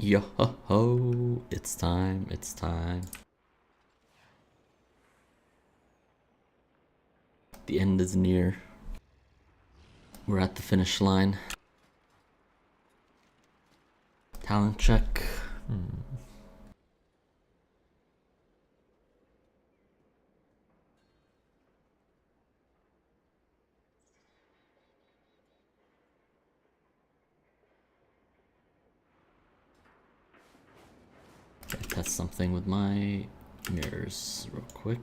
Yo ho ho, it's time, it's time. The end is near. We're at the finish line. Talent check. Okay, test something with my mirrors real quick.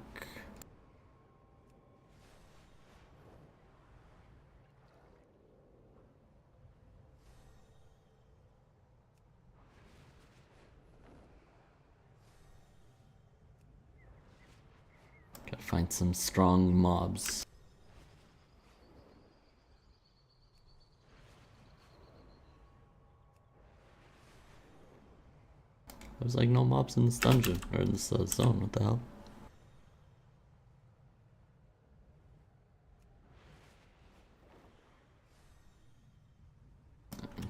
Gotta find some strong mobs. There's like no mobs in this dungeon, or in this zone, what the hell?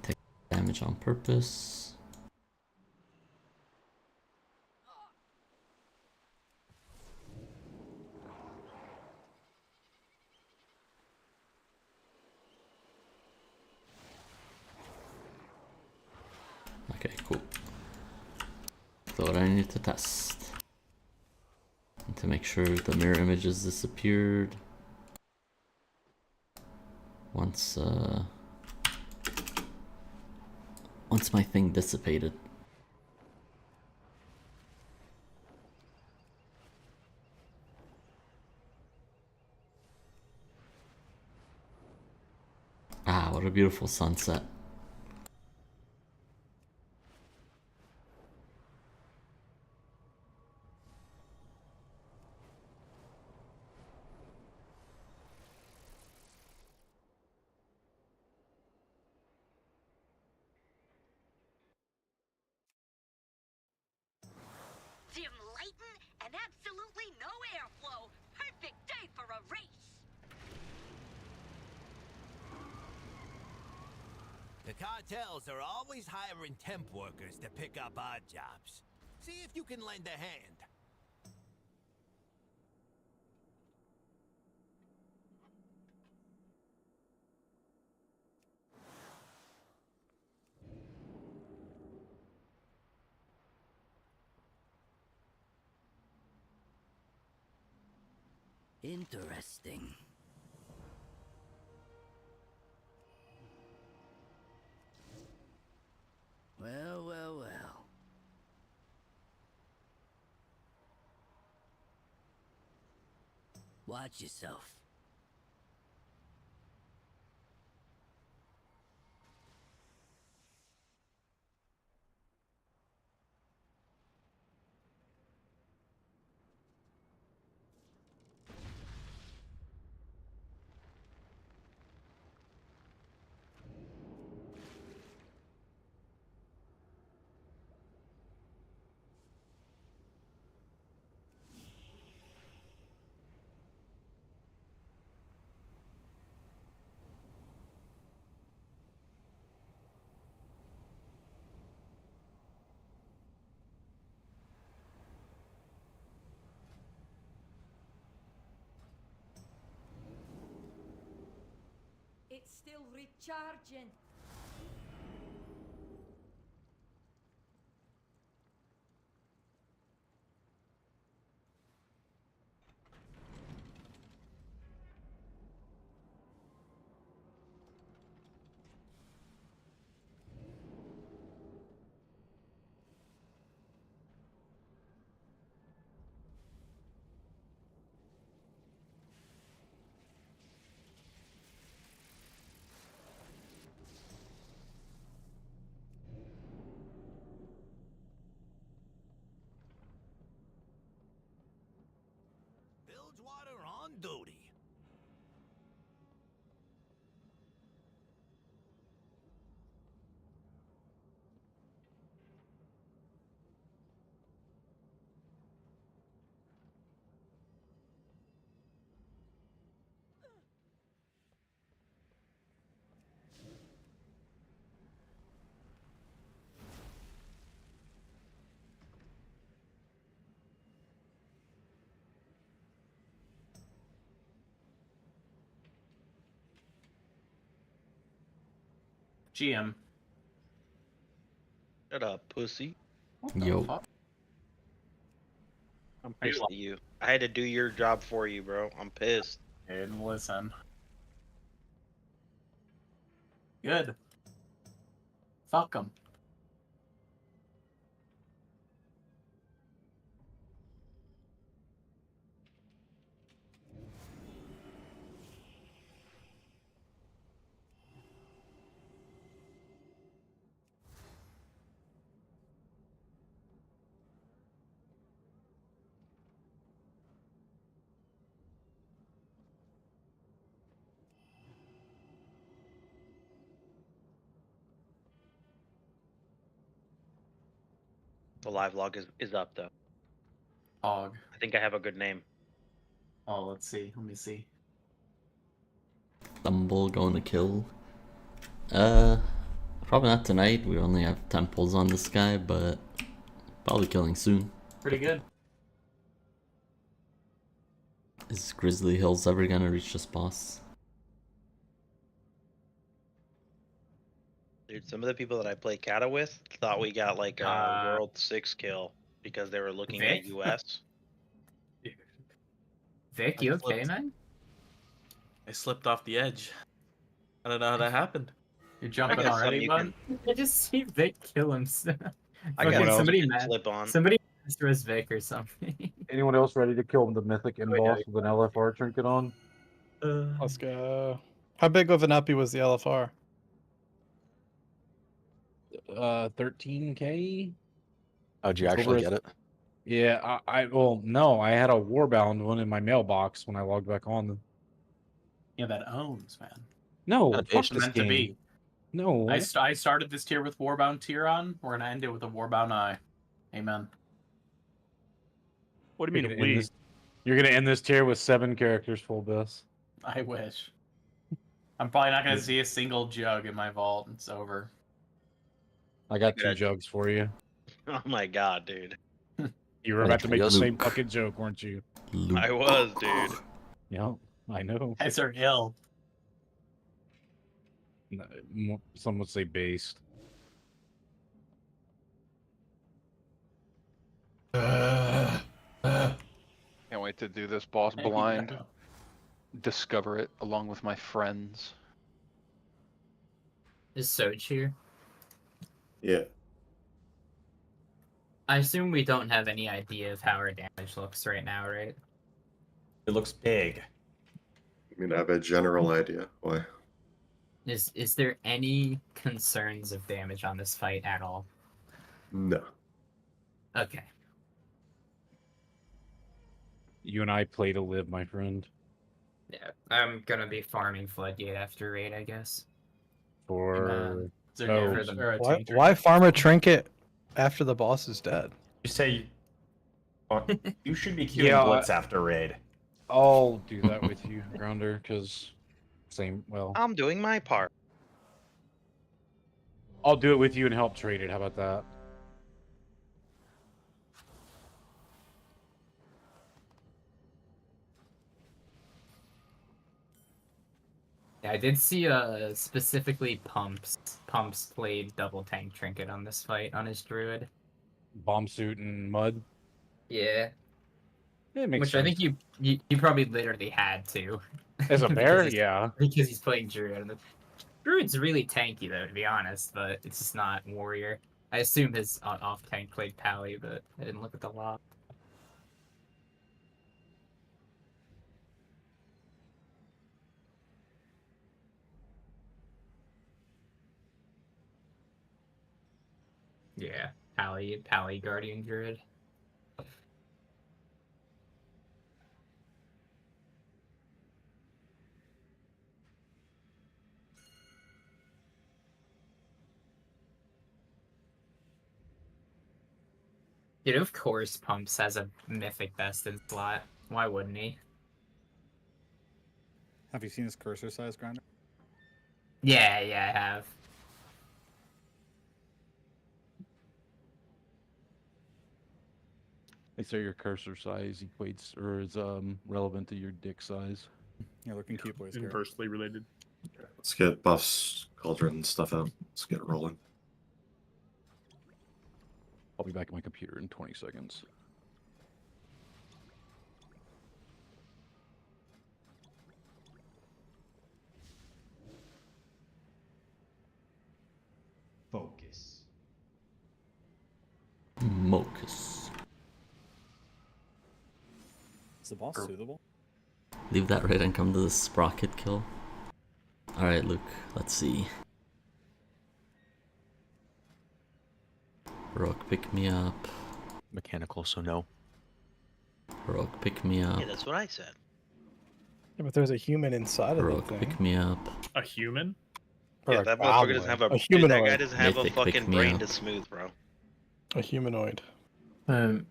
Take damage on purpose. Okay, cool. So what I need to test. And to make sure the mirror images disappeared. Once my thing dissipated. Ah, what a beautiful sunset. Dim lighting and absolutely no airflow. Perfect day for a race. The cartels are always hiring temp workers to pick up odd jobs. See if you can lend a hand. Interesting. Well, well, well. Watch yourself. It's still recharging. GM. Shut up, pussy. What the Yo. fuck? I'm Are you pissed at you. I had to do your job for you, bro. I'm pissed. Dude, listen. Good. Fuck them. The live log is up though. Hog. I think I have a good name. Oh, let's see. Let me see. Stumble going to kill. Probably not tonight. We only have temples on this guy, but probably killing soon. Pretty good. Is Grizzly Hills ever gonna reach this boss? Dude, some of the people that I play Kata with thought we got like a World 6 kill because they were looking at Vic? US. Vic, you okay, man? I slipped off the edge. I don't know how that happened. You're jumping guess already, something bud? I just see Vic kill him. I got Fucking somebody something mad. slip on. Somebody was Vic or something. Anyone else ready to kill the mythic end boss with an LFR trinket on? Let's go. How big of an uppy was the LFR? 13k. Oh, did you actually get it? Yeah, well, no, I had a warbound one in my mailbox when I logged back on. Yeah, that owns, man. No, Not fuck It's this Meant to game. be. No, I started this tier with Warbound tier on. We're gonna end it with a Warbound Eye. Amen. What do you're you gonna mean end we? this- You're gonna end this tier with 7 characters full best. I wish. I'm probably not gonna see a single jug in my vault. It's over. I got 2 Good. jugs for you. Oh my god, dude. You were Like about to make the same Luke. fucking joke, weren't you? Luke. I was, dude. Yeah, I know. Guys are ill. Some would say based. Can't wait to do this boss blind. Yeah. Discover it along with my friends. Is Soch here? Yeah. I assume we don't have any idea of how our damage looks right now, right? It looks big. I mean, I have a general idea. Why? Is there any concerns of damage on this fight at all? No. Okay. You and I play to live, my friend. Yeah, I'm gonna be farming Floodgate after raid, I guess. For Is there Oh, never the- or a Why, tainter? why farm a trinket after the boss is dead? You say you should be queuing Yeah, Blitz after raid. I'll do that with you, Grounder, because same. Well, I'm doing my part. I'll do it with you and help trade it. How about that? Yeah, I did see specifically Pumps. Pumps played double tank trinket on this fight on his druid. Bomb suit and mud. Yeah. Yeah, it makes Which sense. I think you probably literally had to. As a Because bear, he's- yeah. Because he's playing druid. And the druid's really tanky though, to be honest, but it's just not warrior. I assume his off tank played Pally, but I didn't look at the log. Yeah, Pally Guardian Druid. Dude, of course Pumps has a mythic best in slot. Why wouldn't he? Have you seen his cursor size, Grinder? Yeah, I have. They say your cursor size equates or is relevant to your dick size. Yeah, looking cute boys. Inversely related. Let's get buffs Cauldron stuff out. Let's get rolling. I'll be back at my computer in 20 seconds. Focus. Mocus. Is the boss suitable? Leave that right and come to the sprocket kill. Alright, Luke, let's see. Rogue, pick me up. Mechanical, so no. Rogue, pick me up. Yeah, that's what I said. Yeah, but there's a human inside of Rogue, the thing. pick me up. A human? Or Yeah, a that motherfucker doesn't goblin. have a. A Dude, that humanoid. guy doesn't have Mythic, a pick fucking me brain up. to smooth, bro. A humanoid. Mr.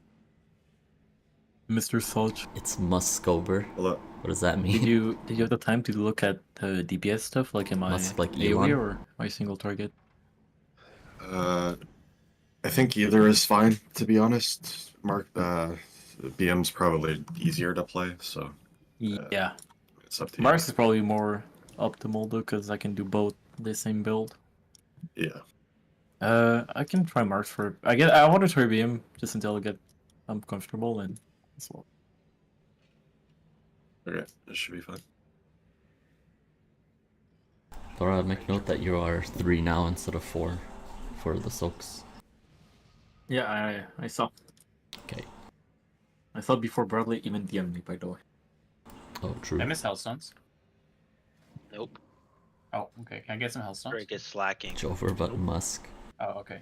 Solj, It's Muskober. Hello. What does that mean? did you have the time to look at DPS stuff? Like, am I Musk like AoE Elon? or my single target? I think either is fine, to be honest. BM's probably easier to play, so Yeah. it's up to you. Mars is probably more optimal though, because I can do both the same build. Yeah. I can try Mars for. I want to try BM just until I'm comfortable and as well. Okay, this should be fine. Laura, make note that you are 3 now instead of 4 for the soaks. Yeah, I saw. Okay. I saw before Bradley even DM'd me, by the way. Oh, true. Did I miss Hellstones? Nope. Oh, okay. Can I get some Hellstones? Drake is slacking. It's over, but Musk. Oh, okay.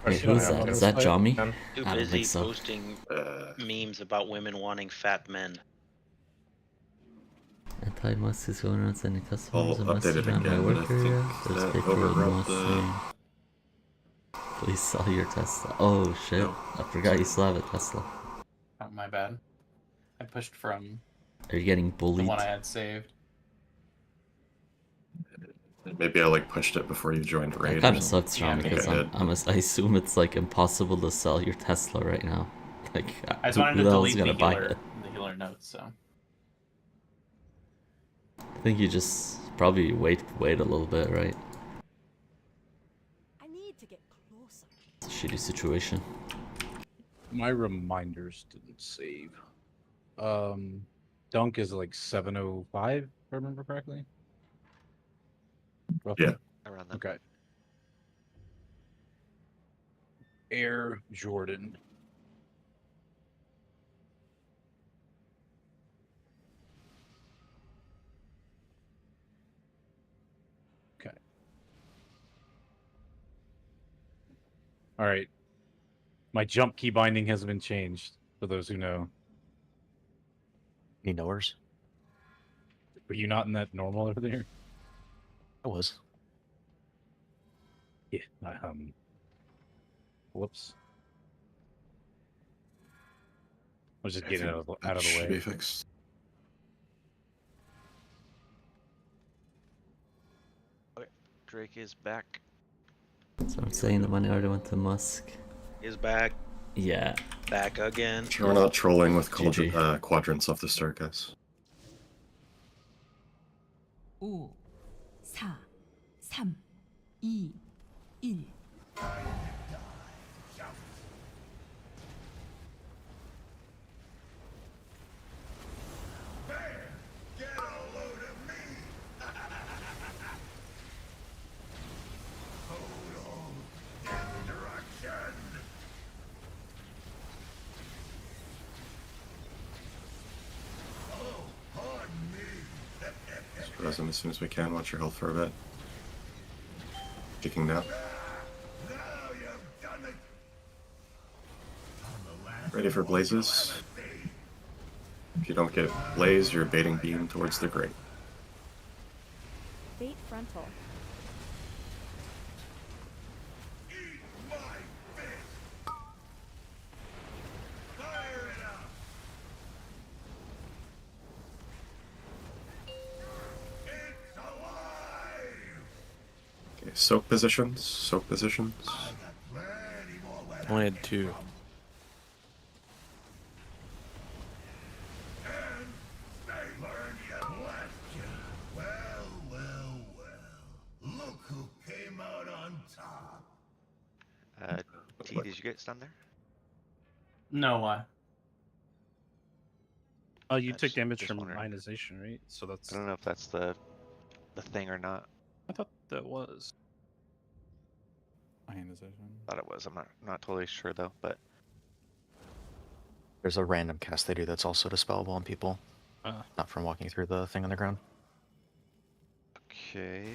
Wait, who is that? Is that Jami? Too I don't busy think so. posting memes about women wanting fat men. Anti-Musk is going around sending customers a I'll update message it on my again, work but I area. think There's that picture of overwrote Musk the- saying, please sell your Tesla. Oh shit, I forgot you still have a Tesla. Oh, my bad. I pushed from Are you getting the bullied? one I had saved. Maybe I pushed it before you joined raid. That kind or of something. sucks, Ron, I think because I I assume it's like impossible to sell your Tesla right now. Like, I just who wanted to the hell's delete gonna buy it? the healer notes, so. I think you just probably wait a little bit, right? I need to get closer. It's a shitty situation. My reminders didn't save. Dunk is like 7:05, if I remember correctly. Roughly? Yeah. Around that. Okay. Air Jordan. Okay. All right. My jump key binding has been changed, for those who know. Any knowers? Were you not in that normal over there? I was. Yeah. Whoops. I was just getting out of the Should be way. fixed. Okay, Drake is back. So I'm saying the money already went to Musk. Is back. Yeah. Back again. Sure, we're not trolling with GG. quadrants off the start, guys. 5, 4, 3, 2, 1. Res him as soon as we can. Watch your health for a bit. Kicking now. Ready for blazes. If you don't get blaze, you're baiting beam towards the grate. Bait frontal. Okay, soak positions. Soak positions. Only had 2. T, did you get stunned there? No, why? Oh, you I took damage just from wondering. ionization, right? So that's. I don't know if that's the thing or not. I thought that was. Ionization. Thought it was. I'm not totally sure though, but There's a random cast they do that's also dispellable on people, not from walking through the thing on the ground. okay.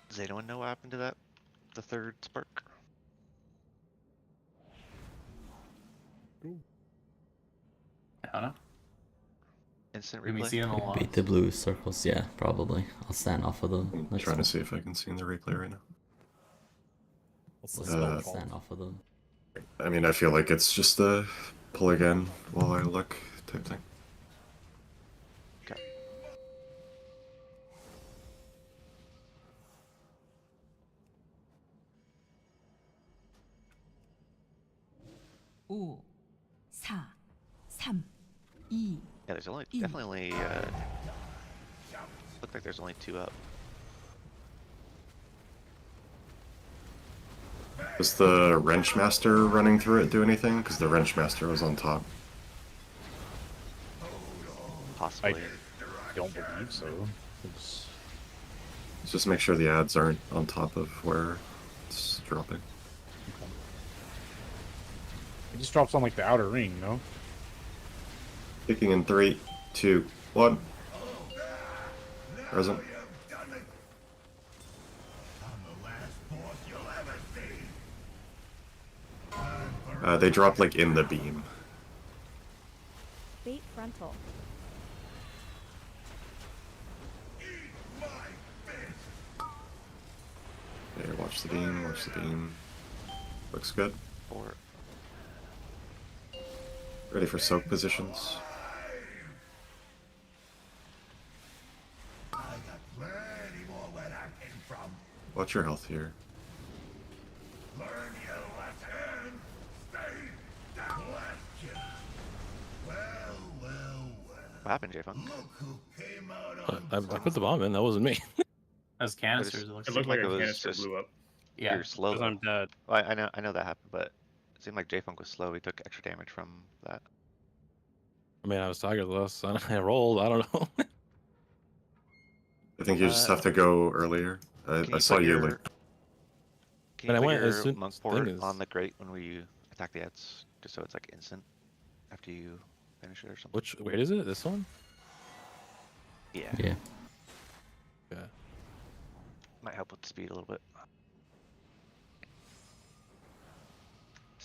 Does anyone know what happened to that? The third spark? I don't know. Instant Can we replay? see it in the logs? Beat the blue circles, yeah, probably. I'll stand off of them. I'm trying to see if I can see in the replay right now. What's Let's the spell stand called? off of them. I mean, I feel like it's just a pull again while I look type thing. Okay. 오, 4, 3, 2, Yeah, there's only definitely only look like there's only 2 up. Does the wrench master running through it do anything? Because the wrench master was on top. Possibly. I don't believe so. It's... Just make sure the ads aren't on top of where it's dropping. It just drops on like the outer ring, no? Kicking in 3, 2, 1. Present. They drop like in the beam. Bait frontal. Okay, watch the beam, watch the beam. Looks good. 4. Ready for soak positions. Watch your health here. What happened, J-Funk? I put the bomb in. That wasn't me. As canisters, it looks It looked like it a was canister just blew up. Yeah. You're slow. Because I'm dead. Well, I know that happened, but it seemed like J-Funk was slow. He took extra damage from that. I mean, I was targetless. I rolled. I don't know. I think you just have to go earlier. I saw you like. Can you I put went as your soon- monk thing port is- on the grate when we attack the ads, just so it's like instant after you finish it or something? Which wait is it? This one? Yeah. Yeah. Yeah. Might help with the speed a little bit.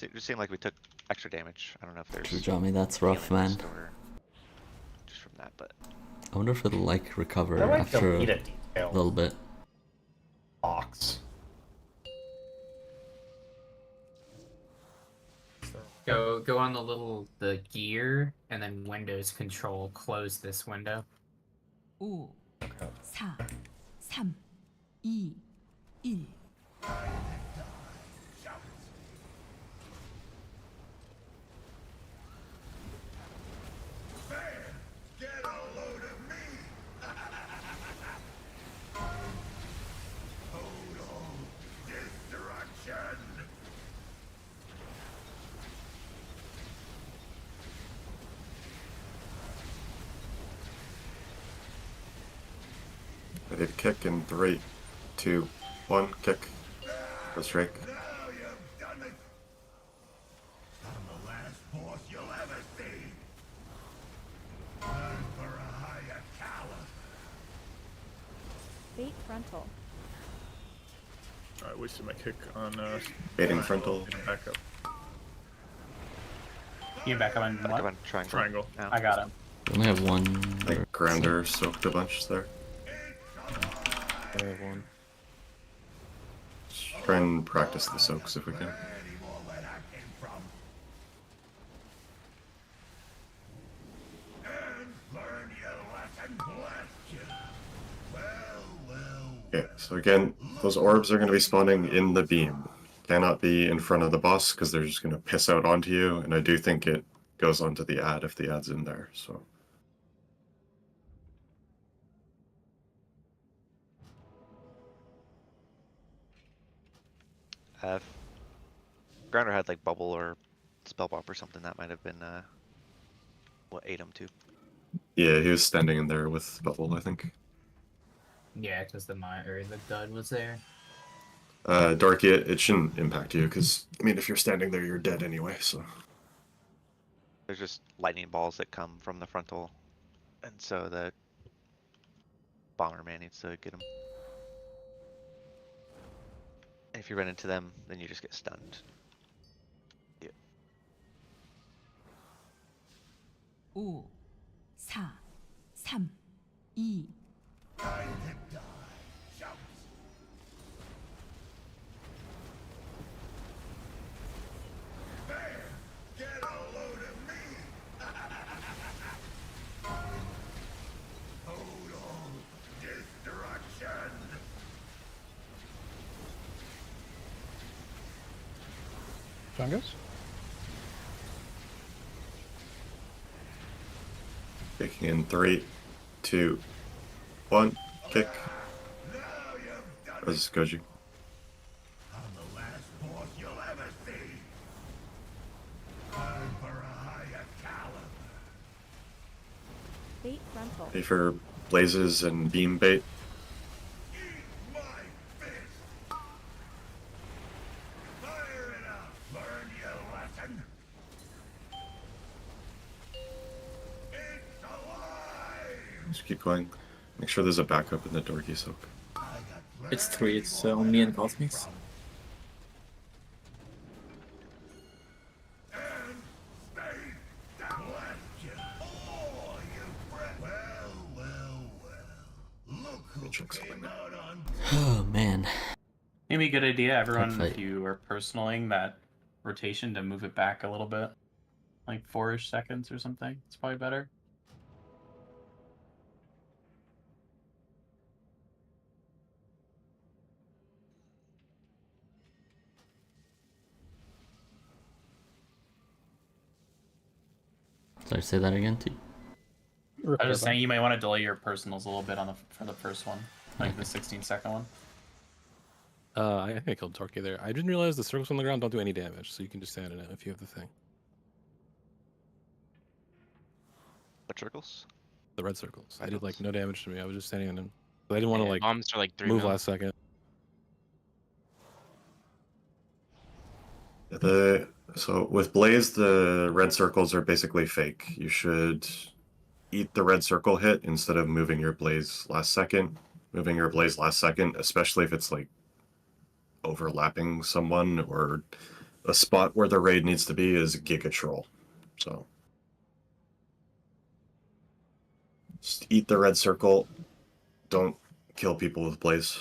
It just seemed like we took extra damage. I don't know if there's. True, Johnny, that's rough, man. healing or just from that, but I wonder if it'll like recover I like after the a detail little bit. box. Go on the gear and then Windows Control. Close this window. 5, 4, 3, 2, 1. Ready to kick in 3, 2, 1. Kick. Go strike. Bait frontal. I wasted my kick on Baiting frontal. Back up. You back up on back what? up on triangle. Triangle. Now. I got him. We only have one. Like grounder soaked a bunch there. I have one. Try and practice the soaks if we can. Okay, so again, those orbs are going to be spawning in the beam. Cannot be in front of the boss because they're just going to piss out onto you, and I do think it goes onto the ad if the ad's in there, so. If Grounder had like bubble or spell bomb or something, that might have been what ate him too. Yeah, he was standing in there with bubble, I think. Yeah, because the dud was there. Darky, it shouldn't impact you because I mean, if you're standing there, you're dead anyway. So There's just lightning balls that come from the frontal, and so the bomber man needs to get them. If you run into them, then you just get stunned. Yeah. 5, 4, 3, 2, Jungus? kicking in 3, 2, 1, kick. This is Goji. Bait frontal. Ready for blazes and beam bait. Just keep going. Make sure there's a backup in the Dorky Soak. It's 3, it's on me and Cosmics. Oh man. Maybe a good idea, everyone, fight. if you are personaling that rotation, to move it back a little bit. Like 4-ish seconds or something. It's probably better. Did I say that again too? I was just saying you might want to delay your personals a little bit on for the first one, like the 16-second one. I think I killed Torque there. I didn't realize the circles on the ground don't do any damage, so you can just stand in it if you have the thing. What circles? The red circles. They did like no damage to me. I was just standing in them. But I didn't want to Yeah, like bombs are like 3 move mil. last second. So with Blaze, the red circles are basically fake. You should eat the red circle hit instead of moving your Blaze last second. Moving your Blaze last second, especially if it's like overlapping someone or a spot where the raid needs to be, is Giga Troll. So just eat the red circle. Don't kill people with Blaze.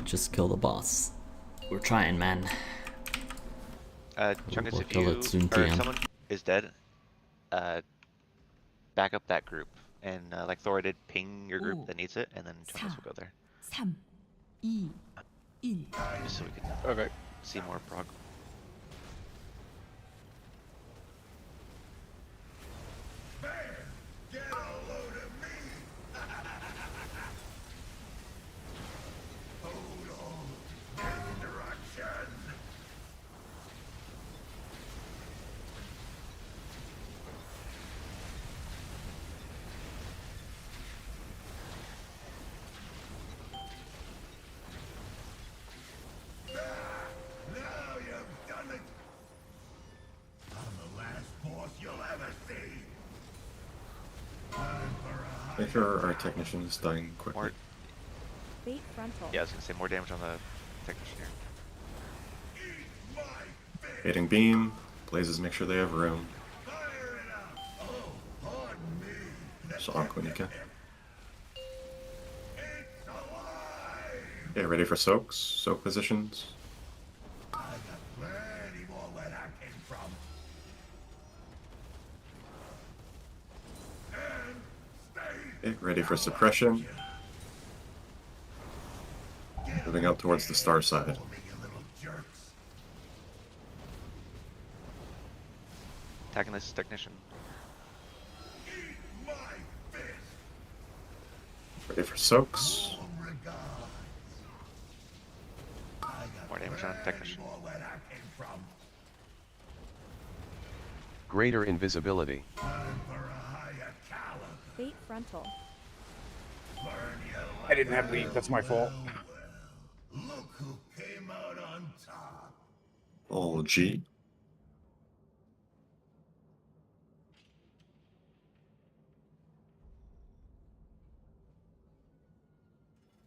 Just kill the boss. We're trying, man. Chungus, We'll if kill you it soon, or TM. if someone is dead, back up that group, and like Thora did, ping your group that needs it, and then Chungus will go there. 3, 2, 1. Just so we can see more prog. Make sure our technician is dying quickly. Bait frontal. Yeah, I was gonna say more damage on the technician here. Hitting beam. Blazes, make sure they have room. Sock when you can. Okay, ready for soaks? Soak positions. Okay, ready for suppression. Moving up towards the star side. Attacking this technician. Ready for soaks. More damage on technician. Greater invisibility. Fate frontal. I didn't have leave. That's my fault. All G.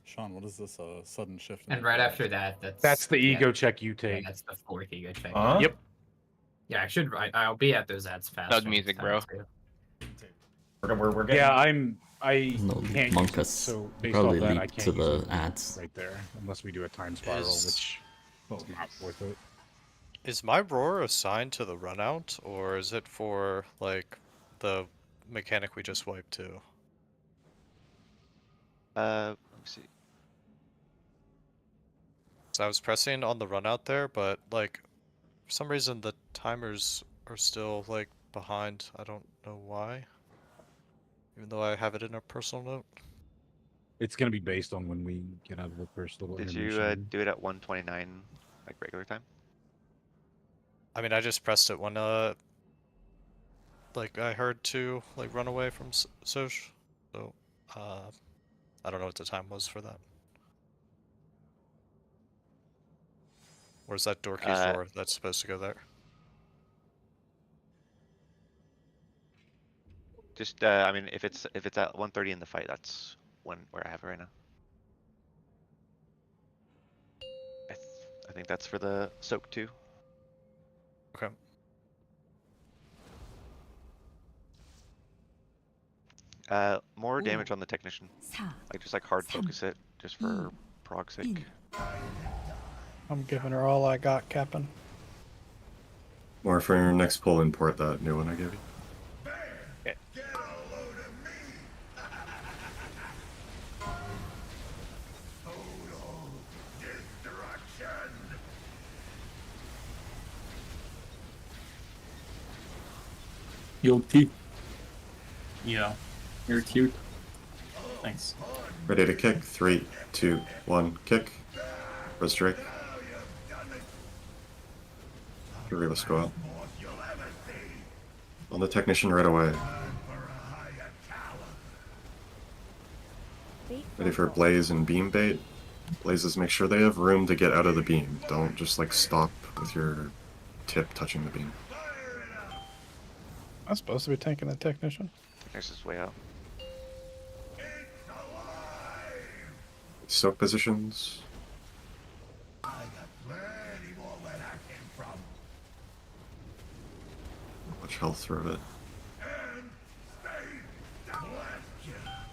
Sean, what is this sudden shift? And right after that, That's the ego check you Yeah, take. that's the fourth ego check. Huh? Yep. Yeah, I should. I'll be at those ads fast. Thug music, bro. We're getting. Yeah, I No, can't use Monkus it, so based probably off that, lead I to can't use the it ads. right there, unless we do a time spiral, which is not worth it. Is my roar assigned to the run out, or is it for like the mechanic we just wiped too? Let me see. So I was pressing on the run out there, but like for some reason the timers are still like behind. I don't know why. Even though I have it in a personal note. It's going to be based on when we get out of the first little Did you intermission. do it at 129, like regular time? I mean, I just pressed it when like I heard to like run away from Soch. So I don't know what the time was for that. Where's that Dorky's roar that's supposed to go there? Just I mean, if it's at 1:30 in the fight, that's where I have it right now. I think that's for the soak too. Okay. More damage on the technician. Like just like hard focus it, just for prog sake. I'm giving her all I got, Captain. Or for your next pull, import that new one I gave you. Yo, T. Yeah. You're cute. Thanks. Ready to kick. 3, 2, 1, kick. Press Drake. Fury, let's go out. On the technician right away. Ready for Blaze and Beam Bait. Blazes, make sure they have room to get out of the beam. Don't just like stop with your tip touching the beam. I'm supposed to be tanking the technician. Technician's way out. Soak positions. Much health through it.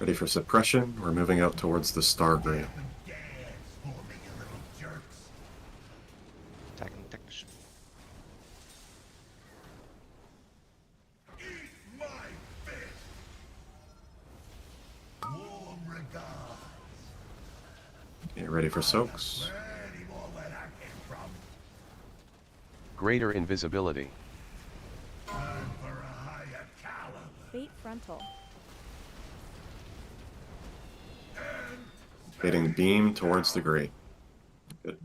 Ready for suppression. We're moving out towards the star grade. Attacking technician. Okay, ready for soaks. Greater invisibility. Fate frontal. Hitting beam towards the grate. Good.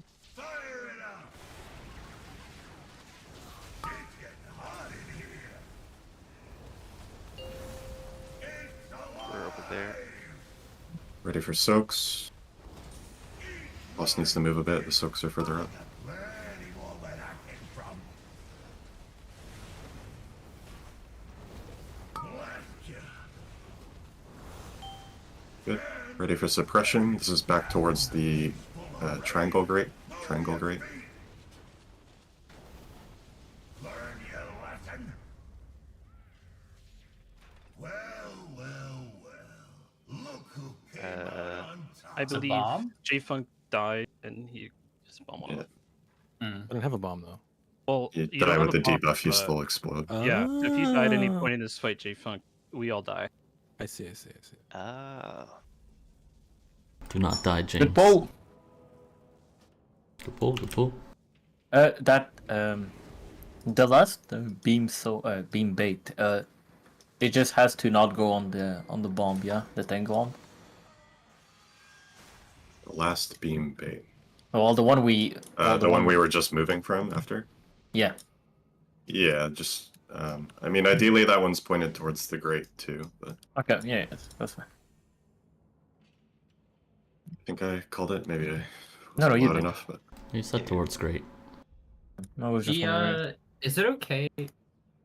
We're over there. Ready for soaks. Boss needs to move a bit. The soaks are further up. Good. Ready for suppression. This is back towards the triangle grate. Triangle grate. I It's a believe bomb? J-Funk died and he just bombed one of I don't have a bomb though. Well, You you die don't with have the a bomb, debuff, you but- still explode. Yeah, if you die at any point in this fight, J-Funk, we all die. I see. Ah. Do not die, James. Good pull. Good pull, good pull. The last beam bait. It just has to not go on the bomb. Yeah, the tank bomb. The last beam bait. Oh, well, the one we. The one we were just moving from after? Yeah. Yeah, just. I mean, ideally that one's pointed towards the grate too, but. Okay, yeah, that's fine. I think I called it. Maybe I No, wasn't you loud did. enough, but. You said towards great. No, it was just wondering. Is it okay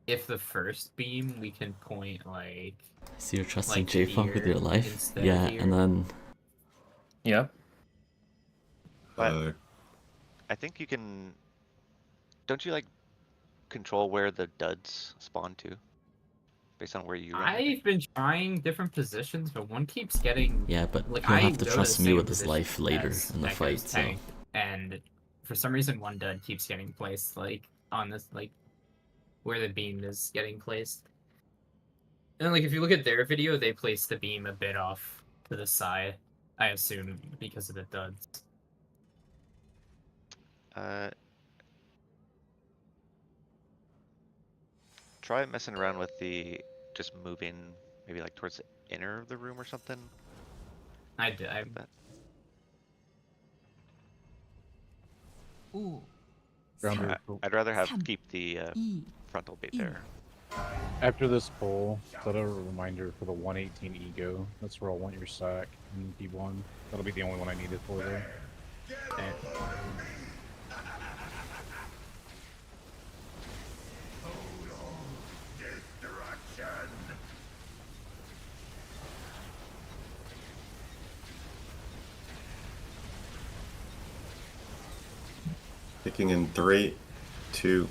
if the first beam we can point like? So you're trusting like J-Funk with here your life? instead Yeah, of here? and then Yeah. But I think you can. Don't you like control where the duds spawn to, based on where you run? I've been trying different positions, but one keeps getting. yeah, but like he'll I have to go trust the me same with his position life later as in the that fight. guy's So tank, and for some reason one dud keeps getting placed like on this like where the beam is getting placed. And like if you look at their video, they place the beam a bit off to the side. I assume because of the duds. Try messing around with the just moving, maybe like towards the inner of the room or something. I did. That. I'd rather have keep the frontal bait there. After this poll, set a reminder for the 118 ego. That's where I'll want your sack in D1. That'll be the only one I need it for there. Okay. Kicking in 3, 2,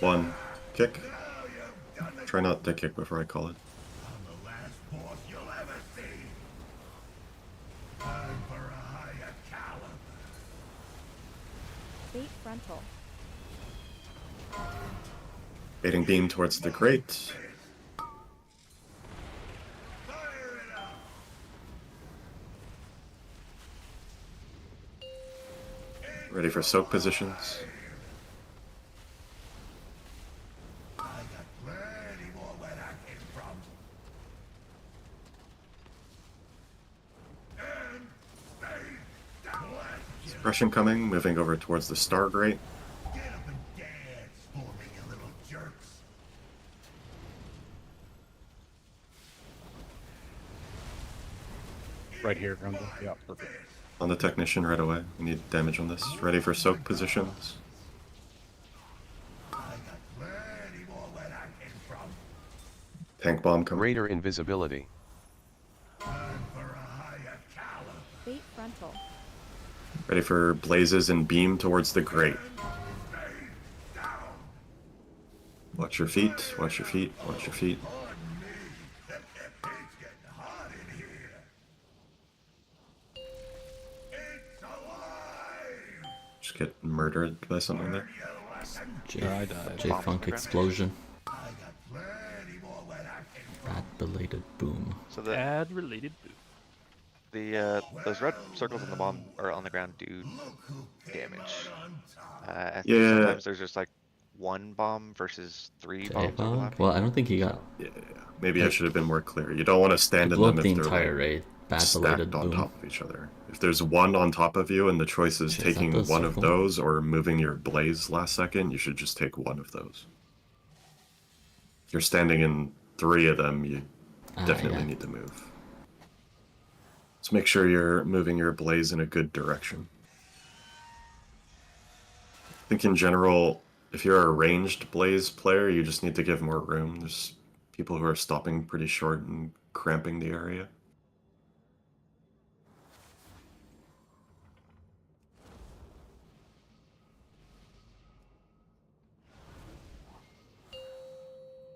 1, kick. Try not to kick before I call it. Bait frontal. Baiting beam towards the grate. Ready for soak positions. Suppression coming, moving over towards the star grate. Right here, Grundle. Yeah, perfect. On the technician right away. We need damage on this. Ready for soak positions. Tank bomb coming. Greater invisibility. Bait frontal. Ready for blazes and beam towards the grate. Watch your feet, watch your feet, watch your feet. Just get murdered by something there. I died. J-Funk explosion. Bad belated boom. So the Bad related boom. those red circles on the bomb or on the ground do damage. I think Yeah. sometimes there's just like one bomb versus 3 bombs J-Bomb? overlapping. Well, I don't think he got. Yeah. Maybe I should have been more clear. You don't want to stand in blew them up if the they're entire like raid. Bad belated stacked on boom. top of each other. If there's one on top of you and the choice is Is that taking the one of circle? those or moving your blaze last second, you should just take one of those. If you're standing in 3 of them, you definitely yeah. need to move. Let's make sure you're moving your blaze in a good direction. I think in general, if you're a ranged blaze player, you just need to give more room. There's people who are stopping pretty short and cramping the area.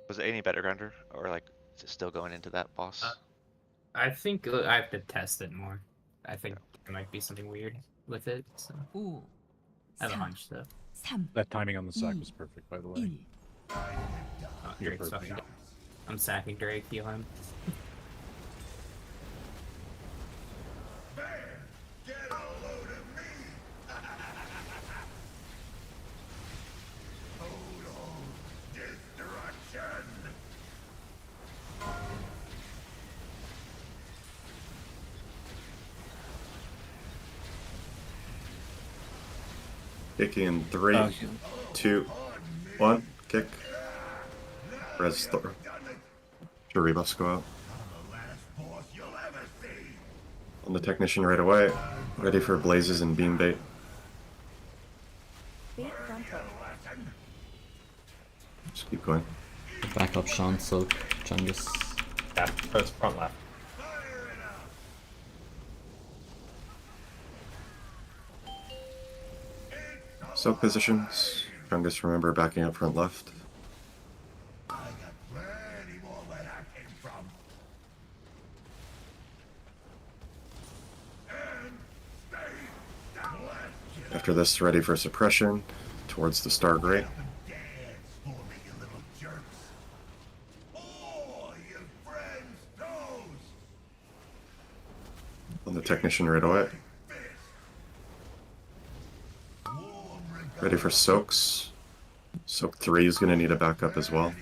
Was it any better, Grounder? Or like, is it still going into that boss? I think I have to test it more. I think there might be something weird with it. So. I have a hunch though. That timing on the sack was perfect, by the way. Oh, You're Drake's perfect. fucking- I'm sacking Drake, heal him. Kicking in 3, Oh, 2, 1. Kick. Res Thor. Sure, rebuffs go out. On the technician right away. Ready for blazes and beam bait. Bait frontal. Just keep going. Back up Sean, Soak, Chungus. Yeah, that's front left. Soak positions. Chungus, remember backing up front left. After this, ready for suppression towards the Star Great. On the technician right away. Ready for soaks. Soak 3 is going to need a backup as well.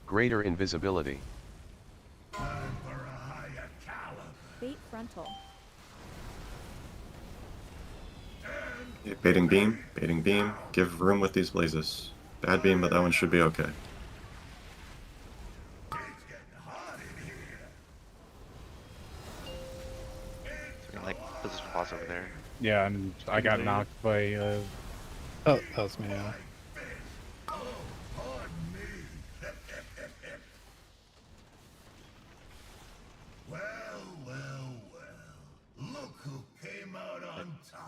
Greater invisibility. Bait frontal. Okay, baiting beam, baiting beam. Give room with these blazes. Bad beam, but that one should be okay. Like position pause over there. Yeah, and I got knocked by. Oh, that was me. Yeah.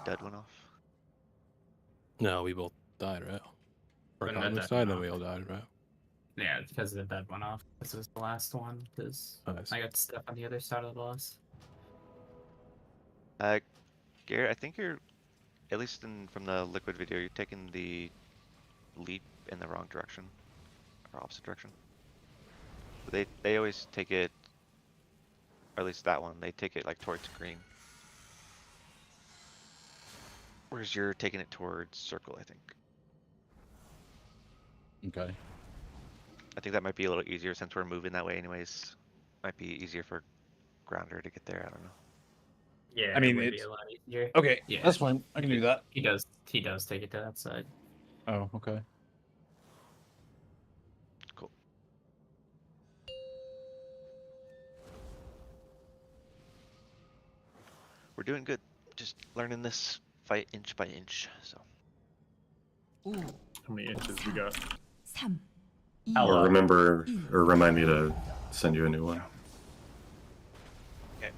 Dead went off. No, we both died, right? Or When that Congress dead died, went then we off. all died, right? Yeah, it's because the dead went off. This was the last one, because Nice. I got stuck on the other side of the boss. Garrett, I think you're, at least from the liquid video, you're taking the leap in the wrong direction, or opposite direction. They always take it, or at least that one, they take it like towards green. Whereas you're taking it towards circle, I think. Okay. I think that might be a little easier since we're moving that way anyways. Might be easier for Grounder to get there, I don't know. Yeah, I mean, it would be it's a lot easier. okay. Yeah, That's fine. I can do that. He does take it to that side. Oh, okay. Cool. We're doing good. Just learning this fight inch by inch, so. How many inches we got? 3, Or remember, or remind me to send you a new one. Okay.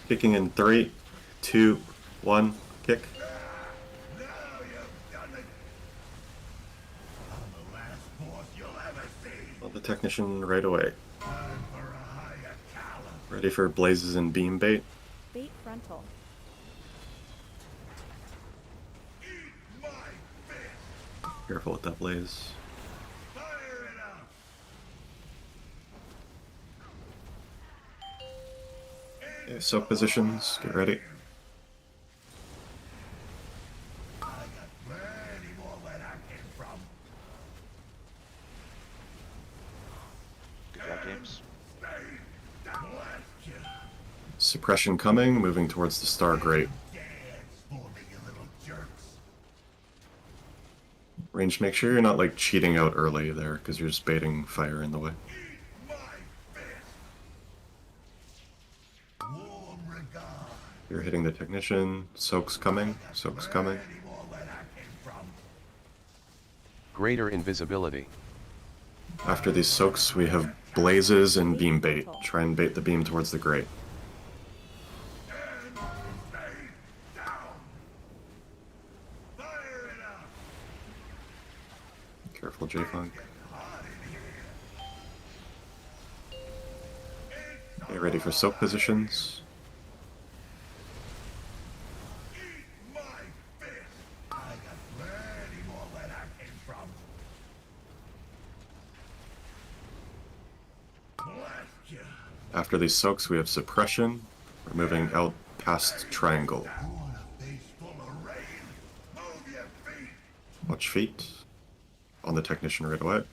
Kicking in 3, 2, 1. Kick. On the technician right away. Ready for blazes and beam bait. Bait frontal. Careful with that blaze. Okay, soak positions, get ready. Good job, James. Suppression coming, moving towards the Star Great. Range, make sure you're not like cheating out early there, because you're just baiting fire in the way. You're hitting the technician. Soak's coming. Soak's coming. Greater invisibility. After these soaks, we have blazes and beam bait. Try and bait the beam towards the Great. Careful, J-Funk. Get ready for soak positions. After these soaks, we have suppression. We're moving out past triangle. Watch feet. On the technician right away.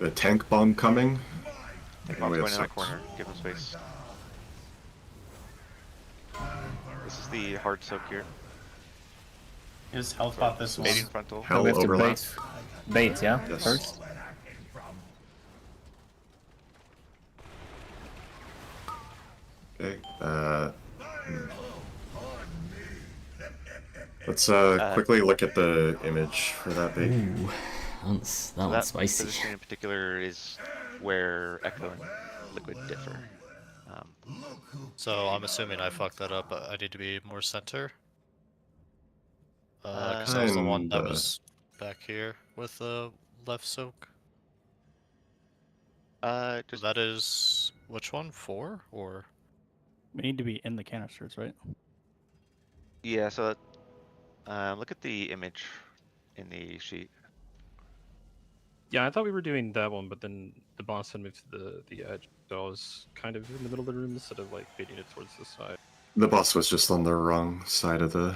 A tank bomb coming. Tank And bomb's we have going in that soaks. corner. Give him space. This is the hard soak here. Is health pot this one? Baiting frontal. Hell we have to overlap. bait, yeah, Yes. first. Okay. Let's quickly look at the image for that bait. Ooh, that So one's spicy. position in particular is where Echo and Liquid differ. So I'm assuming I fucked that up, but I need to be more center. Because I was the one that Kinda. was back here with the left soak. Just That is which one? 4 or? We need to be in the canisters, right? yeah. So look at the image in the sheet. Yeah, I thought we were doing that one, but then the boss had moved to the edge, so I was kind of in the middle of the room instead of like baiting it towards the side. The boss was just on the wrong side of the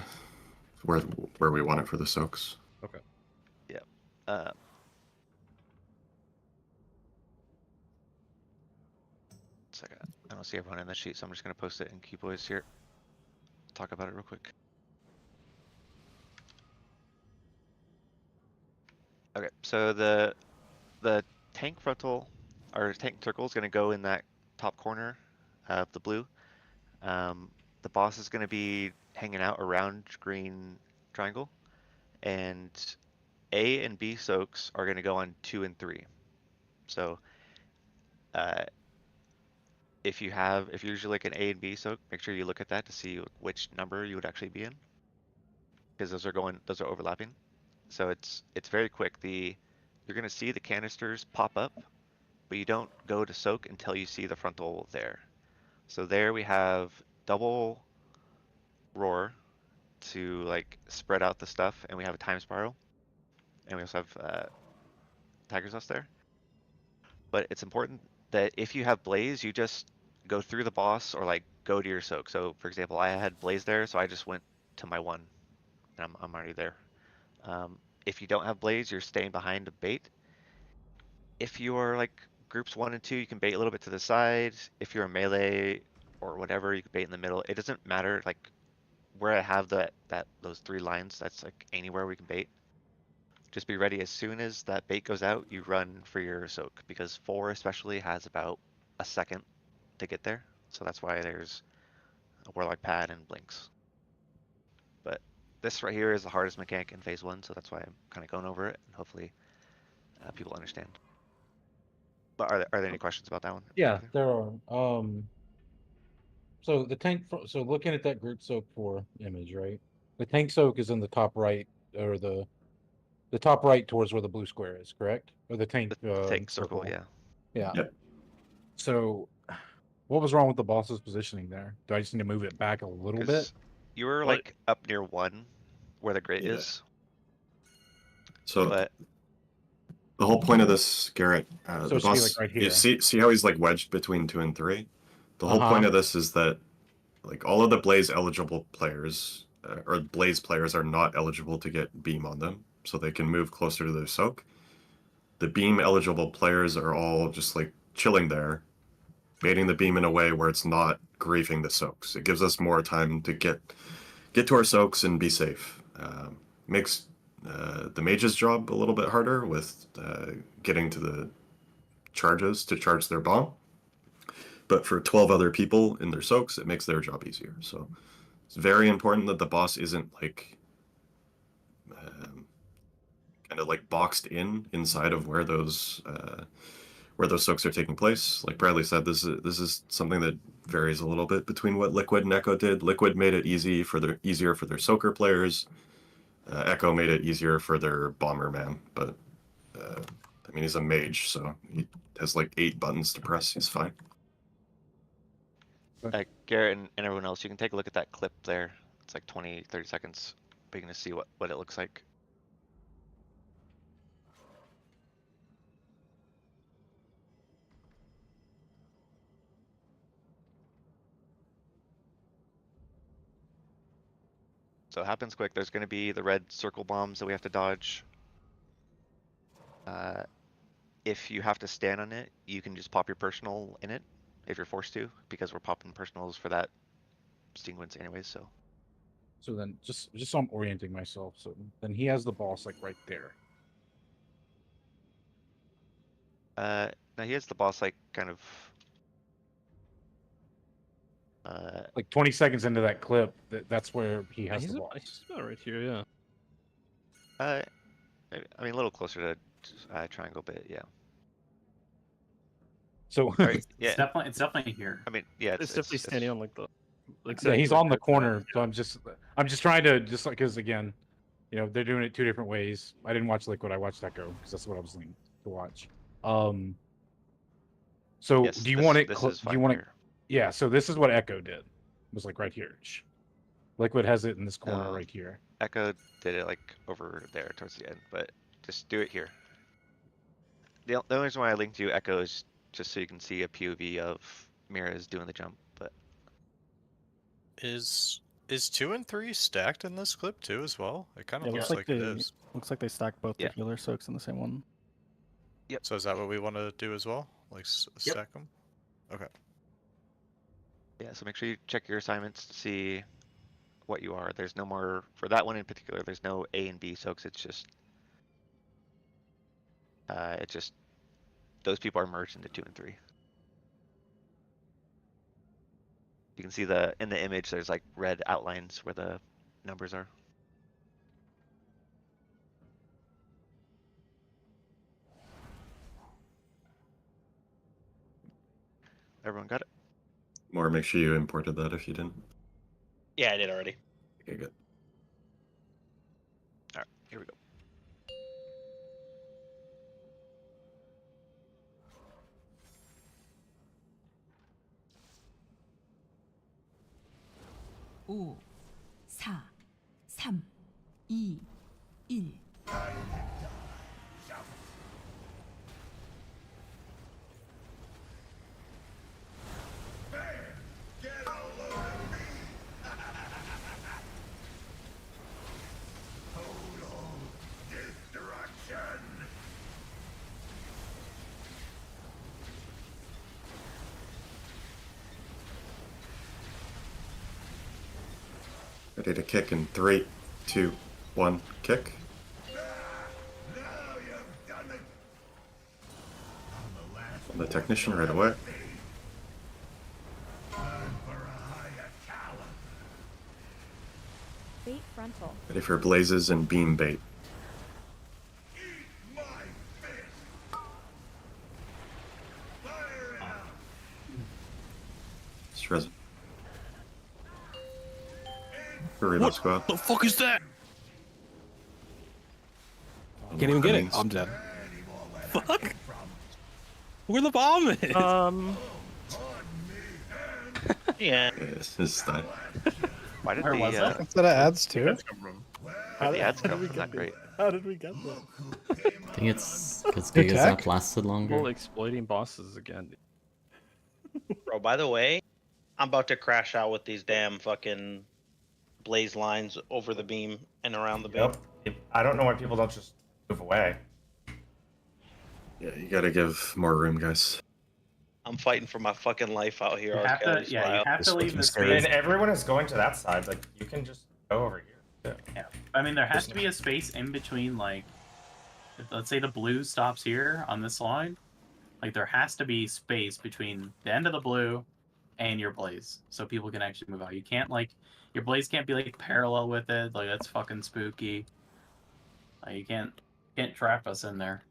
where we want it for the soaks. Okay. Yeah. Second. I don't see everyone in the sheet, so I'm just gonna post it in Key Boys here. Talk about it real quick. Okay, so the tank frontal or tank circle is gonna go in that top corner of the blue. The boss is gonna be hanging out around green triangle, and A and B soaks are gonna go on 2 and 3. So if you're usually like an A and B soak, make sure you look at that to see which number you would actually be in, because those are overlapping. So it's very quick. You're gonna see the canisters pop up, but you don't go to soak until you see the frontal there. So there we have double roar to like spread out the stuff, and we have a time spiral, and we also have Tiger's Dust there. But it's important that if you have Blaze, you just go through the boss or like go to your soak. So for example, I had Blaze there, so I just went to my 1, and I'm already there. If you don't have Blaze, you're staying behind a bait. If you're like groups 1 and 2, you can bait a little bit to the side. If you're a melee or whatever, you can bait in the middle. It doesn't matter like where I have those 3 lines. That's like anywhere we can bait. Just be ready as soon as that bait goes out, you run for your soak, because 4 especially has about a second to get there. So that's why there's a Warlock pad and blinks. But this right here is the hardest mechanic in phase 1, so that's why I'm kind of going over it, and hopefully people understand. But are there any questions about that one? Yeah, there are. So the tank. So looking at that group soak 4 image, right? The tank soak is in the top right, or the top right towards where the blue square is, correct? Or the tank, tank circle, yeah. Yeah. Yep. So, what was wrong with the boss's positioning there? Do I just need to move it back a little bit? 'Cause you were like up near 1, where the grid Yeah. is. So But the whole point of this, Garrett, So the it should be, boss, like, right you here. see how he's like wedged between 2 and 3? The whole point of this is that like all of the Blaze eligible players or Blaze players are not eligible to get beam on them, so they can move closer to their soak. The beam eligible players are all just like chilling there, baiting the beam in a way where it's not griefing the soaks. It gives us more time to get to our soaks and be safe. Makes the mage's job a little bit harder with getting to the charges to charge their bomb. But for 12 other people in their soaks, it makes their job easier. So it's very important that the boss isn't like kind of like boxed inside of where those soaks are taking place. Like Bradley said, this is something that varies a little bit between what Liquid and Echo did. Liquid made it easier for their soaker players. Echo made it easier for their bomber man, but I mean he's a mage, so he has like 8 buttons to press. He's fine. Garrett and everyone else, you can take a look at that clip there. It's like 20-30 seconds, but you can see what it looks like. So it happens quick. There's going to be the red circle bombs that we have to dodge. If you have to stand on it, you can just pop your personal in it if you're forced to, because we're popping personals for that sequence anyways. So then, just so I'm orienting myself. So then he has the boss like right there. Now he has the boss like kind of. Like 20 seconds into that clip, that's where he has He's the boss. he's about right here, yeah. I mean, a little closer to triangle bit, yeah. So Right, yeah, It's definitely here. I mean, yeah, It's definitely standing on like the. Like Yeah, he's like on the right corner. So I'm just trying to like, because again, you know, they're doing it two different ways. I didn't watch Liquid. I watched Echo because that's what I was linked to watch. So Yes, do you want it? this Do is you fine want it? here. Yeah. So this is what Echo did. It was like right here. Liquid has it in this corner right here. Echo did it like over there towards the end, but just do it here. The only reason why I linked you Echo is just so you can see a POV of Mira's doing the jump, but Is 2 and 3 stacked in this clip too as well? It kind of Yeah, looks looks like like it they is. looks like they stacked both the healer soaks in the same one. Yep. So is that what we want to do as well? Like stack them? Okay. yeah, so make sure you check your assignments to see what you are. There's no more, for that one in particular, there's no A and B soaks, it's just those people are merged into 2 and 3. You can see in the image there's like red outlines where the numbers are. Everyone got it? More, make sure you imported that if you didn't. Yeah, I did already. Okay, good. Alright, here we go. 오, 4, 3, 2, 1. Ready to kick in 3, 2, 1, kick. The technician right away. Bait frontal. Ready for blazes and beam bait. Just resin. Burrito squad. The fuck is that? Can't even get it. I'm dead. Fuck. Where the bomb is? Yeah. This is style. Why did Where the was that? Instead of ads too. where'd the ads come from? Not great. How did we get that? I think it's because Good Giga tech. Zap lasted longer. People exploiting bosses again. Bro, by the way, I'm about to crash out with these damn fucking blaze lines over the beam and around the beam. Yep. I don't know why people don't just move away. Yeah, you gotta give more room, guys. I'm fighting for my fucking life out here. You have to, Arcady yeah, you style. have to leave the And space. everyone is going to that side. Like, you can just go over here. Yeah, I mean, there has to be a space in between, like, let's say the blue stops here on this line. Like, there has to be space between the end of the blue and your blaze, so people can actually move out. You can't, like, your blaze can't be, like, parallel with it. Like, that's fucking spooky. Like, you can't trap us in there.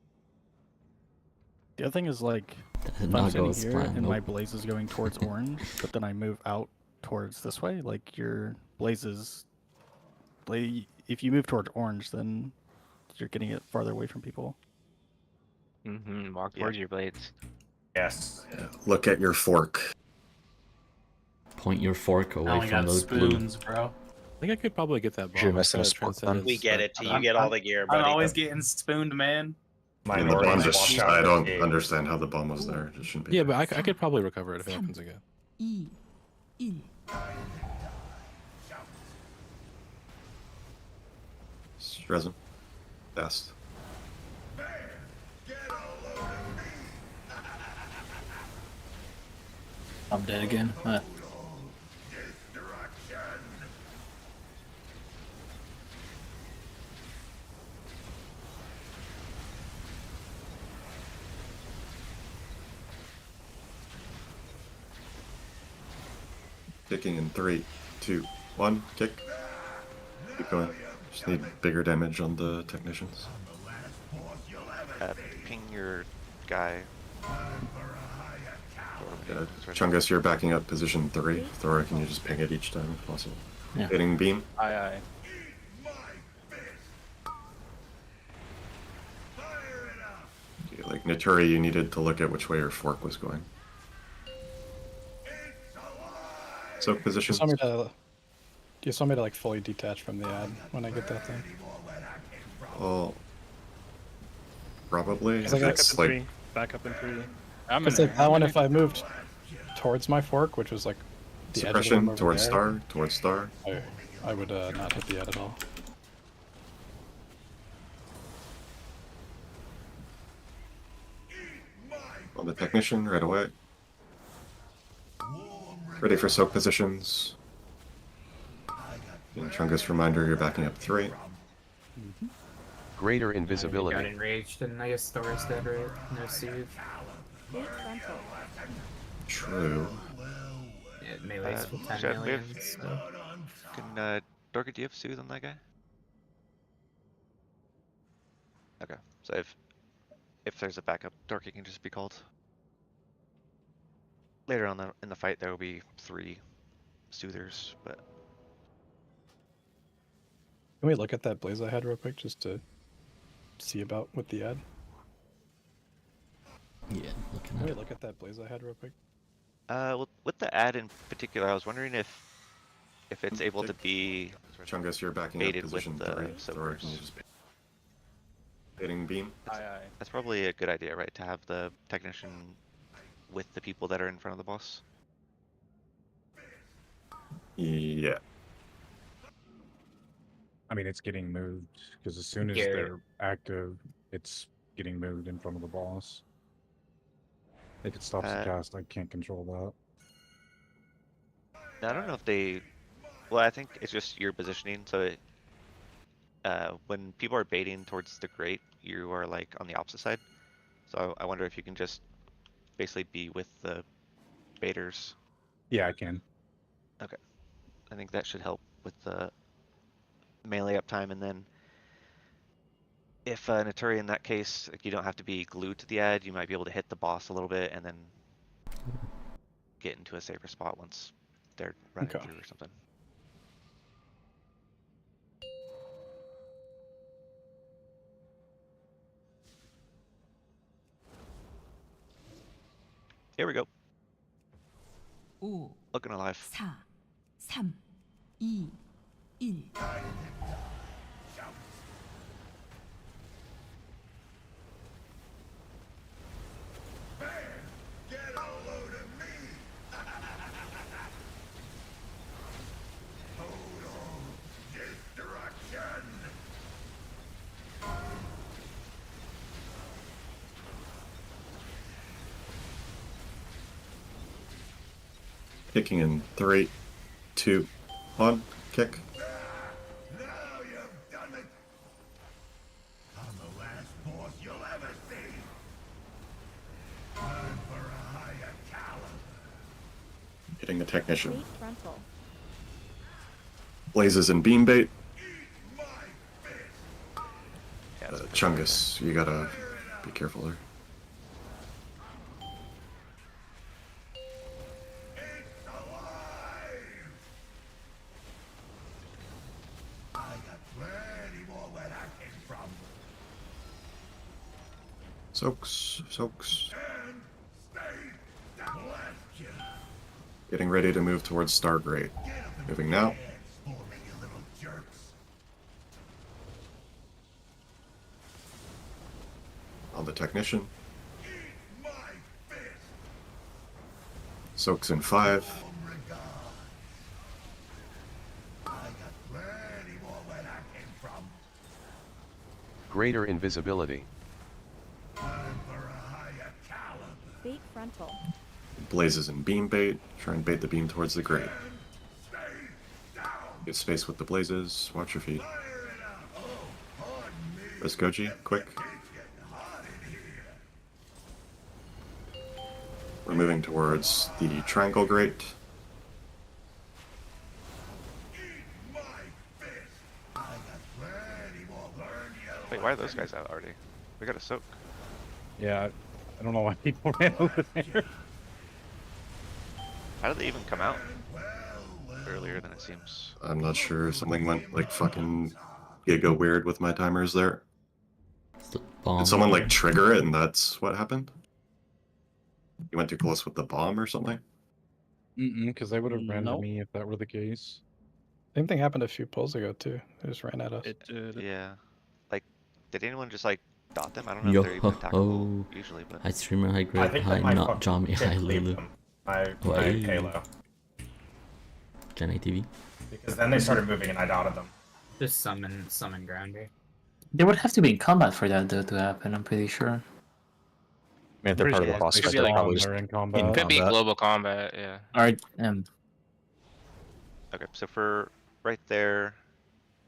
The other thing is like, if I'm Not sitting go as here planned, and my nope. blaze is going towards orange, but then I move out towards this way, like your blazes, if you move towards orange, then you're getting it farther away from people. Mm-hmm. Walk towards your blades. Yes. Yeah, look at your fork. Point your fork I away only from got those blue. spoons, bro. I think I could probably get that bomb. You're missing a Kinda sport transcendence, We get but- it. You get all the gear, I'm buddy. always getting spooned, man. And the Minority bomb just just, walk out I the don't gate. understand how the bomb was there. It shouldn't be. Yeah, but I could probably recover it if it happens again. 2, 1. Res, resin. Fast. I'm dead again. Kicking in 3, 2, 1. Kick. Keep going. Just need bigger damage on the technicians. Ping your guy. Chungus, you're backing up position 3. Thora, can you just ping it each time if possible? Yeah. Hitting beam. Aye. Okay, like Naturi, you needed to look at which way your fork was going. So position. Do you want me to like fully detach from the ad when I get that thing? Well, probably. Because I It's like Back up in 3. Because like that one, if I moved towards my fork, which was like the edge of the room suppression over towards there, star, towards star. I would not hit the ad at all. On the technician right away. Ready for soak positions. And Chungus reminder, you're backing up 3. Greater Got invisibility. enraged, and I guess Thor's dead, right? No soothe. Bait frontal. True. Yeah, melee's for 10 Chef, million, so... Can Dorka, do you have soothe on that guy? Okay, so if there's a backup, Dorka can just be called. Later on in the fight, there will be 3 soothers, but Can we look at that blaze I had real quick just to see about with the ad? Yeah, looking Can at we it. look at that blaze I had real quick? with the ad in particular, I was wondering if it's able to be Chungus, you're backing up baited position with 3. the Thora, can you soakers. just hitting beam? That's probably a good idea, right? To have the technician with the people that are in front of the boss. Yeah. I mean, it's getting moved because as soon as Garrett. they're active, it's getting moved in front of the boss. If it stops the cast, I can't control that. I don't know if they. Well, I think it's just your positioning. So when people are baiting towards the grate, you are like on the opposite side. So I wonder if you can just basically be with the baiters. Yeah, I can. Okay, I think that should help with the melee uptime, and then if Naturi in that case, like you don't have to be glued to the ad, you might be able to hit the boss a little bit and then get into a safer spot once they're running Okay. through or something. Here we go. 5, Looking alive. 4, 3, 2, 1. Kicking in 3, 2, 1. Kick. Hitting the technician. Bait frontal. Blazes and beam bait. Chungus, you gotta be careful there. Soaks, soaks. Getting ready to move towards Stargrade. Moving now. On the technician. Soaks in 5. Greater invisibility. Bait frontal. Blazes and beam bait. Try and bait the beam towards the grate. Get space with the blazes. Watch your feet. Let's go, G. Quick. We're moving towards the triangle grate. Wait, why are those guys out already? We got a soak. Yeah, I don't know why people ran over there. How did they even come out? Earlier than it seems. I'm not sure. Something went like fucking giga weird with my timers there. Did someone like trigger it and that's what happened? You went too close with the bomb or something? Because they would have ran to Nope. me if that were the case. Same thing happened a few polls ago too. They just ran at us. Yeah. Like, did anyone just like dot them? I don't know Yo if they're even ho attackable ho. usually, but Hi streamer, hi I Greg, think hi that my not fucking Jami, hi kid leave Lulu. them. My Hey. Halo. Gen ATV. Because then they started moving and I dotted them. Just summon grounder. They would have to be in combat for that though to happen, I'm pretty sure. I mean, if they're part of the Yeah, boss could fight, be they're like- probably just They're in in combat. Could be combat. global combat, yeah. Alright, okay. So for right there,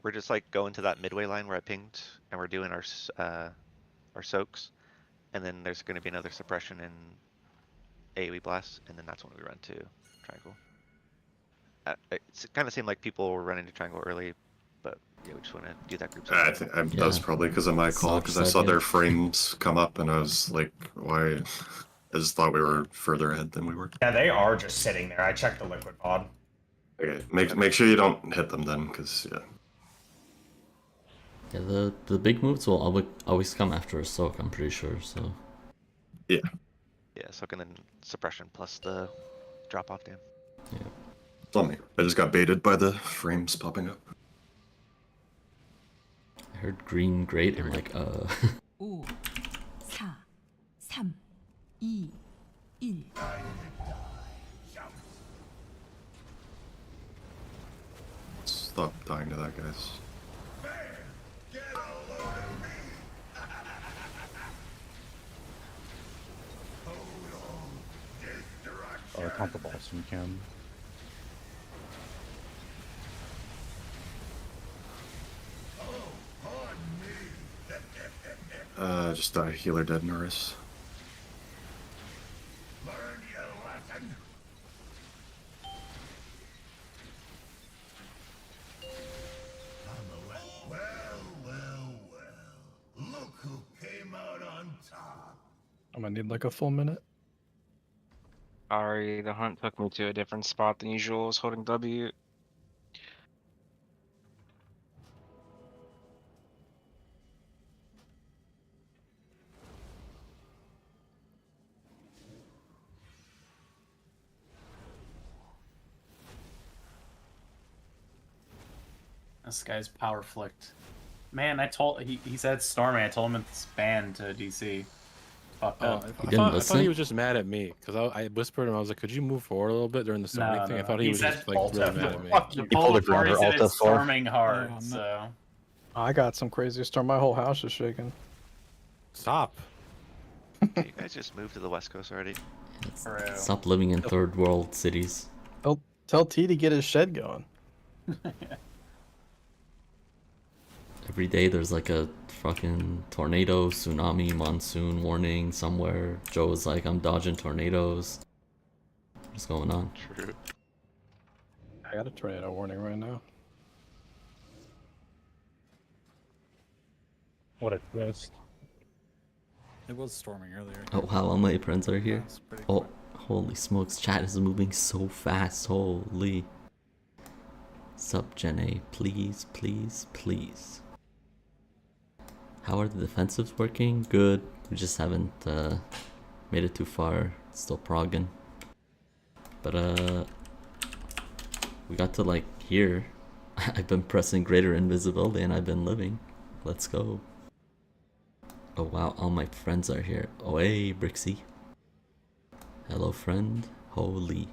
we're just like going to that midway line where I pinged, and we're doing our soaks, and then there's going to be another suppression in AoE blast, and then that's when we run to triangle. It kind of seemed like people were running to triangle early, but yeah, we just want to do that group. I think that was probably because of my call, because I saw their frames come up and I was like, why? I just thought we were further ahead than we were. Yeah, they are just sitting there. I checked the liquid pod. Okay, make sure you don't hit them then, because yeah. Yeah, the big moves will always come after a soak, I'm pretty sure, so. Yeah. Yeah, soak and then suppression plus the drop off dam. Yeah. It's on me. I just got baited by the frames popping up. I heard green great, I'm like, 5, 4, 3, 2, 1. Stop dying to that, guys. Count the boss when you can. Just die. Healer dead, Norris. I'm gonna need like a full minute. Sorry, the hunt took me to a different spot than usual. I was holding W. This guy's power flicked. Man, he said Stormy. I told him it's banned to DC. Fucked up. I thought he was just mad at me because I whispered him. I was like, "Could you move forward a little bit during the storming thing?" I thought he was just like really mad at me. The polar party said it's storming hard, so. I got some crazy storm. My whole house is shaking. Stop. Can you guys just move to the west coast already? stop living in third world cities. Tell T to get his shed going. Every day there's like a fucking tornado, tsunami, monsoon warning somewhere. Joe is like, I'm dodging tornadoes. What's going on? True. I got a tornado warning right now. What a twist. It was storming earlier. Oh wow, all my friends are here. Oh, holy smokes, chat is moving so fast. Holy. Sup, Jenny? Please, please, please. How are the defensives working? Good. We just haven't made it too far. Still progging. But we got to like here. I've been pressing greater invisibility and I've been living. Let's go. Oh wow, all my friends are here. Oh hey, Brixie. Hello friend. Holy.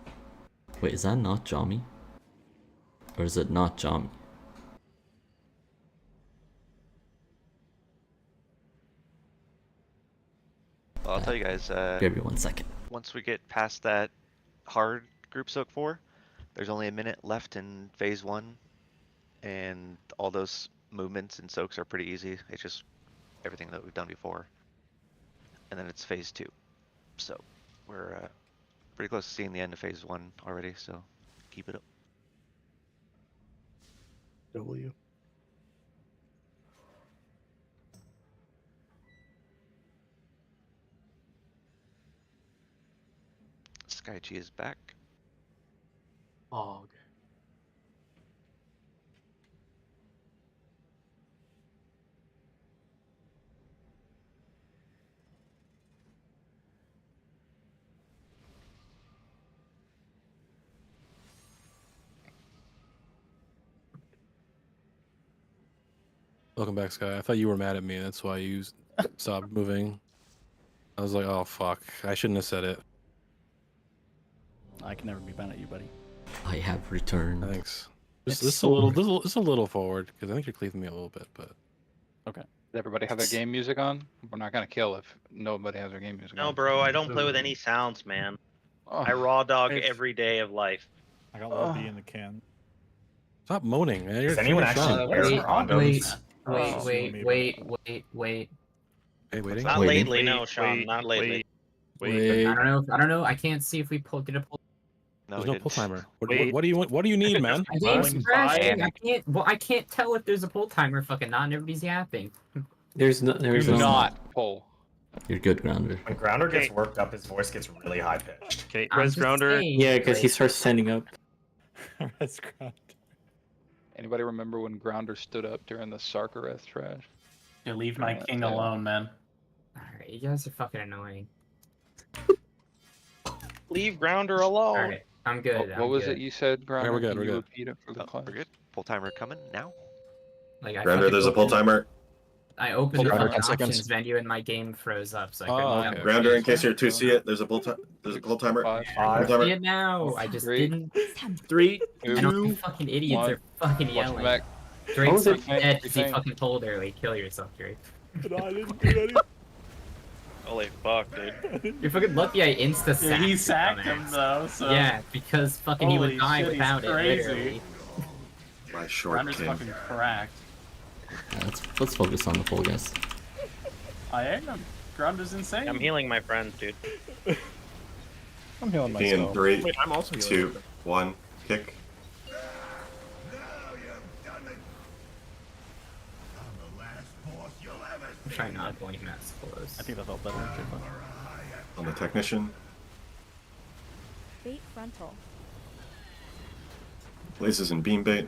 Wait, is that not Jami? Or is it not Jami? Well, I'll tell you guys. Give me 1 second. Once we get past that hard group soak 4, there's only a minute left in phase 1, and all those movements and soaks are pretty easy. It's just everything that we've done before, and then it's phase 2. So we're pretty close to seeing the end of phase 1 already. So keep it up. W. Sky G is back. Oh, okay. Welcome back, Sky. I thought you were mad at me. That's why you stopped moving. I was like, oh fuck, I shouldn't have said it. I can never be mad at you, buddy. I have returned. Thanks. Just a little forward, because I think you're cleaving me a little bit, but okay. Does everybody have their game music on? We're not gonna kill if nobody has their game music on. No, bro, I don't play with any sounds, man. Oh, I raw dog it's- every day of life. I got one B in the can. Stop moaning, man. You're Does anyone actually wear condoms? Wait. Hey, waiting. Not lately, no, Sean. Not lately. Wait. I don't know. I can't see if we did a pull. No, There's we no pull didn't. timer. What do you want? What do you need, man? My game's crashing. I can't tell if there's a pull timer. Fucking not, and everybody's yapping. There's not pull. You're good, Grounder. When Grounder gets worked up, his voice gets really high pitched. Okay, I'm Res just Grounder. saying, Yeah, because he like- starts standing up. That's ground. Anybody remember when Grounder stood up during the Sarkareth trash? You leave my king alone, man. Alright, you guys are fucking annoying. Leave Grounder alone. Alright, I'm good. What was it you said, Grounder? we're good, Can we're you good. repeat it for the class? We're good. Pull timer coming now. Like, I Grounder, fucking there's a pull opened- timer. I opened the Hold on, fucking 10 seconds. options menu and my game froze up, so I Oh, couldn't. okay. Grounder, in case you're to see it, there's a pull timer. I Pull see timer. it now. I just Three. didn't. 3, I know you 2. fucking idiots one. are fucking Watch yelling. back. Drake's was it? fucking dead because he Everything. fucking pulled early. Kill yourself, Drake. I didn't do anything. Holy fuck, dude. You're fucking lucky I insta Yeah, sacked. he your sacked dumbass. him though, so Yeah, because fucking he Holy would die shit, he's without it. crazy. Literally. My short Grounder's king. fucking cracked. Let's focus on the pull, guys. I am. Grounder's insane. I'm healing my friends, dude. I'm healing In myself. 3, Wait, I'm also 2, 1, kick. I'm trying not going that close. I think that felt better. Jaypa. On the technician. Bait frontal. Blazes and beam bait.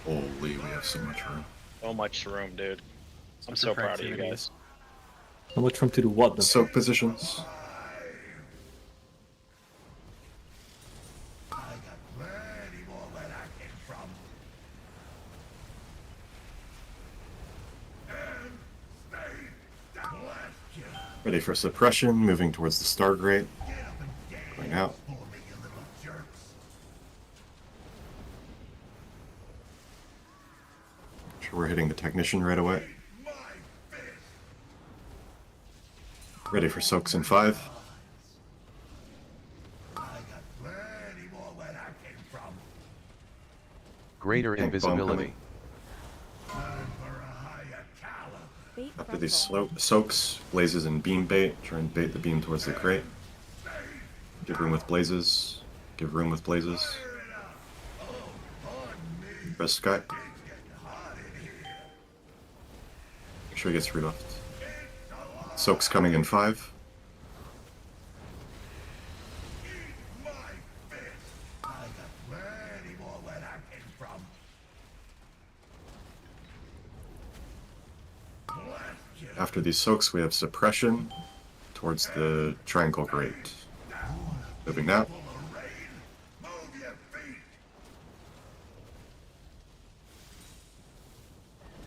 Holy, we have so much room. So much room, dude. I'm so proud of you guys. How much room to do what? Though? Soak positions. Ready for suppression, moving towards the star grate. Going out. Sure we're hitting the technician right away. Ready for soaks in 5. Greater Tank bomb invisibility. Bait After these frontal. soaks, blazes and beam bait. Try and bait the beam towards the crate. Give room with blazes. Give room with blazes. Press sky. Make sure he gets rebuffed. Soaks coming in 5. After these soaks, we have suppression towards the triangle grate. Moving now.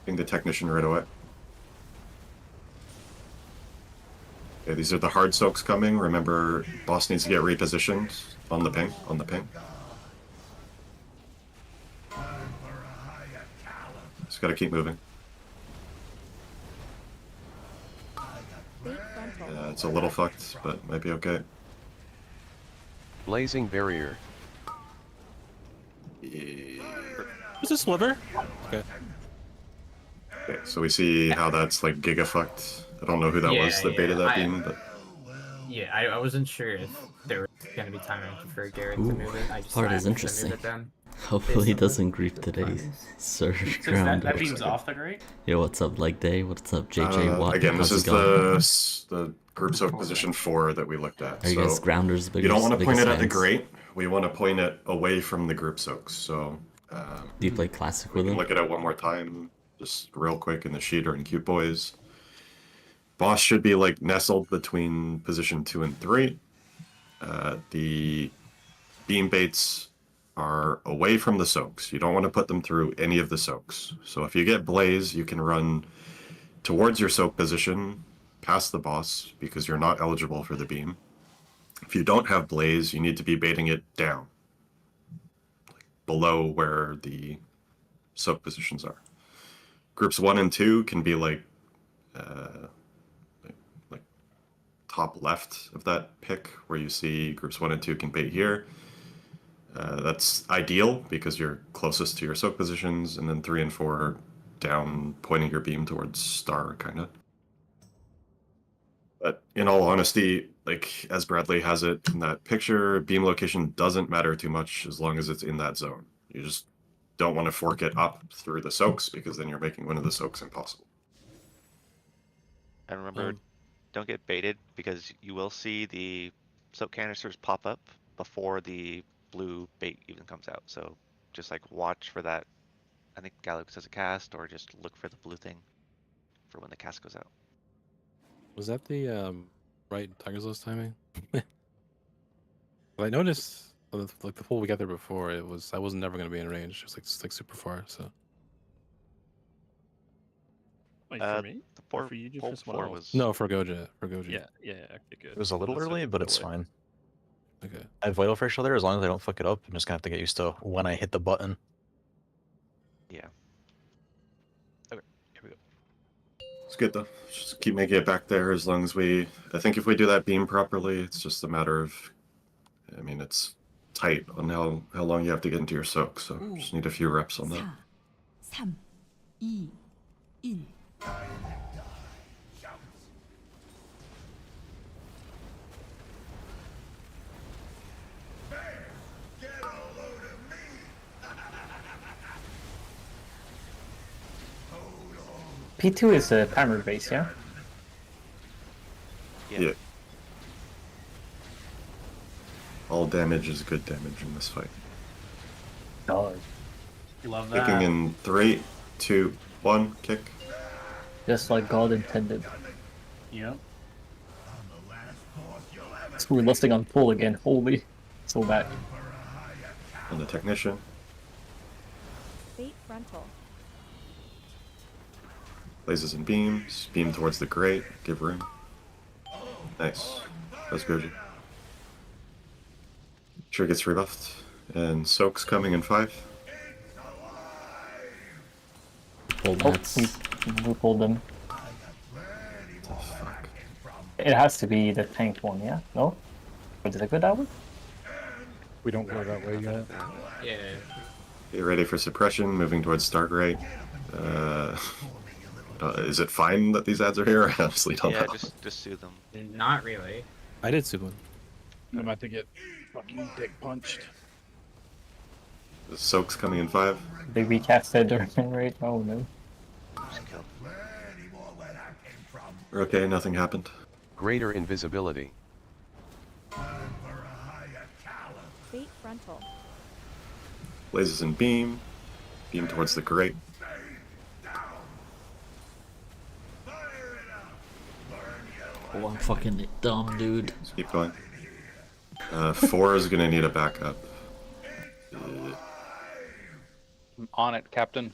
Hitting the technician right away. Okay, these are the hard soaks coming. Remember, boss needs to get repositioned on the ping. On the ping. Just gotta keep moving. It's a little fucked, but might be okay. Blazing barrier. Is this sliver? Okay. Okay, so we see how that's like giga fucked. I don't know who that was that baited that beam, but Yeah, I wasn't sure if there was gonna be time for Garrett to Ooh, move it. I just part is happened to interesting. move it then. Hopefully he Based on doesn't grief today, Sir Since Grounder. that beam's off the grate? Yo, what's up, Leg Day? What's up, JJ Watt? again, this How's is it going? the group soak position 4 that we looked at. Are you guys Grounders You don't want to point biggest it at the fans? grate. We want to point it away from the group soaks. So Do you play Classic we with can him? look at it one more time, just real quick in the sheet or in Cute Boys. Boss should be like nestled between position 2 and 3. The beam baits are away from the soaks. You don't want to put them through any of the soaks. So if you get Blaze, you can run towards your soak position, past the boss, because you're not eligible for the beam. If you don't have Blaze, you need to be baiting it down, like below where the soak positions are. Groups 1 and 2 can be like top left of that pick, where you see groups 1 and 2 can bait here. That's ideal because you're closest to your soak positions, and then 3 and 4 are down, pointing your beam towards star, kind of. But in all honesty, like as Bradley has it in that picture, beam location doesn't matter too much as long as it's in that zone. You just don't want to fork it up through the soaks because then you're making one of the soaks impossible. And remember, don't get baited because you will see the soap canisters pop up before the blue bait even comes out. So just like watch for that. I think Galax has a cast, or just look for the blue thing for when the cast goes out. Was that the right Tiger's List timing? I noticed like the pool we got there before, I wasn't never gonna be in range. It was like super far, so Wait, for me? Or for you, just for someone else? no, for Goja. Yeah, okay, good. It was a little That's early, good but to it's know. fine. Okay. I have Vital Facial there. As long as I don't fuck it up, I'm just gonna have to get used to when I hit the button. Yeah. Okay, here we go. It's good though. Just keep making it back there as long as we. I think if we do that beam properly, it's just a matter of. I mean, it's tight on how long you have to get into your soak, so just need a few reps on that. 4, 3, 2, 1. P2 is a timer base, yeah? Yeah. All damage is good damage in this fight. God. You love Kicking that. in 3, 2, 1, kick. Just like God intended. Yep. So we're listing on pull again. Holy. So bad. And the technician. Bait frontal. Blazes and beams. Beam towards the grate. Give room. Nice. That's Goji. Sure gets rebuffed. And Soak's coming in 5. Pull bats. We pulled them. It has to be the tank one, yeah? No? Or did it go that way? We don't go that way yet. Yeah. Get ready for suppression. Moving towards Stargrate. Is it fine that these ads are here? I honestly don't Yeah, know. just sue them. Not really. I did sue one. I'm about to get fucking dick punched. The Soak's coming in 5. They recasted their win rate? Oh no. Okay, nothing happened. Greater invisibility. Bait frontal. Blazes and beam. Beam towards the grate. Oh, I'm fucking dumb, dude. Keep going. 4 is gonna need a backup. I'm on it, Captain.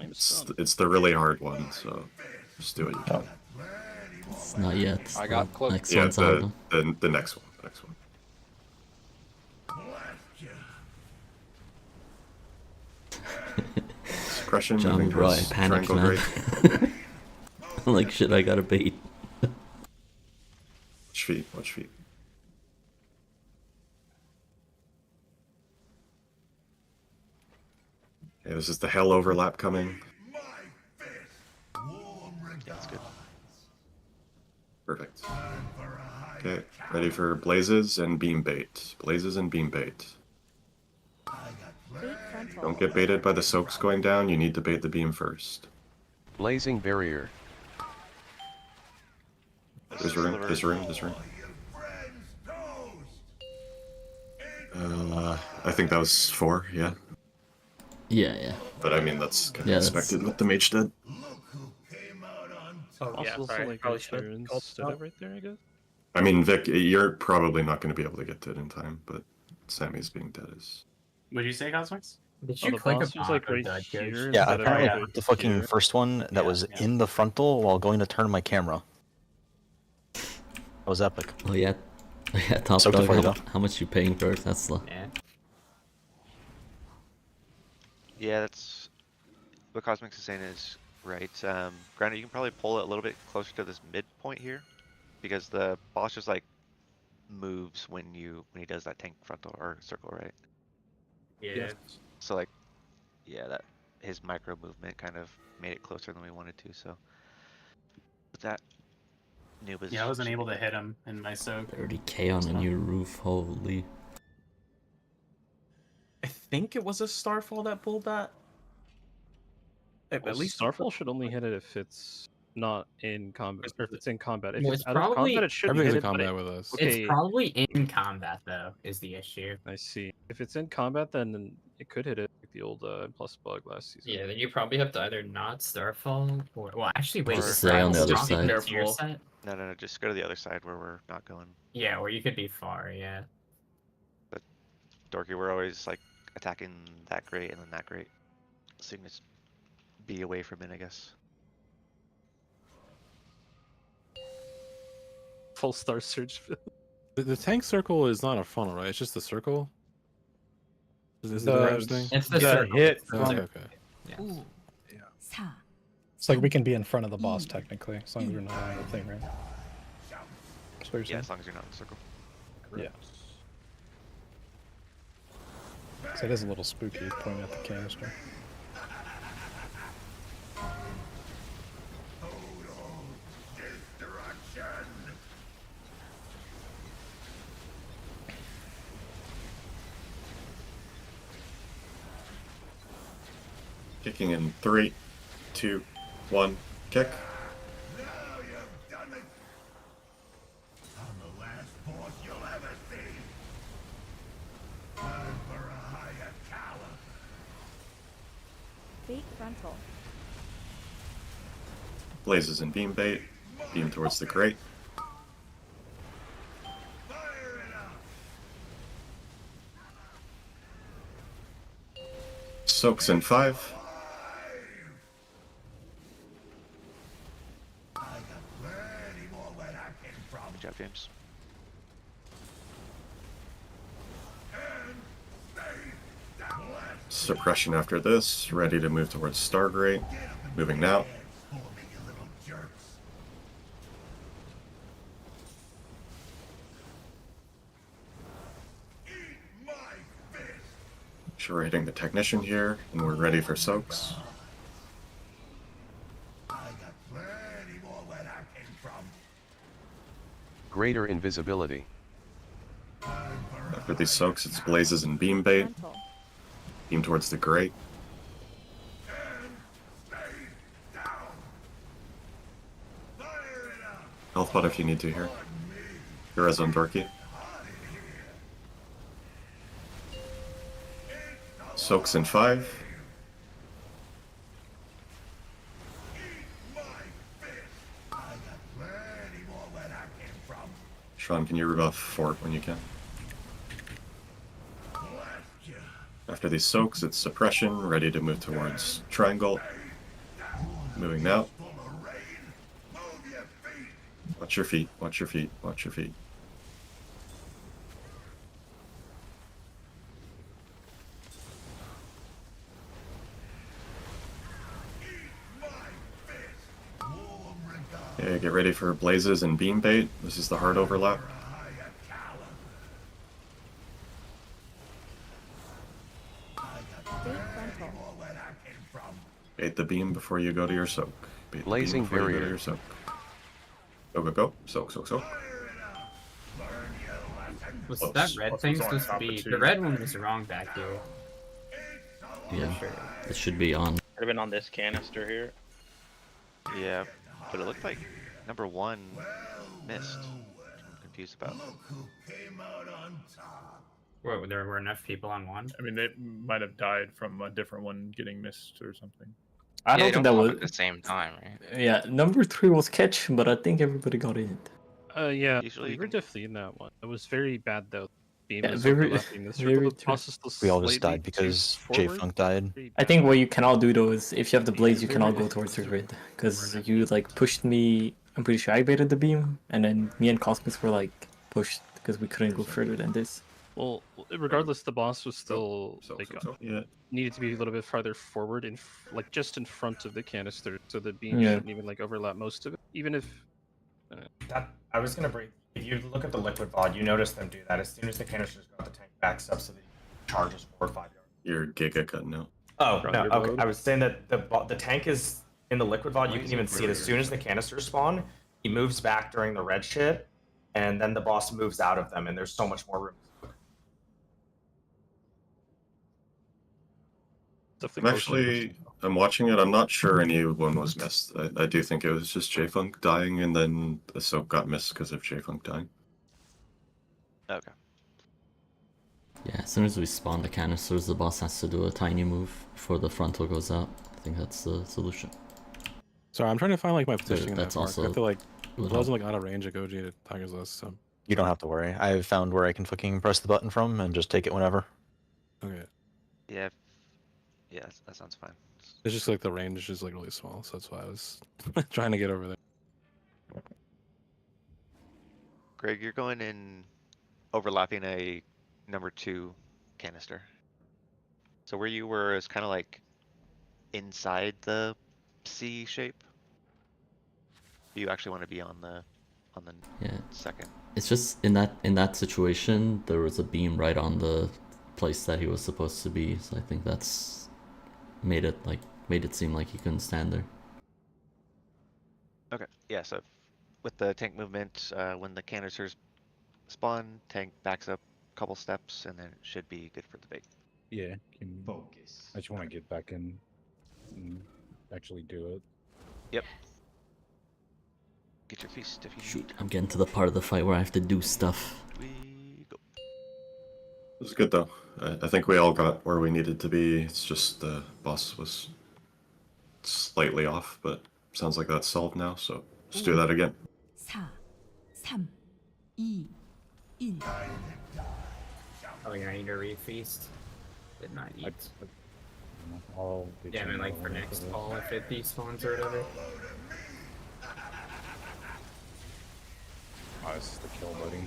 It's the really hard one, so just do what you can. It's not yet. I got close. Next Yeah, one's on. the next one. The next one. Suppression. John moving Roy, towards panic, triangle man. grate. Like, shit, I got a bait. Watch feet, watch feet. Okay, this is the hell overlap coming. That's good. Perfect. Okay, ready for blazes and beam bait. Blazes and beam bait. Bait frontal. Don't get baited by the soaks going down. You need to bait the beam first. Blazing barrier. There's room, there's room, there's room. I think that was 4, yeah. Yeah. But I mean, that's kind of Yeah, expected with the mage dead. Oh yeah, Also, sorry. like Probably right should there have and called stood out. up right there, I guess. I mean, Vic, you're probably not going to be able to get to it in time, but Sammy's being dead is... What'd you say, Cosmix? Did Oh, you the click boss a was bomb like or right dud, here Gage? Yeah, instead of apparently right the fucking here. first one that was in the frontal while going to turn my camera. That was epic. Oh yeah. Yeah, top Soaked it dog. for you, How, though. how much you paying for a Tesla? Yeah. Yeah, that's what Cosmix is saying is right. Granted, you can probably pull it a little bit closer to this midpoint here, because the boss just like moves when he does that tank frontal or circle, right? Yeah. So like, yeah, that his micro movement kind of made it closer than we wanted to. So with that, noob is Yeah, I wasn't should be able to good. hit him in my soak. 30k on a new roof. Holy. I think it was a Starfall that pulled that. At Well, least Starfall should only hit it if it's not in combat. Or if it's in combat. If Well, it's it's out of probably- combat, it shouldn't Everything's hit in it. but combat with us. Okay, It's probably in combat though, is the issue. I see. If it's in combat, then it could hit it like the old plus bug last season. Yeah, then you probably have to either not Starfall or well, actually, wait. Just stay on the other Starfall's side. not to your side? No, just go to the other side where we're not going. Yeah, or you could be far. Yeah. But Dorky, we're always like attacking that great and then that great. So you can just be away from it, I guess. Full star surge. The tank circle is not a funnel, right? It's just the circle. Is The- that the right thing? It's the Yeah, circle. hit Oh, from- okay. Yes. It's like we can be in front of the boss technically, as long as we're not on the thing, right? That's what you're Yeah, saying? as long as you're not in the circle. Yeah. So it is a little spooky pointing at the canister. Kicking in 3, 2, 1, kick. Bait frontal. Blazes and beam bait. Beam towards the grate. Soaks in 5. Good job, James. Suppression after this. Ready to move towards Stargrate. Moving now. Sure, we're hitting the technician here, and we're ready for soaks. Greater invisibility. After these soaks, it's blazes and beam bait. Frontal. Beam towards the grate. Health pot if you need to here. Your res on Dorky. Soaks in 5. Sean, can you rebuff Fort when you can? After these soaks, it's suppression, ready to move towards triangle. Moving now. Watch your feet, watch your feet, watch your feet. Okay, get ready for blazes and beam bait. This is the hard overlap. Bait frontal. Bait the beam before you go to your soak. Bait the Blazing beam before you go to barrier. your soak. Go, go, go. Soak, soak, soak. Was Close. that red Close. thing It's on supposed to top be? of The two. red one was wrong back here. Yeah, Sure. it should be on. Could have been on this canister here. Yeah, but it looked like number 1 missed. I'm confused about. What, there were enough people on one? I mean, they might have died from a different one getting missed or something. I don't think that was at the same time, right? Yeah, number 3 was catch, but I think everybody got it. Yeah, Usually we you were can- definitely in that one. It was very bad though. Beam Yeah, is very- overlapping the very circle. The true. boss is still We all just slightly died because too J forward. Funk died. I think what you cannot do though is if you have the blaze, you cannot go towards the grid because you like pushed me. I'm pretty sure I baited the beam, and then me and Cosmos were like pushed because we couldn't go further than this. Well, regardless, the boss was still like Yeah. needed to be a little bit farther forward, like just in front of the canister, so the beam Yeah. shouldn't even like overlap most of it. Even if That I was gonna bring. If you look at the liquid VOD, you notice them do that as soon as the canisters got the tank backs up, so the charge is 4 or 5 yards. Your Giga cutting out. Oh no, Grinder okay. mode. I was saying that the tank is in the liquid VOD. You can even see it as soon as the canisters spawn. He moves back during the red shit, and then the boss moves out of them, and there's so much more room. I'm watching it. I'm not sure anyone was missed. I do think it was just J Funk dying, and then the soak got missed because of J Funk dying. Okay. Yeah, as soon as we spawn the canisters, the boss has to do a tiny move before the frontal goes out. I think that's the solution. Sorry, I'm trying to find like my positioning in that's that park. also I feel like would I wasn't like out of range of Goji to Tiger's List, so. You don't have to worry. I've found where I can fucking press the button from and just take it whenever. Okay. Yeah. Yeah, that sounds fine. It's just like the range is like really small, so that's why I was trying to get over there. Greg, you're going in overlapping a number 2 canister. So where you were is kind of like inside the C shape. You actually want to be on the Yeah. second. It's just in that situation, there was a beam right on the place that he was supposed to be, so I think that's made it seem like he couldn't stand there. Okay. Yeah. So with the tank movement, when the canisters spawn, tank backs up a couple steps, and then it should be good for the bait. Yeah. Focus. I just want to get back in and actually do it. Yep. Get your feast if you Shoot, I'm getting to the part of the fight where I have to do stuff. We go. It was good though. I think we all got where we needed to be. It's just the boss was slightly off, but sounds like that's solved now. So let's do that again. 4, 3, 2, 1. Oh, yeah, I need to re-feast. Did not eat. I'll Yeah, I mean, like for next call if it despawns or whatever. Oh, this is the kill, buddy.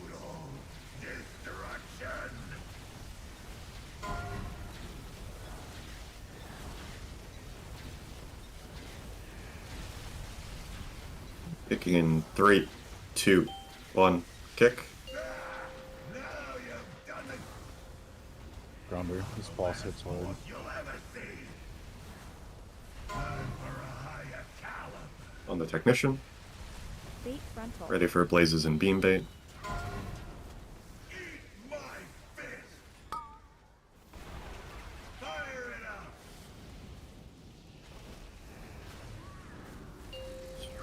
Kicking in 3, 2, 1, kick. Grounder, this boss hits hard. On the technician. Bait frontal. Ready for blazes and beam bait.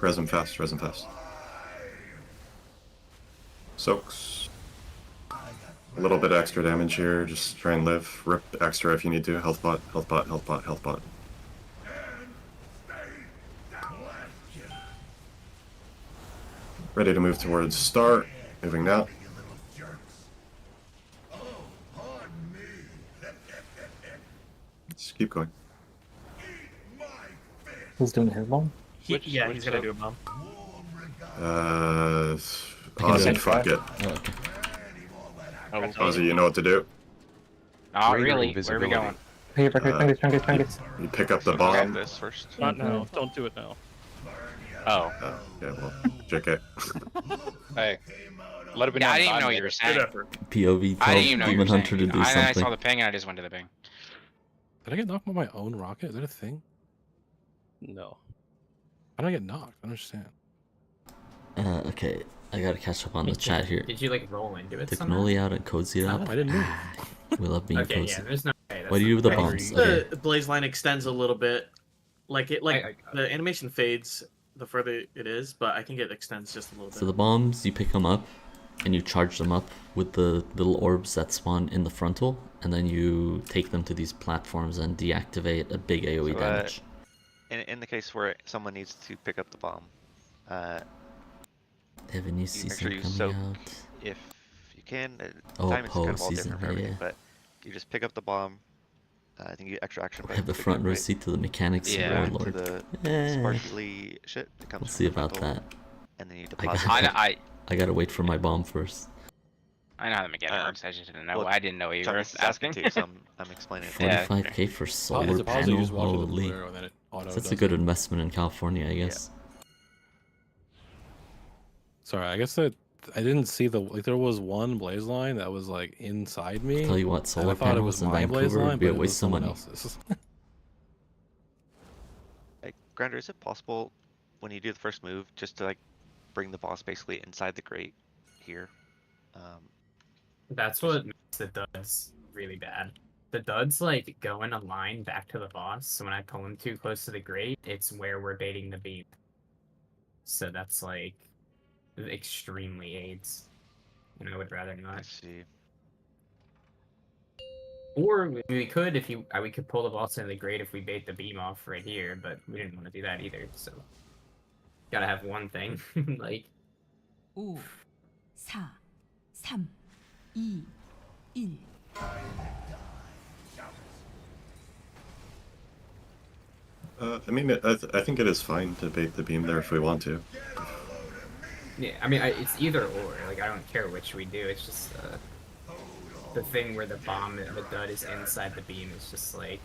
Res him fast, res him fast. Soaks. A little bit of extra damage here, just try and live. Rip extra if you need to. Health bot, health bot, health bot, health bot. Ready to move towards start. Moving now. Just keep going. Who's doing the hairball? Yeah, he's gonna do a bomb. Ozzy, fuck it. Ozzy, you know what to do. Not really. Where are we going? Hey, triangles. You pick up the So grab bomb. this first. Not now. Don't do it now. Oh. Yeah, well, JK. Hey, let it be Yeah, known I that didn't even know made what you were it. saying. POV I tell didn't even know what you Demon were Hunter saying. to do I saw something. the ping and I just went to the ping. Did I get knocked by my own rocket? Is that a thing? No. How did I get knocked? I don't understand. Okay, I gotta catch up on the chat here. Did you like roll into it Took somehow? Noli out and cozied No, up. I didn't move. We love being Okay, cozy. yeah, there's no way. What do you do with the I bombs? think Okay. the blaze line extends a little bit. Like the animation fades the further it is, but I think it extends just a little bit. So the bombs, you pick them up, and you charge them up with the little orbs that spawn in the frontal, and then you take them to these platforms and deactivate a big AoE So, damage. in the case where someone needs to pick up the bomb, Evan, you you see make sure some you coming soak out. if you can. Oh, Time is kind of all season, different for everything, yeah. but you just pick up the bomb. I think you get extra action. I have the front row seat to the mechanics of Warlord. To the Eh, sparkly shit that comes we'll from see the about frontal, that. And then you I deposit. I gotta wait for my bomb first. I know how the mechanic works. I just didn't know. well, I didn't know what you were Thomas is asking. too, so I'm explaining it. 45k for solar Is it possible you panel? just watch it in the Holy. blue and then it auto That's a does good it? investment in California, I guess. Sorry, I guess that I didn't see the there was one blaze line that was like inside me. Tell you what, and solar I thought it was panels in my blaze Vancouver line, would be but a it was waste of someone money. else's. Hey, Grinder, is it possible when you do the first move just to like bring the boss basically inside the grate here? That's what makes the duds really bad. The duds like go in a line back to the boss, so when I pull him too close to the grate, it's where we're baiting the beam. So that's like extremely aids. And I would rather not. I see. Or we could if you we could pull the boss into the grate if we bait the beam off right here, but we didn't want to do that either, so gotta have one thing. like 5, 4, 3, 2, 1. I mean, I think it is fine to bait the beam there if we want to. Yeah, I mean, it's either or. Like, I don't care which we do. It's just the thing where the bomb, the dud is inside the beam is just like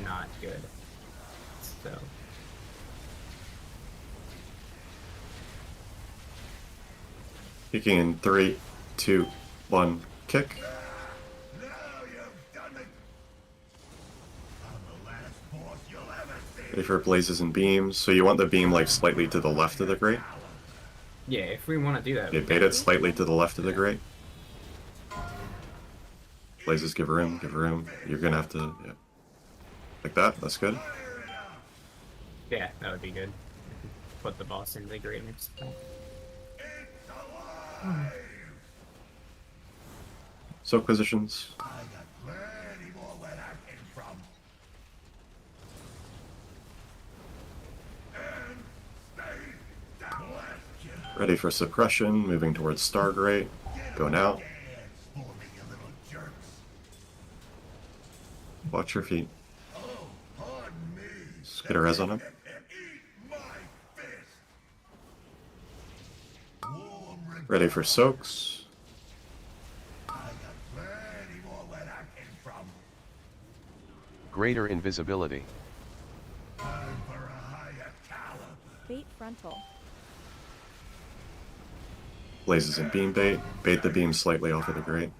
not good. So. Kicking in 3, 2, 1, kick. Ready for blazes and beams. So you want the beam like slightly to the left of the grate? Yeah, if we want to do that. Okay, bait it slightly to the left of the grate. Blazes, give room, give room. You're gonna have to, yeah. Like that, that's good. Yeah, that would be good. Put the boss into the grate next time. Soak positions. Ready for suppression, moving towards Stargrate. Go now. Watch your feet. Just get a res on him. Ready for soaks. Greater invisibility. Bait frontal. Blazes and beam bait. Bait the beam slightly off of the grate.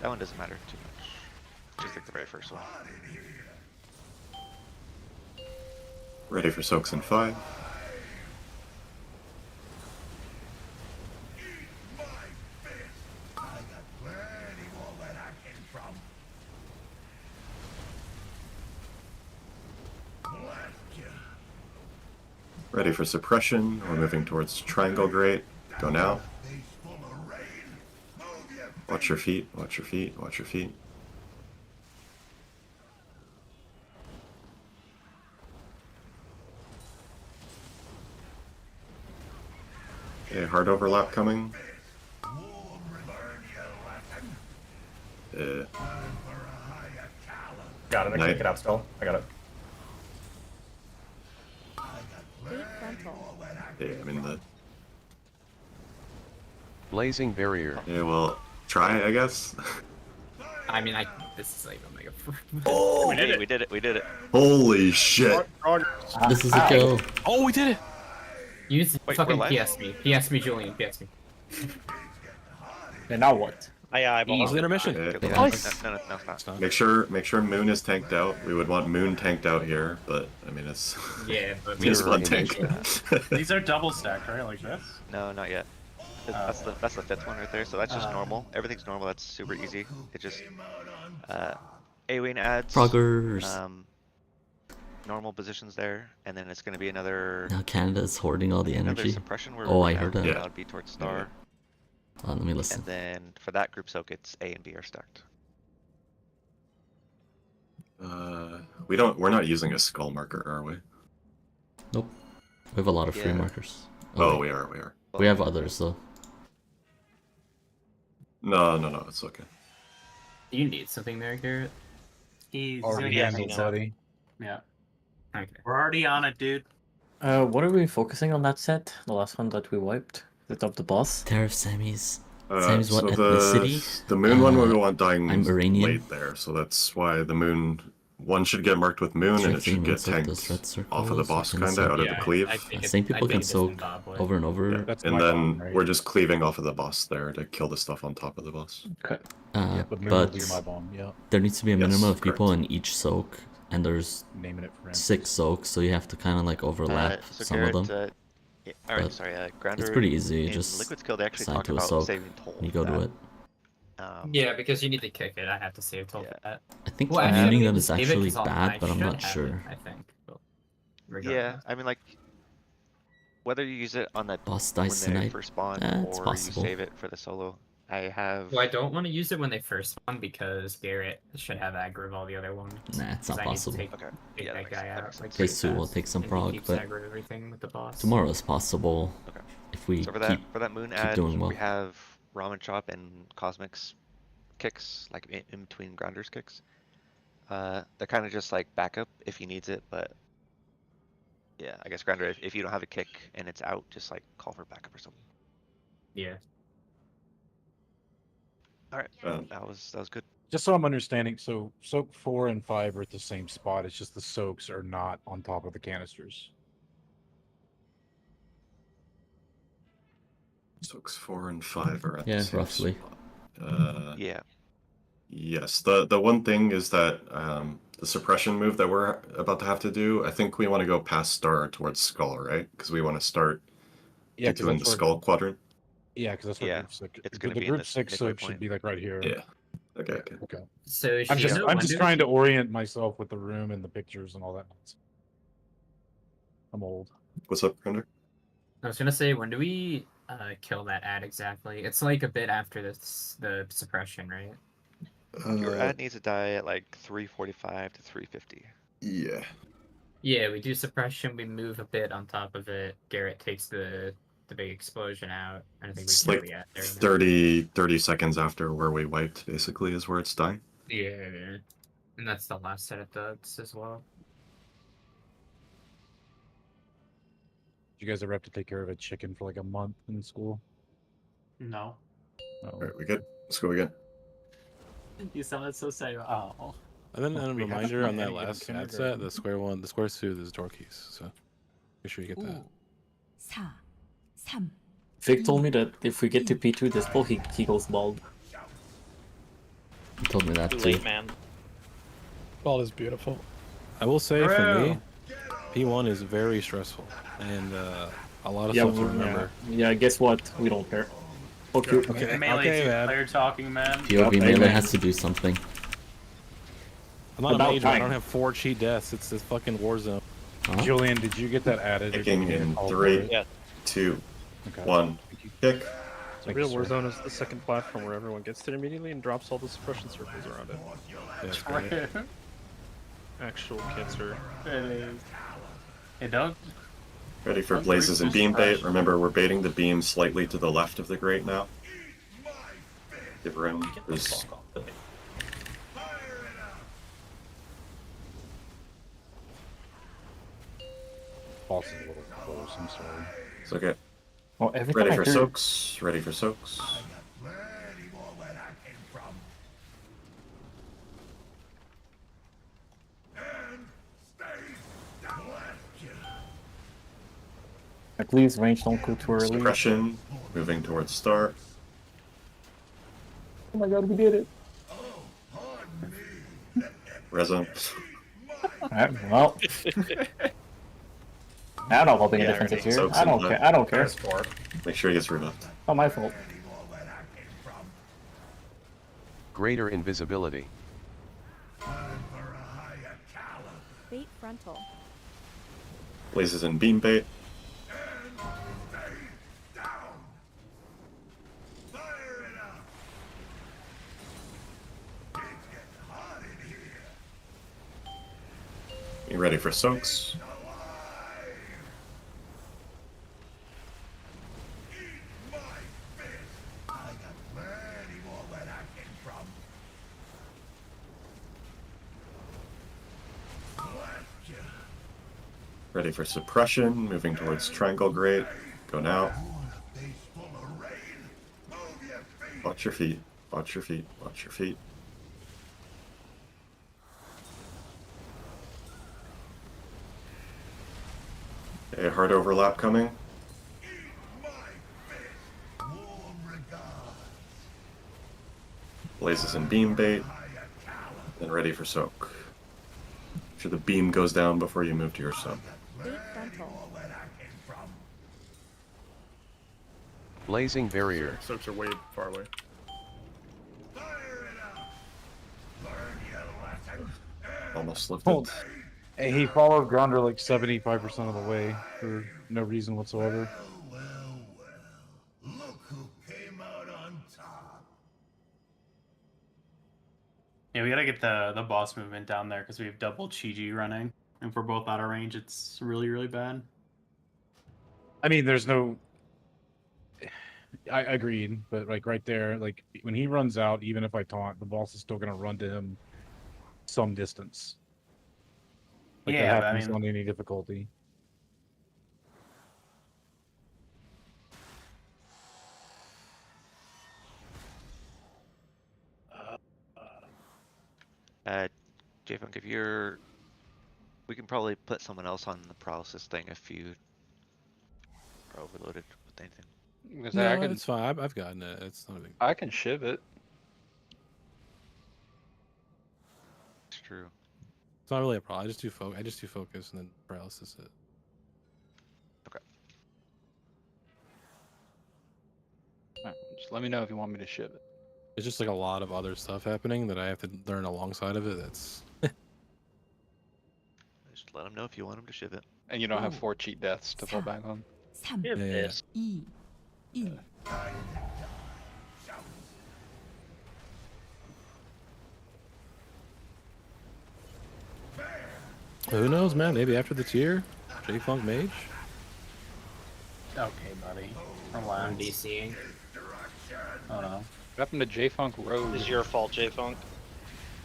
That one doesn't matter too much. Just like the very first one. Ready for soaks in 5. Ready for suppression. We're moving towards triangle grate. Go now. Watch your feet, watch your feet, watch your feet. Okay, hard overlap coming. Got it. I can pick it up still. I got it. Bait frontal. Yeah, I'm in the... Blazing barrier. Yeah, well, try, I guess. I mean, this is like Omega. Oh, we did it. Holy shit! This is a kill. Oh, we did it. Use Wait, fucking we're live? PS me. PS me, Julian. PS me. And now what? I Pause the intermission. Okay. No, it's not. Make sure Moon is tanked out. We would want Moon tanked out here, but I mean it's Yeah, but we just one tank. These are double stacked, right? Like this? No, not yet. That's the 5th one right there. So that's just normal. Everything's normal. That's super easy. It just A-Wing adds Progress. normal positions there, and then it's going to be another Now Canada's hoarding all the another energy. suppression where Oh, we're I gonna heard have- that. That would be towards star. Let me listen. And then for that group soak, it's A and B are stacked. We're not using a skull marker, are we? Nope. We have a lot of free Yeah. markers. Oh, we are. We have others though. No, it's okay. Do you need something there, Garrett? He's Already gonna get handled, me buddy. Yeah. Okay. We're already on it, dude. What are we focusing on that set? The last one that we wiped? Is it of the boss? Tariff Sammy's. Sammy's what so ethnicity? the Moon one we want dying I'm Iranian. late there, so that's why the Moon one should get marked with Moon, and it should get tanked off of the boss, kinda out of the cleave. Same people can soak over and over. And then we're just cleaving off of the boss there to kill the stuff on top of the boss. Okay. But Moon But will be my bomb, yeah. there needs to be a Yes, minimum of people in each soak, and there's Naming it for 6 soaks, so you have to kind of like overlap So some Garrett, of them. alright, But sorry, Grounder it's pretty easy. You in just Liquid's Kill, they actually assign talk to a about soak, saving toll and you for go to that. it. Yeah, because you need to kick it. I have to save toll for that. I think Well, actually, I naming don't them need is to save it actually 'cause I bad, but I'm should not have sure. it, I think. But Yeah, regardless. I mean, like, whether you use it on that Boss when dies they tonight. first spawn, It's or possible. you save it for the solo, I have. Well, I don't want to use it when they first spawn because Garrett should have aggro of all the other ones. Nah, it's 'Cause not I need to possible. take, Okay. take Yeah, that guy out. Like, Phase 2 will take some and he prog, keeps but aggro everything with the boss. tomorrow is possible Okay. if we So for keep that Moon keep ad, doing well. we have Ramen Chop and Cosmic's kicks, like in between Grounder's kicks. They're kind of just like backup if he needs it, but yeah, I guess Grounder, if you don't have a kick and it's out, just like call for backup or something. Yeah. All right, that was good. Just so I'm understanding, so soak 4 and 5 are at the same spot. It's just the soaks are not on top of the canisters. Soaks 4 and 5 are at Yeah, the same roughly. spot. Yeah. Yes. The one thing is that the suppression move that we're about to have to do, I think we want to go past star towards skull, right? Because we want to start Yeah, 'cause doing that's the where- skull quadrant. Yeah, because that's what Yeah, group six. it's gonna The be in group this 6 midway soak should point. be like right here. Yeah. Okay. Okay. So I'm just Shiona, trying to orient myself with the room and the pictures and all that. I'm old. What's up, Grinder? I was gonna say, when do we kill that ad exactly? It's like a bit after the suppression, right? Your ad needs to die at like 345 to 350. Yeah. Yeah, we do suppression. We move a bit on top of it. Garrett takes the big explosion out, and I think we It's kill like the ad there. 30 seconds after where we wiped, basically, is where it's dying. Yeah, and that's the last set of duds as well. Did you guys ever have to take care of a chicken for like a month in school? No. Oh. Alright, we good? Let's go again. You sounded so sad. Oh. And then a We have reminder to on that any given last ad kindergarten. set, the square one, the square suit is door keys. So make sure you get that. 4, 3, Vic told me that if we get to P2 this ball, he goes bald. He told me that Too too. late, man. Ball is beautiful. I will say for Hooray! me, P1 is very stressful and a lot of Yeah, stuff to well, remember. yeah, guess what? We don't care. Fuck you. Okay, Melee okay, two man. player talking, man. POV Amen. melee has to do something. I'm not a About major. I time. don't have 4 cheat deaths. It's this fucking war zone. Huh? Julian, did you get that added? or did Kicking you get a in call for 3, it? Yeah. 2, Okay. 1. Kick. So Thank Real you, sir. Warzone is the second platform where everyone gets there immediately and drops all the suppression circles around it. Yeah, it's great. It Actual kits are. is. Hey, don't. Ready for blazes and beam bait. Remember, we're baiting the beam slightly to the left of the grate now. Give room. There's Boss is a little close. I'm sorry. It's okay. Well, every Ready time I for hear- soaks. Ready for soaks. Please, range, don't go too early. Suppression, moving towards start. Oh my god, we did it. Resonant. Alright, well. I don't know about being a difference here. Soaks I in don't left. care. I don't care. Make sure he gets rebuffed. Not my fault. Greater invisibility. Bait frontal. Blazes in beam bait. You ready for soaks? Ready for suppression, moving towards triangle grate. Go now. Watch your feet, watch your feet, watch your feet. A hard overlap coming. Blazes and beam bait. Then ready for soak. Make sure the beam goes down before you move to your soak. Bait frontal. Blazing barrier. Soaks are way far away. Almost slipped Oh, it. and he followed Grounder like 75% of the way for no reason whatsoever. Yeah, we gotta get the boss movement down there because we have double Chi-Ji running. And if we're both out of range, it's really, really bad. I mean, there's no. I agreed, but like right there, like when he runs out, even if I taunt, the boss is still gonna run to him some distance. Like Yeah, that but I happens mean- on any difficulty. J-Funk, if you're... We can probably put someone else on the paralysis thing if you are overloaded with anything. No, I can, it's fine. I've gotten it. It's not a big... I can shiv it. It's true. It's not really a problem. I just do focus and then paralysis it. Alright, just let me know if you want me to shiv it. It's just like a lot of other stuff happening that I have to learn alongside of it. That's Just let them know if you want them to shiv it. And you don't have 4 cheat deaths to fall back on. 3, yeah. 2, 1. Who knows, man? Maybe after the tier, J-Funk Mage. Okay, buddy. I'm Relax. DCing. Oh no. What happened to J-Funk Rogue? It's your fault, J-Funk.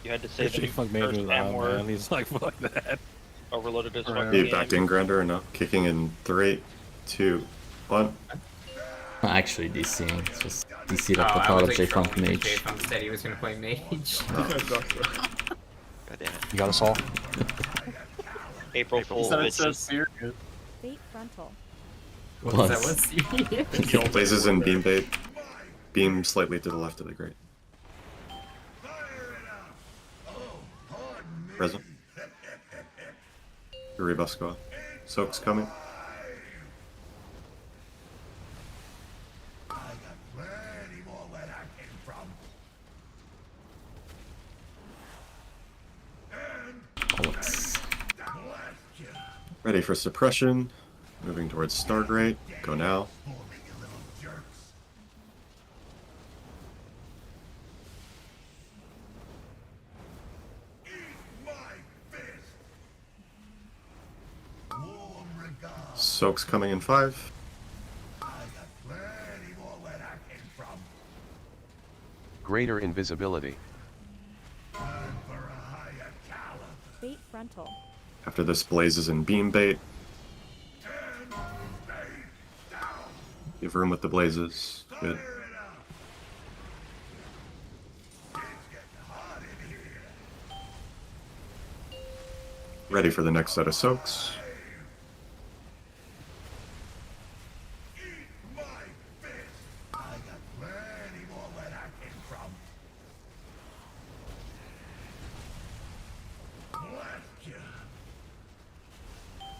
You had to say the J-Funk Mage first was damn out, word. man. He's like, fuck that. Overloaded his fucking He game. back in Grounder or no? Kicking in 3, 2, 1. Not actually DCing. It's just DC'd up the I thought was of like J-Funk trolling Mage. J-Funk said he was gonna play mage. God damn it. You got us all? April Fool's So it's so bitches. serious. Bait frontal. What was that? What's the... Blazes in beam bait. Beam slightly to the left of the grate. Present. The rebuffs go off. Soak's coming. Bullets. Ready for suppression. Moving towards Stargrate. Go now. Soak's coming in 5. Greater invisibility. Bait frontal. After this, Blazes in beam bait. You have room with the Blazes. Good. Ready for the next set of soaks.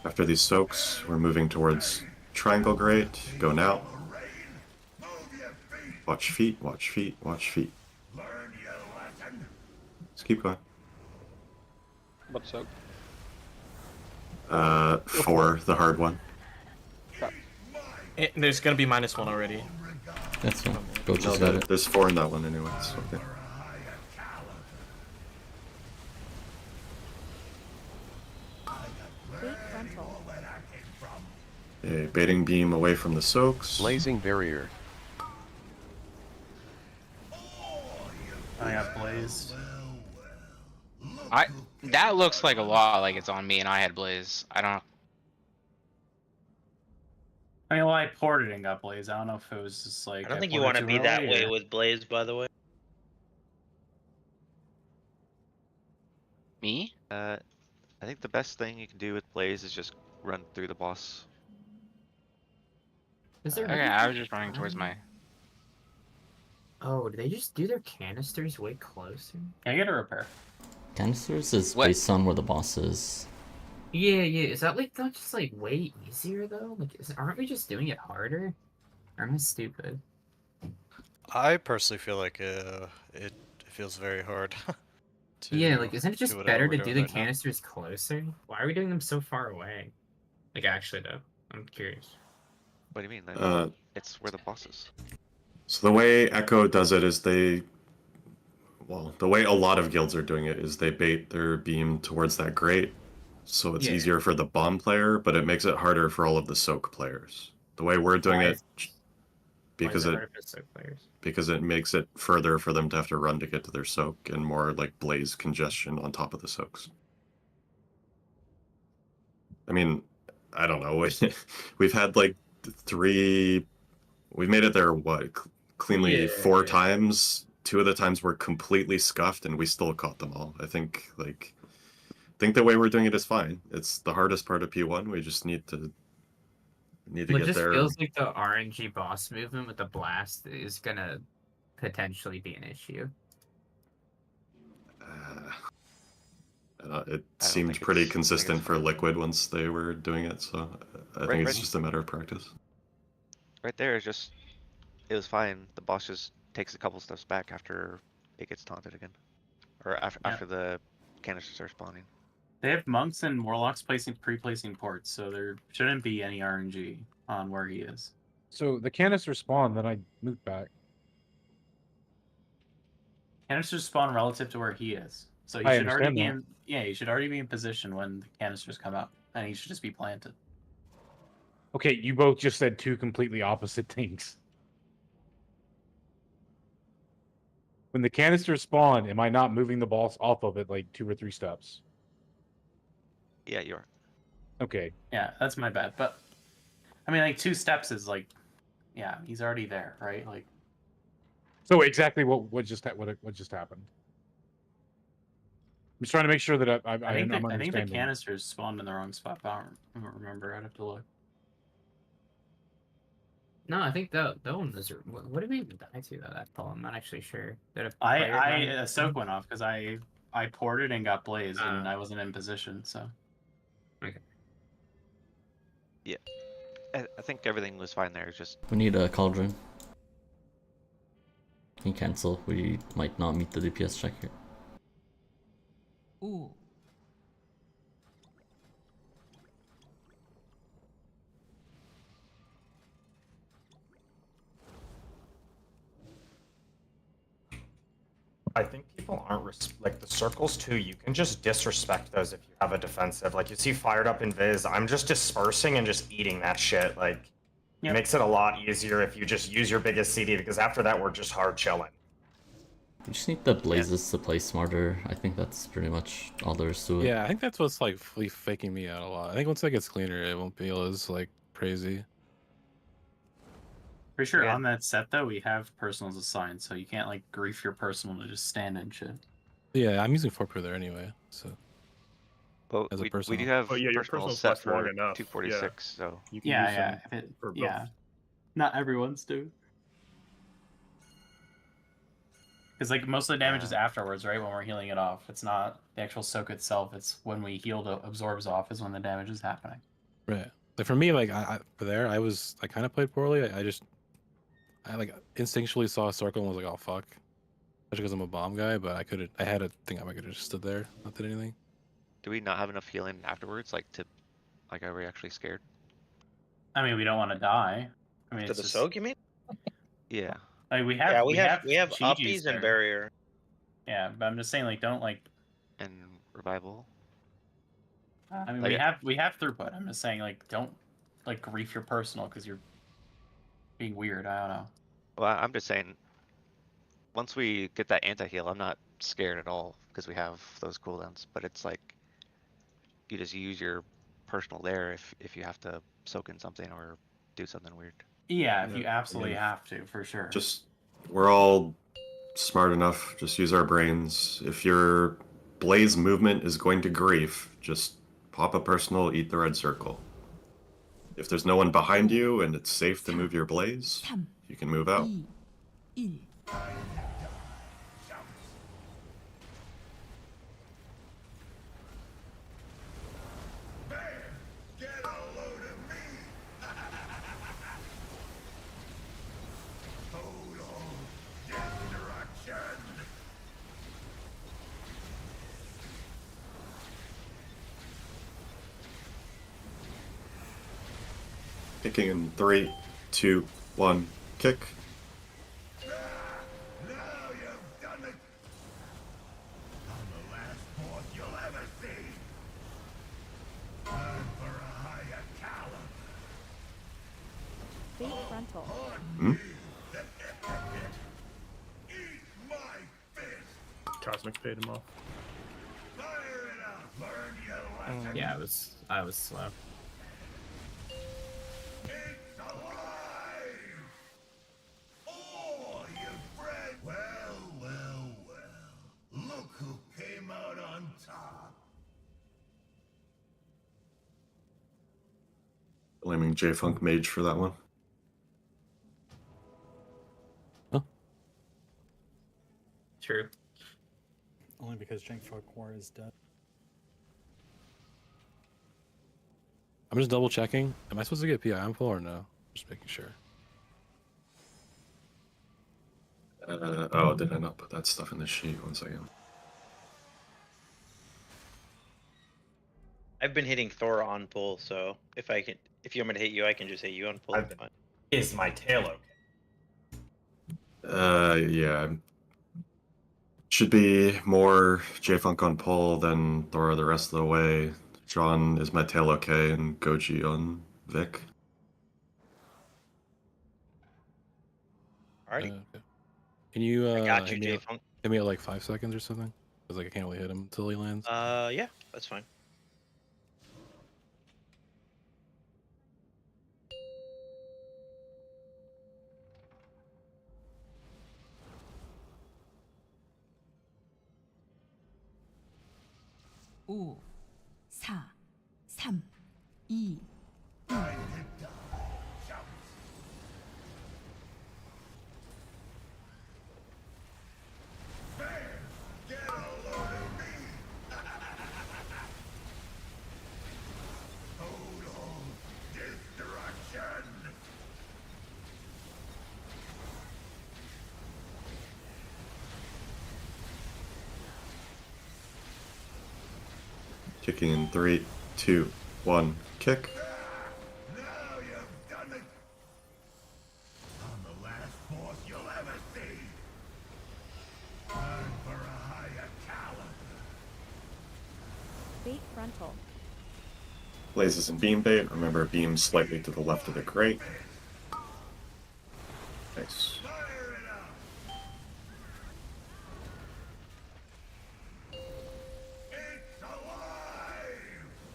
After these soaks, we're moving towards triangle grate. Go now. Watch feet, watch feet, watch feet. Just keep going. What's soak? 4, the hard one. There's gonna be -1 already. That's fine. Go No, just got it. there's 4 in that one anyways. Okay. Bait frontal. Okay, baiting beam away from the soaks. Blazing barrier. I got blazed. That looks like a lot like it's on me, and I had Blaze. I don't. I mean, well, I ported and got blazed. I don't know if it was just like. I don't think you ported want to too be that early, way or- with Blaze, by the way. Me? I think the best thing you can do with Blaze is just run through the boss. Is there Okay, really I was just running towards time? my. Oh, do they just do their canisters way closer? Can I get a repair? Canisters is What? based on where the boss is. Yeah, yeah. Is that like not just like way easier though? Like, aren't we just doing it harder? Or am I stupid? I personally feel like it feels very hard. Yeah, like isn't it just do whatever better we're to do doing the right now. canisters closer? Why are we doing them so far away? Like actually though, I'm curious. What do you mean? It's where the boss is. So the way Echo does it is the way a lot of guilds are doing it is they bait their beam towards that grate, so it's Yeah. easier for the bomb player, but it makes it harder for all of the soak players. The way we're doing Why it, because Why is it harder for soak players? because it makes it further for them to have to run to get to their soak and more like blaze congestion on top of the soaks. I mean, I don't know. We've had like 3. We've made it there cleanly Yeah. 4 times. 2 of the times were completely scuffed, and we still caught them all. I think the way we're doing it is fine. It's the hardest part of P1. We just need to It get just there. feels like the RNG boss movement with the blast is gonna potentially be an issue. It I don't seemed think pretty it's- I think it's consistent for fine. Liquid once they were doing it, so I think it's just a matter of practice. Right there is just. It was fine. The boss just takes a couple steps back after it gets taunted again, or after the canisters are spawning. They have monks and warlocks pre-placing ports, so there shouldn't be any RNG on where he is. So the canister spawned, then I moved back. Canisters spawn relative to where he is, so he I should already understand be in. Yeah, he should already be in position when the canisters come up, and he should just be planted. Okay, you both just said 2 completely opposite things. When the canisters spawn, am I not moving the boss off of it like 2 or 3 steps? Yeah, you are. Okay. Yeah, that's my bad. But I mean, like 2 steps is like, yeah, he's already there, right? Like, So exactly what just happened? I'm just trying to make sure that I'm I think understanding. the canisters spawned in the wrong spot. But I don't remember. I'd have to look. No, I think that one was. What did we even die to that fall? I'm not actually sure. Did a I player die? a soak went off because I ported and got blazed, and I wasn't in position. So Okay. Yeah. I think everything was fine there. Just We need a cauldron. Can you cancel? We might not meet the DPS check here. Ooh. I think people aren't like the circles too. You can just disrespect those if you have a defensive. Like you see fired up invis, I'm just dispersing and just eating that shit. Like it makes it a lot easier if you just use your biggest CD because after that we're just hard chilling. You just need the blazes to play smarter. I think that's pretty much all there is to it. Yeah, I think that's what's like faking me out a lot. I think once that gets cleaner, it won't be as like crazy. pretty sure on that set though we have personals assigned, so you can't like grief your personal to just stand and shit. Yeah, I'm using 4 there anyway, so. But as a we personal. do have Oh, yeah, your personals personals set last long for enough. 246, so You can Yeah, use yeah, them if it, for both. yeah. Not everyone's do. Because like most of the damage is afterwards, right? When we're healing it off, it's not the actual soak itself. It's when we heal the absorbs off is when the damage is happening. Right. Like for me, like for there, I kind of played poorly. I like instinctually saw a circle and was like, oh fuck, especially because I'm a bomb guy. But I had a thing I could have just stood there, not did anything. Do we not have enough healing afterwards? Like are we actually scared? I mean, we don't want to die. I mean, To it's the just soak, you mean? Yeah. like we have Yeah, we have Gigi's uppies and there. barrier. Yeah, but I'm just saying, like, don't like. And revival. I mean, Like, we have throughput. I'm just saying, like, don't like grief your personal because you're being weird. I don't know. well, I'm just saying. Once we get that anti-heal, I'm not scared at all because we have those cooldowns. But it's like you just use your personal there if you have to soak in something or do something weird. Yeah, if Yeah, you absolutely have to, for sure. Just we're all smart enough. Just use our brains. If your blaze movement is going to grief, just pop a personal, eat the red circle. If there's no one behind you and it's safe to move your blaze, you can move out. 1. Kicking in 3, 2, 1, kick. Fate frontal. Hmm? Cosmic paid him off. Yeah, I was slow. Look who came out on top. Blaming J-Funk Mage for that one. True. Only because Jank Fuck War is dead. I'm just double checking. Am I supposed to get PI on full or no? Just making sure. Oh, did I not put that stuff in the sheet? 1 second. I've been hitting Thor on pull, so if you want me to hit you, I can just hit you on pull. It's fine. Is my tail okay? Yeah. Should be more J-Funk on pull than Thora the rest of the way. John is my tail okay, and Goji on Vic. Alrighty. Okay. Can you I got you, hit me at- J-Funk. hit me at like 5 seconds or something? Because like I can't really hit him until he lands. Yeah, that's fine. 오, 4, 3, 2, 1. Kicking in 3, 2, 1, kick. Now you've done it. I'm the last boss you'll ever see. Time for a higher caliber. Fate frontal. Blazes and beam bait. Remember, beam slightly to the left of the grate. Nice.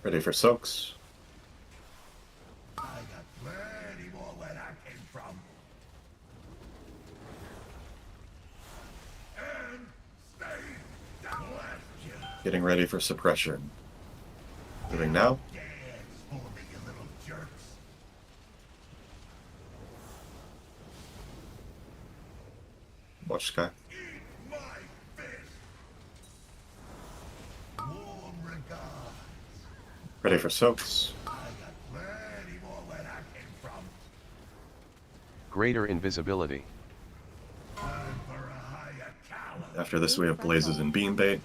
Ready for soaks. I got plenty more where that came from. And stay down. Getting ready for suppression. Moving now. Dance for me, you little jerks. Watch Sky. Warm regards. Ready for soaks. I got Greater invisibility. After this, we have Blazes and Beam Bait.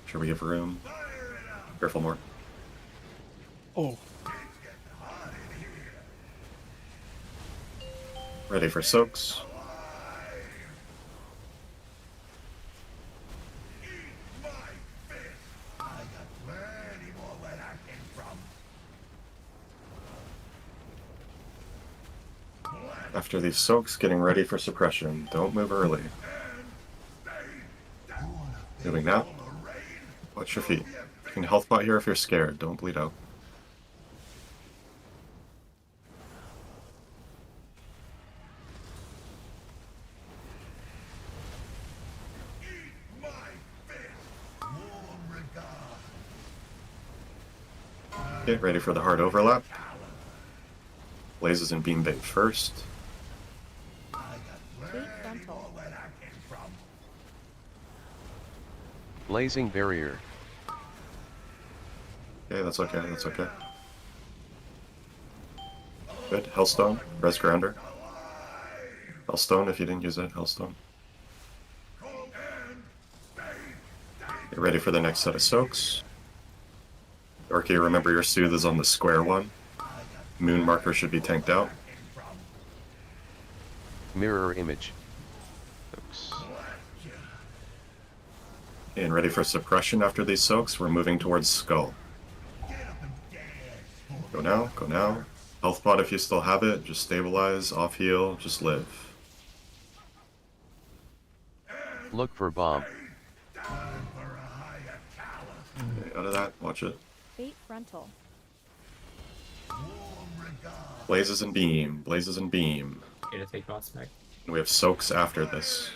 Sure we give room. Careful more. Oh. Ready for soaks. After these soaks, getting ready for suppression. Don't move early. Moving now. Watch your feet. You can health pot here if you're scared. Don't bleed out. Get ready for the hard overlap. Blazes and Beam Bait first. Bait frontal. Blazing barrier. Okay, that's okay, that's okay. Good. Hellstone. Res Grounder. Hellstone if you didn't use it. Hellstone. Get ready for the next set of soaks. Orky, remember your Soothe is on the square one. Moon marker should be tanked out. Mirror image. And ready for suppression after these soaks. We're moving towards Skull. Go now, go now. Health pot if you still have it. Just stabilize, off heal, just live. Look for bomb. Okay, out of that, watch it. Bait frontal. Blazes and Beam, Blazes and Beam. Okay, to take boss back. And we have soaks after this.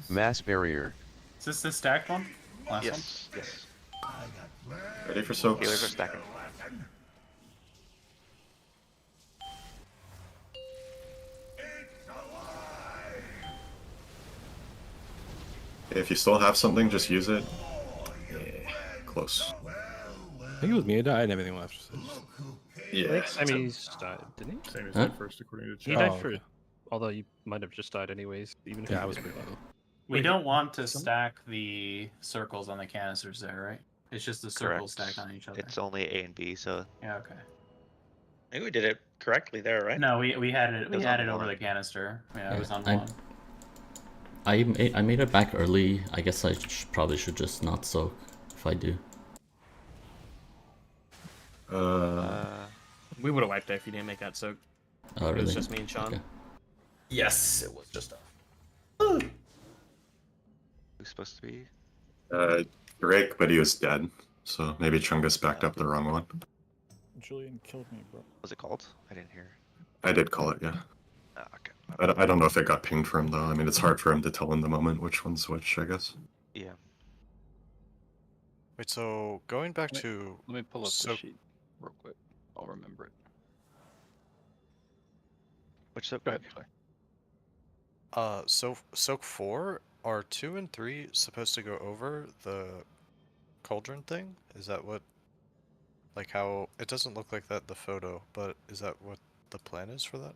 Mass barrier. Is this the stacked one? Last Yes, yes. Ready for soaks. Healers are stacking. If you still have something, just use it. Yeah, close. I think it was me. I died and everything left. So just... Yeah. I think Sammy's died, didn't he? Sammy's Huh? died first, according to He chat. died Oh, for. okay. Although you might have just died anyways, even if Yeah, you I was did. pretty low. We don't want to stack the circles on the canisters there, right? It's just the circles Correct. stacked on each other. It's only A and B, so Yeah, okay. I think we did it correctly there, right? No, we had it It was had on it over one. the canister. Yeah, Yeah, it was on I- one. I made it back early. I guess I probably should just not soak if I do. We would have wiped it if you didn't make that soak. Oh, It was really? just me and Sean. Okay. Yes, it was just a. who's supposed to be? Drake, but he was dead. So maybe Chungus backed up the wrong one. Julian killed me, bro. Was it called? I didn't hear. I did call it, yeah. Oh, okay. I don't know if it got pinged for him, though. I mean, it's hard for him to tell in the moment which one's which, I guess. Yeah. Wait, so going back to Let me pull up so the sheet real quick. I'll remember it. Which soak? Go ahead. Sorry. so soak 4, are 2 and 3 supposed to go over the cauldron thing? Is that what, like how it doesn't look like that in the photo, but is that what the plan is for that?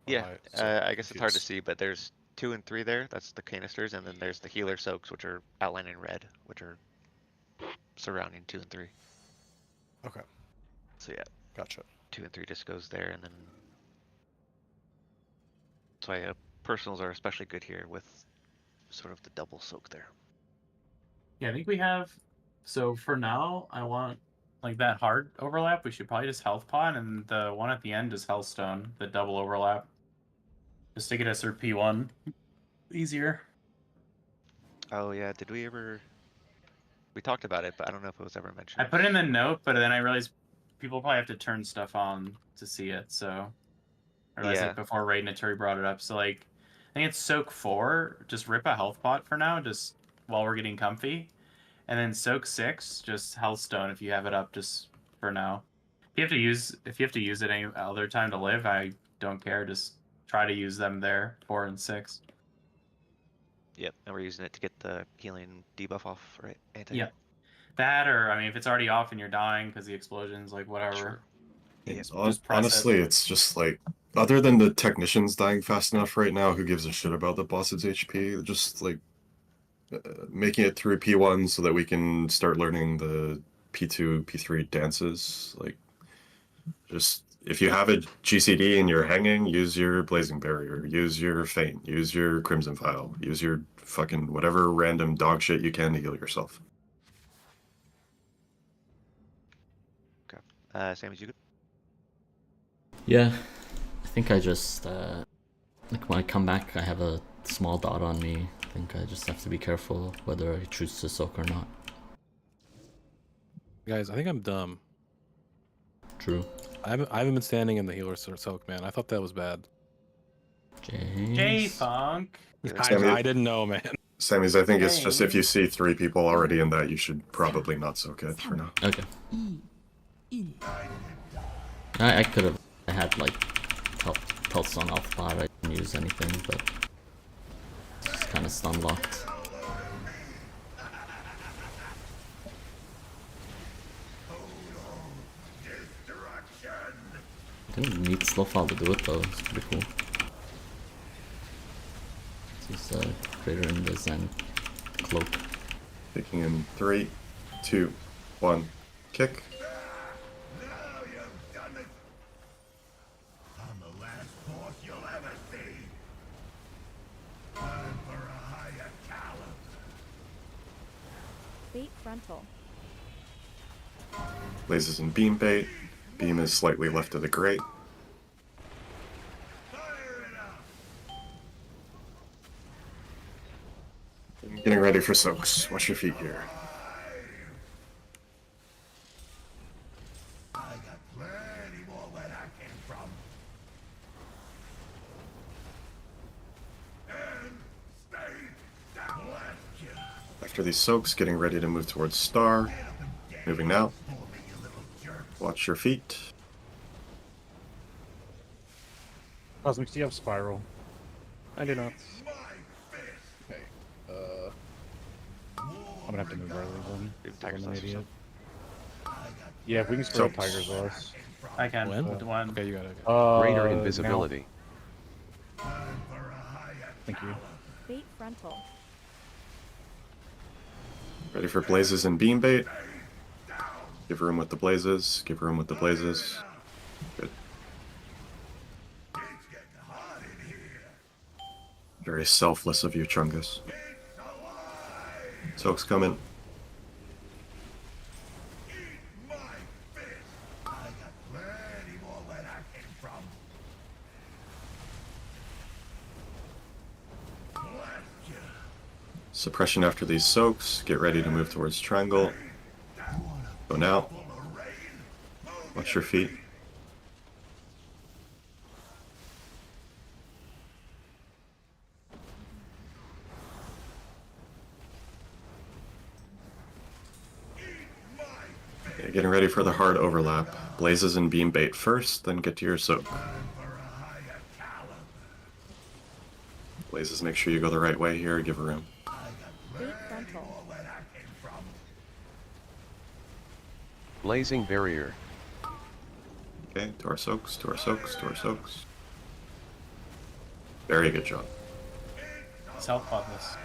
Or Yeah. am I so I guess it's hard to confused? see, but there's 2 and 3 there. That's the canisters, and then there's the healer soaks, which are outlined in red, which are surrounding 2 and 3. Okay, So yeah, gotcha. 2 and 3 just goes there, and then that's why personals are especially good here with sort of the double soak there. Yeah, I think we have. So for now, I want like that hard overlap. We should probably just health pot, and the one at the end is Hellstone, the double overlap. Just to get us our P1 easier. Oh yeah, did we ever? We talked about it, but I don't know if it was ever mentioned. I put it in the note, but then I realized people probably have to turn stuff on to see it. So I realized Yeah. it before Raid Naturi brought it up. So like, I think it's Soak 4. Just rip a health pot for now, just while we're getting comfy, and then Soak 6. Just Hellstone if you have it up, just for now. If you have to use it any other time to live, I don't care. Just try to use them there, 4 and 6. Yep, and we're using it to get the healing debuff off, right? Yeah. That, or I mean, if it's already off and you're dying because the explosions, like whatever. It's Just press honestly, it's just like, other than the technicians dying fast enough right now, who gives a shit about the boss's HP? Just like making it through P1 so that we can start learning the P2, P3 dances. Like, just if you have a GCD and you're hanging, use your Blazing Barrier, use your Feint, use your Crimson Vial, use your fucking whatever random dog shit you can to heal yourself. Okay. Sam, is you good? Yeah, I think I just like when I come back, I have a small dot on me. I think I just have to be careful whether I choose to soak or not. Guys, I think I'm dumb. True. I haven't been standing in the healer soak, man. I thought that was bad. James. J-Funk. I didn't know, man. Sammy's, I think it's just if you see 3 people already in that, you should probably not soak it for now. Okay. I could have. I had like pulse on alpha pod. I didn't use anything, but it's just kind of stun locked. Didn't need Slowfall to do it though. It's pretty cool. This is greater in the Zen cloak. Kicking in 3, 2, 1, kick. Bait frontal. Blazes in beam bait. Beam is slightly left of the grate. Getting ready for soaks. Watch your feet here. After these soaks, getting ready to move towards star. Moving now. Watch your feet. Cosmic, do you have spiral? I do not. Okay. I'm gonna have to move early then. Tiger's I'm an Lust or idiot. something. Yeah, if we can spare Tiger's Lust. I can. When? With one. Okay, you got it. Greater Now. invisibility. Thank you. Bait frontal. Ready for blazes and beam bait. Give room with the blazes. Give room with the blazes. Good. Very selfless of you, Chungus. Soak's coming. Suppression after these soaks. Get ready to move towards triangle. Go now. Watch your feet. Okay, getting ready for the hard overlap. Blazes and beam bait first, then get to your soak. Blazes, make sure you go the right way here. Give room. Bait frontal. Blazing barrier. Okay, to our soaks, to our soaks, to our soaks. Very good job. Self-pod this.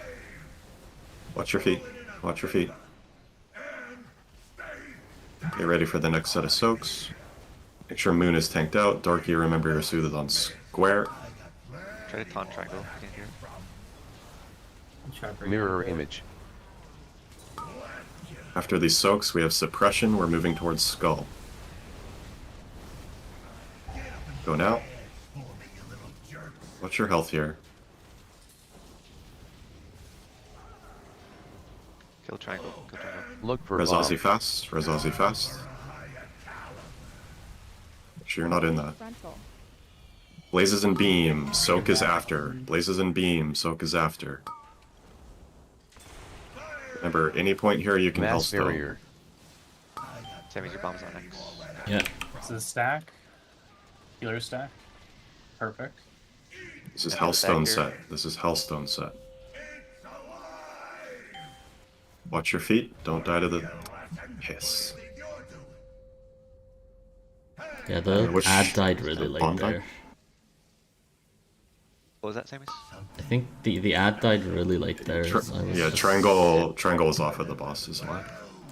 Watch your feet. Watch your feet. Get ready for the next set of soaks. Make sure Moon is tanked out. Darky, remember you're soothed on square. Try to taunt triangle. Can't hear. Mirror image. After these soaks, we have suppression. We're moving towards skull. Go now. What's your health here? Kill triangle. Kill triangle. Look for Rezazi bomb. fast. Rezazi fast. Make sure you're not in that. Frontal. Blazes and beam. Soak is after. Blazes and beam. Soak is after. Remember, any point here you can Mass health spell. barrier. Sammy, your bomb's on X. Yeah. This is stack. Healer stack. Perfect. This is Yeah, Hellstone back here. set. This is Hellstone set. Watch your feet. Don't die to the piss. Yeah, the Which- ad died really the late bomb died? there. What was that, Samus? I think the ad died really late there. So I was Yeah, just- triangle was off of the boss as well.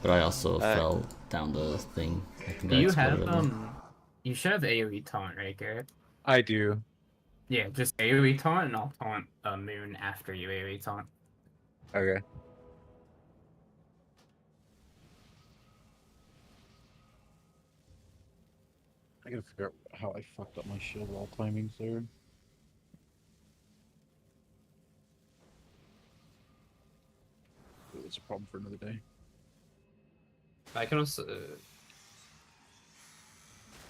But I also fell down the thing. I think Do I you exploded have in there. You should have AoE taunt, right, Garrett? I do. Yeah, just AoE taunt, and I'll taunt Moon after you AoE taunt. Okay. I gotta figure out how I fucked up my shield wall timings there. It's a problem for another day. I can also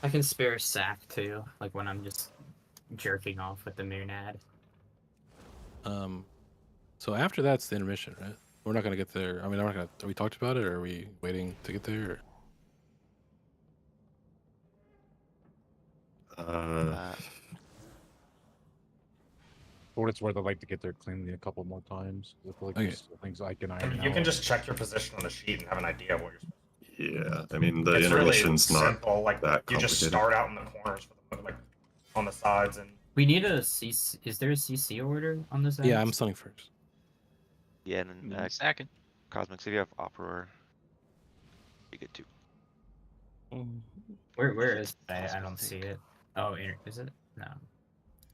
I can spare sack too, like when I'm just jerking off with the Moon ad. So after that's the intermission, right? We're not gonna get there. I mean, I'm not gonna. Are we talked about it, or are we waiting to get there? Or... For what it's worth, I'd like to get there cleanly a couple more times. I feel like Okay. there's still things I can I iron mean, out. you can just check your position on the sheet and have an idea of what you're supposed Yeah, I mean the It's really intermission's not simple. Like that you just complicated. start out in the corners for the like on the sides and We need a CC. Is there a CC order on this? Yeah, ads? I'm stunning first. Yeah, and then second. Cosmics, if you have Uproar, you get 2. Where is it? I don't see it. Oh, is it? No.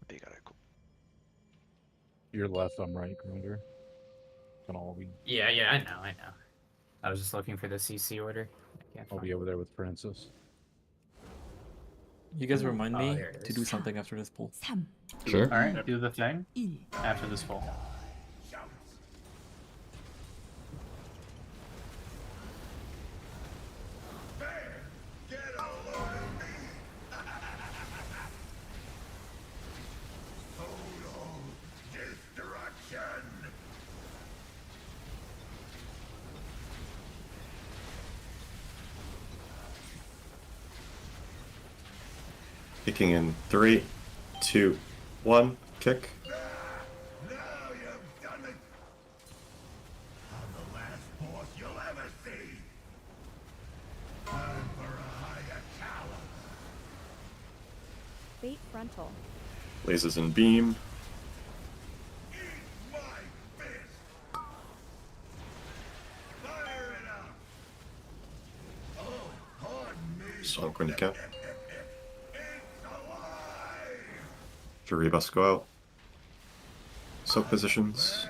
They got it. Cool. You're left, I'm right, Commander. Can all be. Yeah, I know. I was just looking for the CC order. I can't I'll find be over there with Francis. You guys remind me there it to is. do something after this poll. 3, Sure. All right, do the thing 1. after this full. Kicking in 3, 2, 1, kick. Fate frontal. Blazes and beam. Sonic when you can. Jaribus go out. Soak positions.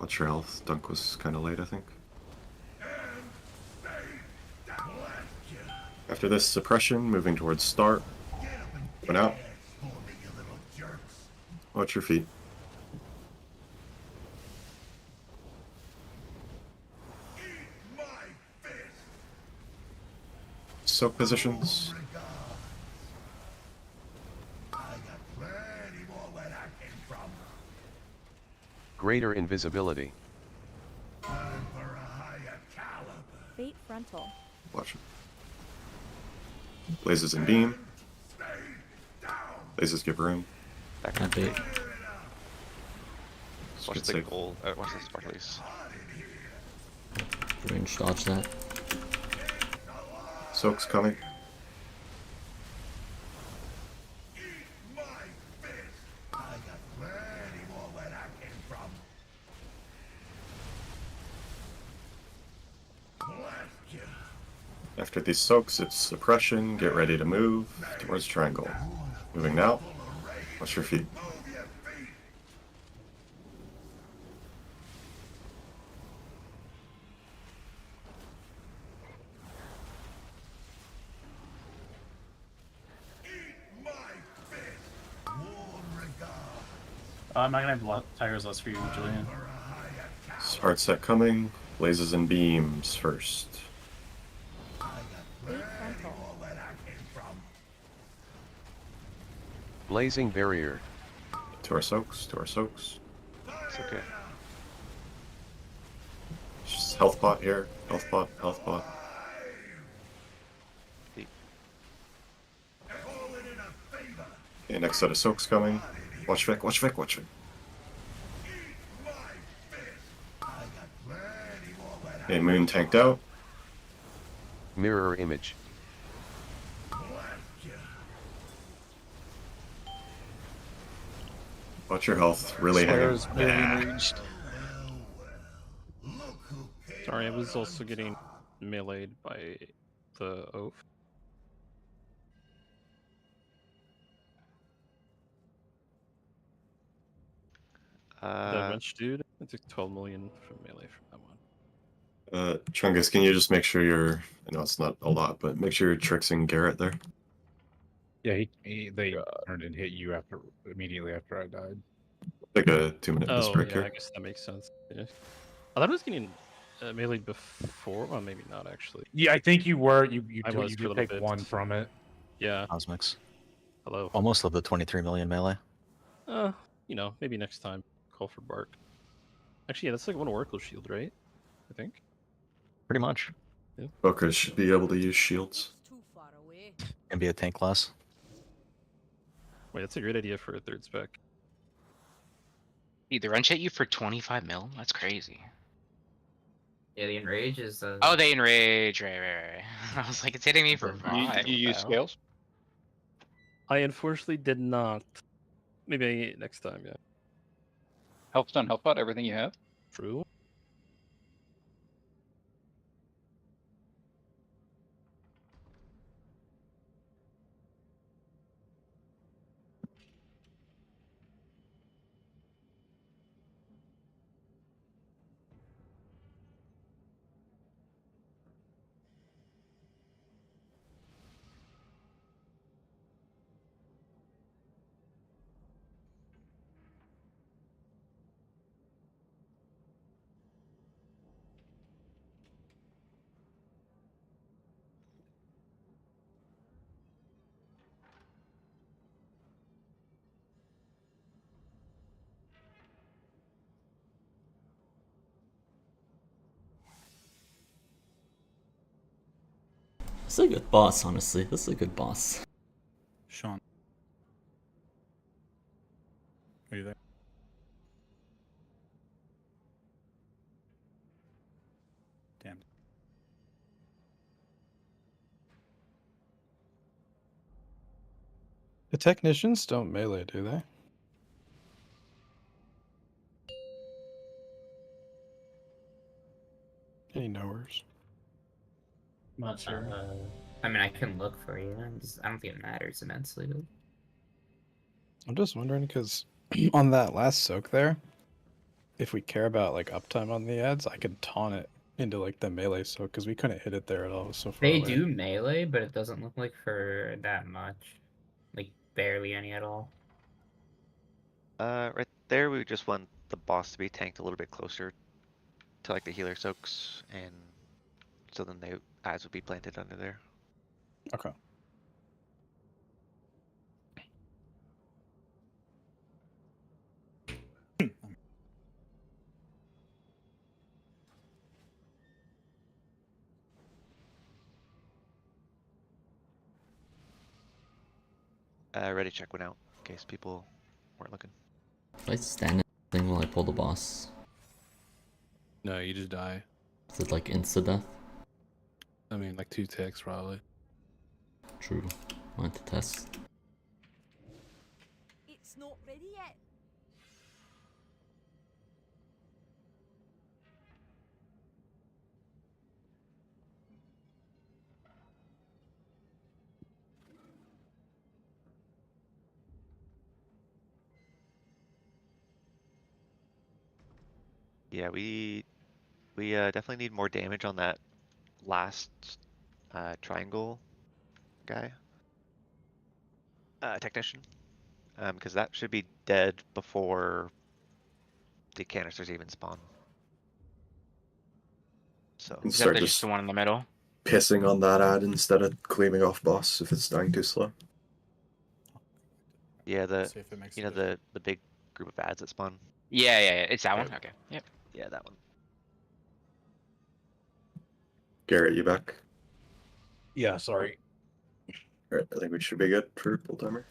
Watch your health. Dunk was kind of late, I think. After this, suppression, moving towards start. Went out. Watch your feet. Soak positions. Greater invisibility. Fate frontal. Watch it. Blazes and beam. Blazes give room. That big. Watch Good the save. goal. Watch the spark release. Range dodge that. Soak's coming. After these soaks, it's suppression. Get ready to move towards triangle. Moving now. Watch your feet. I'm not gonna have Tiger's Lust for you, Julian. Hard set coming. Blazes and beams first. Fate frontal. Blazing barrier. To our soaks, to our soaks. It's okay. Just health pot here. Health pot, health pot. Okay, next set of soaks coming. Watch Vic, watch Vic, watch Vic. Okay, Moon tanked out. Mirror image. Watch your health. Really Swear hanging. is barely enraged. Sorry, I was also getting meleeed by the oath. The wrench dude, I took 12 million from melee from that one. Chungus, can you just make sure you're, I know it's not a lot, but make sure you're tricksing Garrett there. Yeah, they turned and hit you immediately after I died. Like a 2-minute Oh, break yeah, here. I guess that makes sense. Yeah. I thought I was getting meleeed before. Well, maybe not actually. Yeah, I think you were. I was You for a did little take bit. one from it. Yeah. Cosmics. Hello. Almost of the 23 million melee. You know, maybe next time call for Bark. Actually, yeah, that's like one Oracle shield, right? I think. Pretty much. Yeah. Focus should be able to use shields. And be a tank class. Wait, that's a great idea for a third spec. Dude, the wrench hit you for 25 mil? That's crazy. Yeah, the enrage is. Oh, they enrage. Right. I was like, it's hitting me for 5. You use scales? I unfortunately did not. Maybe next time, yeah. Health stun, health pot, everything you have? True. This is a good boss, honestly. This is a good boss. Sean. Are you there? Damn. The technicians don't melee, do they? Any knowers? Not sure. I mean, I can look for you. I don't think it matters immensely. Though. I'm just wondering because on that last soak there, if we care about like uptime on the ads, I could taunt it into like the melee soak because we couldn't hit it there at all. It was so far They away. do melee, but it doesn't look like for that much. Like, barely any at all. Right there, we just want the boss to be tanked a little bit closer to like the healer soaks, and so then the eyes would be planted under there. Okay. Ready check went out in case people weren't looking. Do I stand in the thing while I pull the boss? No, you just die. Is it like insta-death? I mean, like 2 ticks probably. True. Want to test. It's not ready yet. Yeah, we definitely need more damage on that last triangle guy. Technician. Because that should be dead before the canisters even spawn. So And start just the one in the middle? pissing on that ad instead of cleaving off boss if it's dying too slow. yeah, the See if it makes you know it. the big group of ads that spawn. Yeah. It's that one? Okay. Yep. Yeah, that one. Garrett, you back? Yeah, sorry. Alright, I think we should be good for full timer.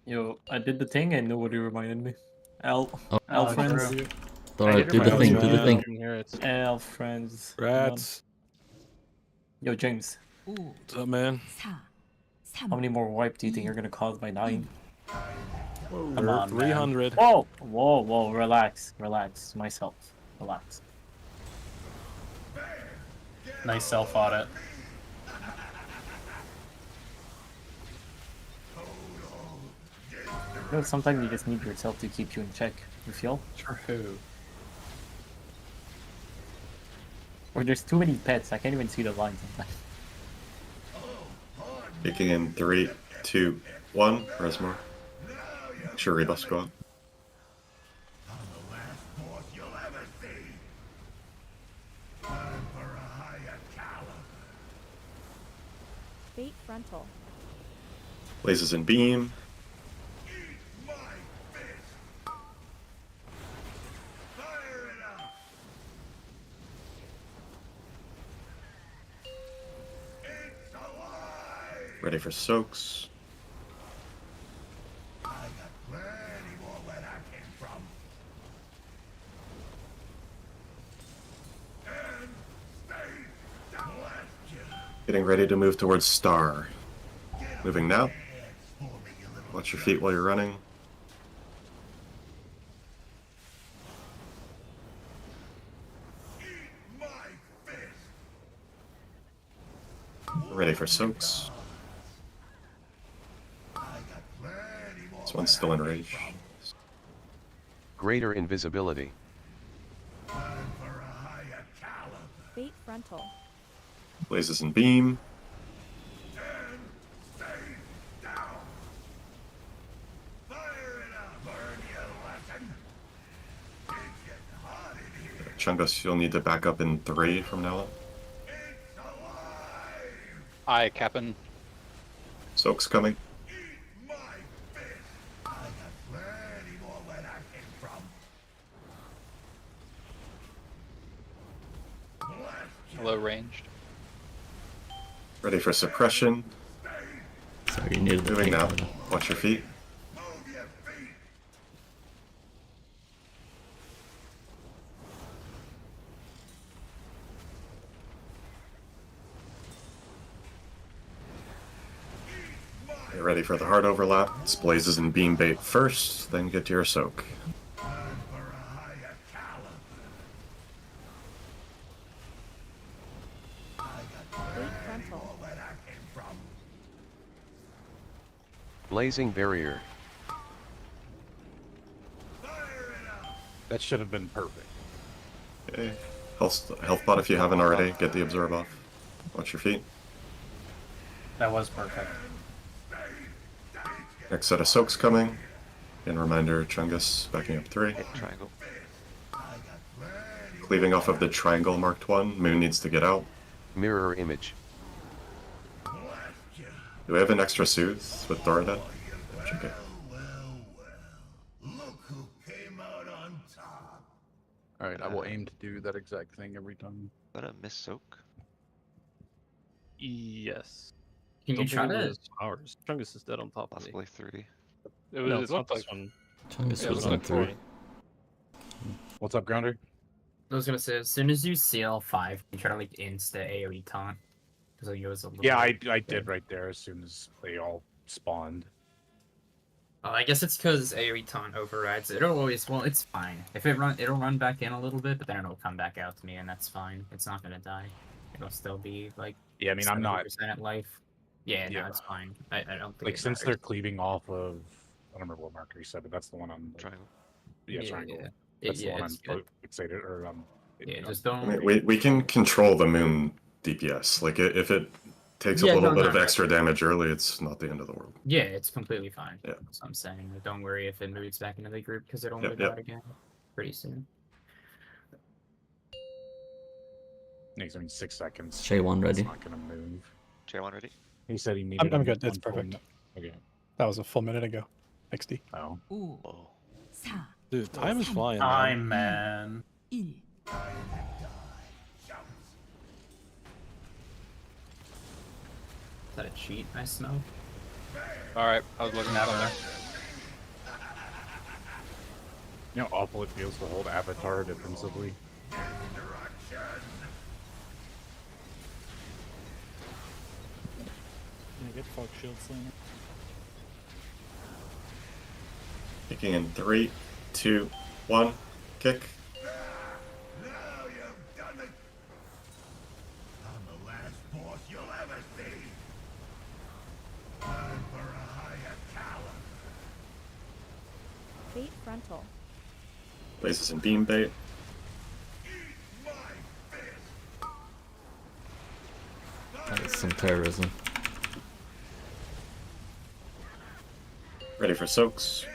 Yo, I did the thing and nobody reminded me. Al, Oh. Al friends. Alright, do the thing, do the thing. Elf friends. Rats. Yo, James. What's up, man? How many more wipe do you think you're gonna cause by dying? Come on, 300. Whoa, whoa, whoa! Relax, relax. Myself, relax. Nice self audit. You know, sometimes you just need yourself to keep you in check. You feel? True. Or there's too many pets. I can't even see the line sometimes. Kicking in 3, 2, 1. Resmore. Make sure rebuffs go up. Fate frontal. Blazes in beam. Ready for soaks. Getting ready to move towards star. Moving now. Watch your feet while you're running. Ready for soaks. This one's still in rage. Greater invisibility. Fate frontal. Blazes in beam. Chungus, you'll need to back up in 3 from now on. Aye, Captain. Soak's coming. Low ranged. Ready for suppression. Sorry, you needed the Moving tank now. order. Watch your feet. Get ready for the hard overlap. It's Blazes and Beam Bait first, then get to your soak. Fate frontal. Blazing barrier. That should have been perfect. Okay. Health bot if you haven't already. Get the absorb off. Watch your feet. That was perfect. Next set of soaks coming. And reminder, Chungus backing up 3. Hit triangle. Cleaving off of the triangle marked 1. Moon needs to get out. Mirror image. Do we have an extra soothe with Thoradad? Check it. Alright, I will aim to do that exact thing every time. Is that a miss soak? Yes. Can you Don't try think it to? was ours. Chungus is dead on top of me. Possibly 3. It was. No, it it's not looked like this one. Chungus Yeah, it was looked on like 3. 40. What's up, Grounder? I was gonna say, as soon as you seal 5, you try to like insta AoE taunt. Because like, it was a little. Yeah, bit- I did right there as soon as they all spawned. I guess it's because AoE taunt overrides. It'll always. Well, it's fine. If it'll run back in a little bit, but then it'll come back out to me, and that's fine. It's not gonna die. It'll still be like. Yeah, I mean, I'm not 70% at life. Yeah, Yeah. no, it's fine. I don't think. like it since matters. they're cleaving off of. I don't remember what marker you said, but that's the one on Triangle. Yeah, Yeah, triangle. yeah. That's the Yeah, one I'm it's good. excited or Yeah, just I don't. mean, we can control the moon DPS. Like, if it takes a Yeah, little no, bit no, of no. extra damage early, it's not the end of the world. Yeah, it's completely fine. Yeah. That's what I'm saying. Like, don't worry if it moves back into the group because it'll Yep, move yep. out again pretty soon. Next, I mean, 6 seconds. J1 ready. It's not gonna move. J1 ready? He said he needed. I'm a- good. It's one full perfect. mi- Okay. That was a full minute ago. XD. Oh. 5, 4, Dude, time is flying. Time, man. 1. Is that a cheat I smell? Alright, I was looking at him there. You know how awful it feels to hold Avatar defensively? Yeah, get fuck shield slinger. Kicking in 3, 2, 1, kick. Bait frontal. Blazes and beam bait. That's some terrorism. Ready for soaks.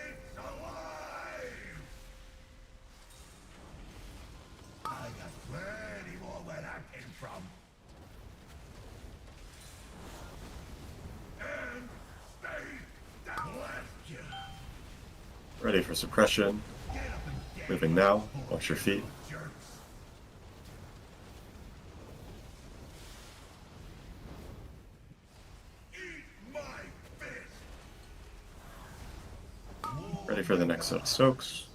Ready for suppression. Moving now. Watch your feet. Ready for the next set of soaks.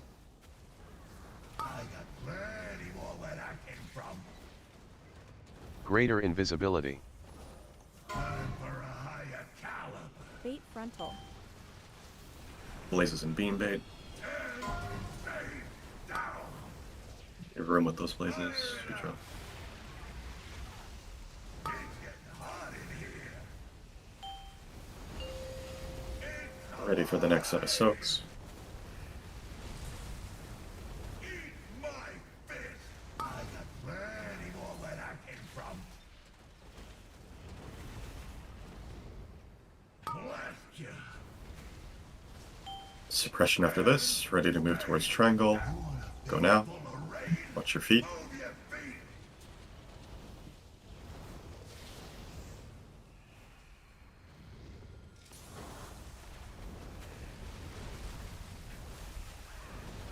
Greater invisibility. Bait frontal. Blazes and beam bait. Give room with those blazes. Good job. Ready for the next set of soaks. Suppression after this. Ready to move towards triangle. Go now. Watch your feet.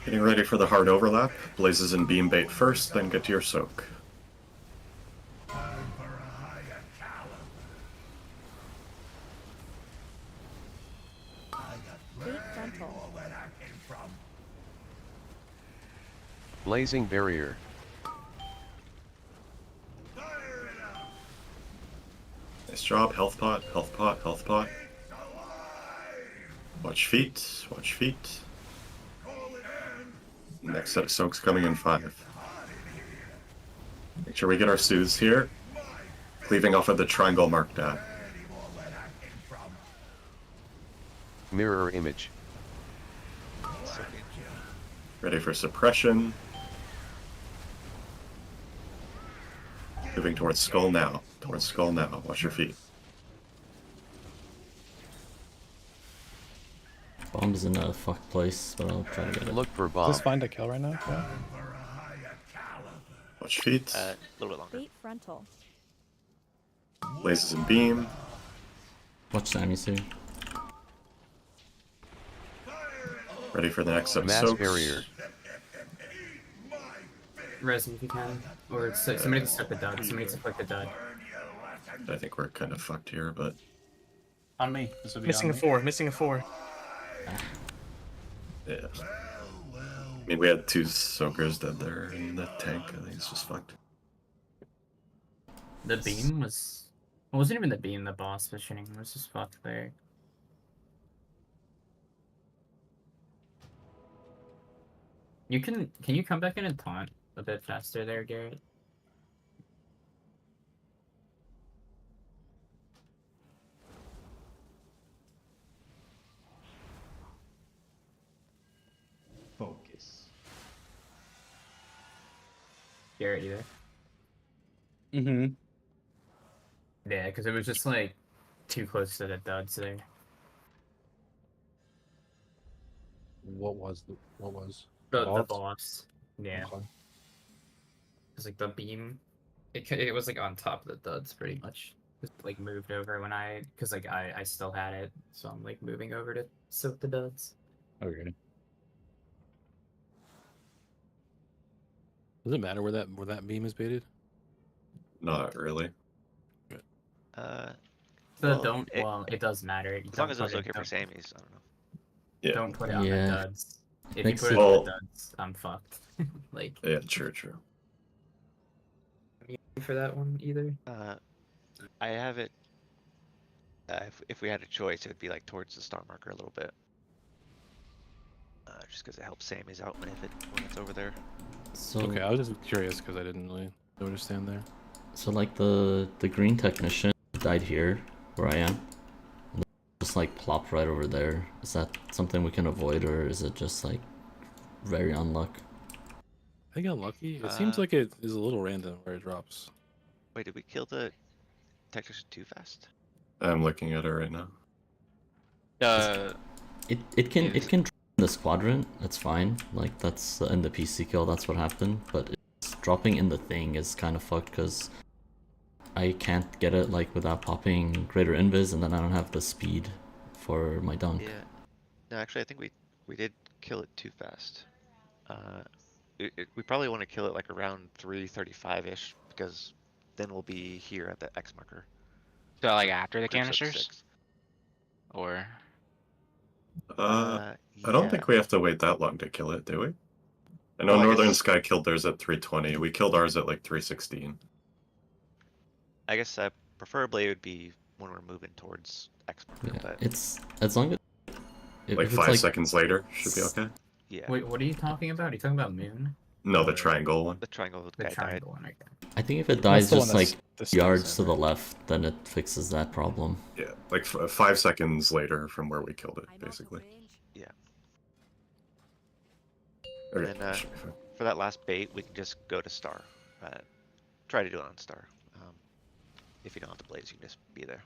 Getting ready for the hard overlap. Blazes and beam bait first, then get to your soak. Bait frontal. Blazing barrier. Nice job. Health pot, health pot, health pot. Watch feet, watch feet. Next set of soaks coming in 5. Make sure we get our soothes here. Cleaving off of the triangle marked at. Mirror image. Ready for suppression. Moving towards skull now. Towards skull now. Watch your feet. Bomb's in a fucked place, but I'll try to get it. Look for Is bomb. this fine to kill right now? Yeah. Watch feet. A little bit longer. Bait frontal. Blazes and beam. Watch Sammy soon. Ready for the next set of Mass soaks. barrier. Res if you can. Or somebody can step the dud. Somebody can click the dud. I think we're kind of fucked here, but On me. This would be Missing on a me. 4. Missing a 4. yeah. I mean, we had 2 soakers dead there in the tank. I think it's just fucked. The beam was. It wasn't even the beam, the boss positioning. It was just fucked there. You can you come back in and taunt a bit faster there, Garrett? Focus. Garrett, you there? Mm-hmm. Yeah, because it was just like too close to the duds there. What was? The Boss? boss. Yeah. Okay. It's like the beam. It was like on top of the duds pretty much. Just like moved over when because like I still had it, so I'm like moving over to soak the duds. Okay. Does it matter where that beam is baited? Not really. Well, it does matter. As long as it was okay for Sammy's, I don't know. Yeah. Don't put it on Yeah. the duds. If Makes you put it- it on Well- the duds, I'm fucked. Like, Yeah, true. for that one either. I have it. If we had a choice, it would be like towards the star marker a little bit. Just because it helps Sammy's out when it's over there. So Okay, I was just curious because I didn't really understand there. So like the green technician died here, where I am. And just like plopped right over there. Is that something we can avoid, or is it just like very unluck? I think unlucky. It seems like it is a little random where it drops. Wait, did we kill the technician too fast? I'm looking at it right now. It can drop in the quadrant. That's fine. Like that's in the PC kill. That's what happened. But it's dropping in the thing is kind of fucked because I can't get it like without popping greater invis, and then I don't have the speed for my dunk. Yeah. No, actually, I think we did kill it too fast. We probably want to kill it like around 3:35-ish because then we'll be here at the X marker. So like after the Crimps up canisters? 6. Or I don't think we have to wait that long to kill it, do we? I know Well, I Northern guess- Sky killed theirs at 320. We killed ours at like 316. I guess preferably it would be when we're moving towards X marker, Yeah, but it's as long as Like if it's 5 seconds later should be okay. yeah. Wait, what are you talking about? Are you talking about Moon? No, the triangle one. The triangle The guy died. triangle one, okay. I think if it dies the one just that's like the yards stairs to in, the left, then it fixes that problem. Yeah, like 5 seconds later from where we killed it, basically. Yeah. Okay. And for that last bait, we can just go to star. Try to do it on star. If you don't have the blaze, you can just be there.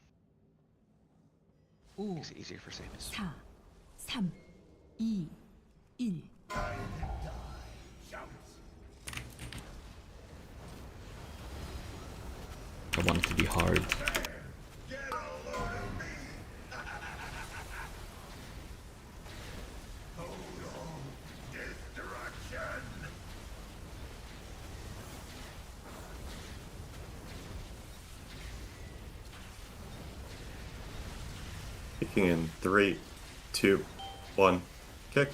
Makes it easier for Samus. 4, 3, 2, 1. I want it to be hard. Kicking in 3, 2, 1, kick.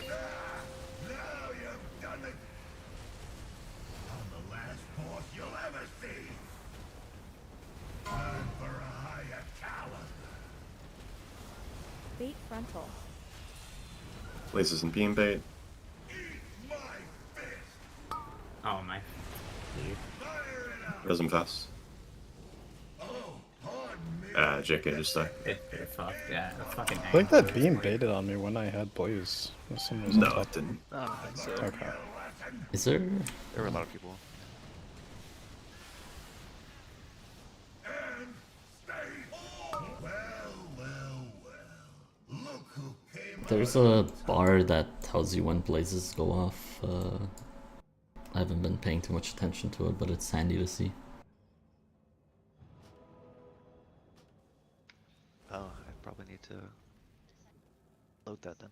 Bait frontal. Blazes and beam bait. Oh my. Resin fast. JK just died. It fucked. Yeah, it's fucking. I think that beam baited on me when I had Blaze. Someone was on No, top. it didn't. I don't think so. Okay. Is there? There were a lot of people. There's a bar that tells you when blazes go off. I haven't been paying too much attention to it, but it's handy to see. Oh, I probably need to load that then.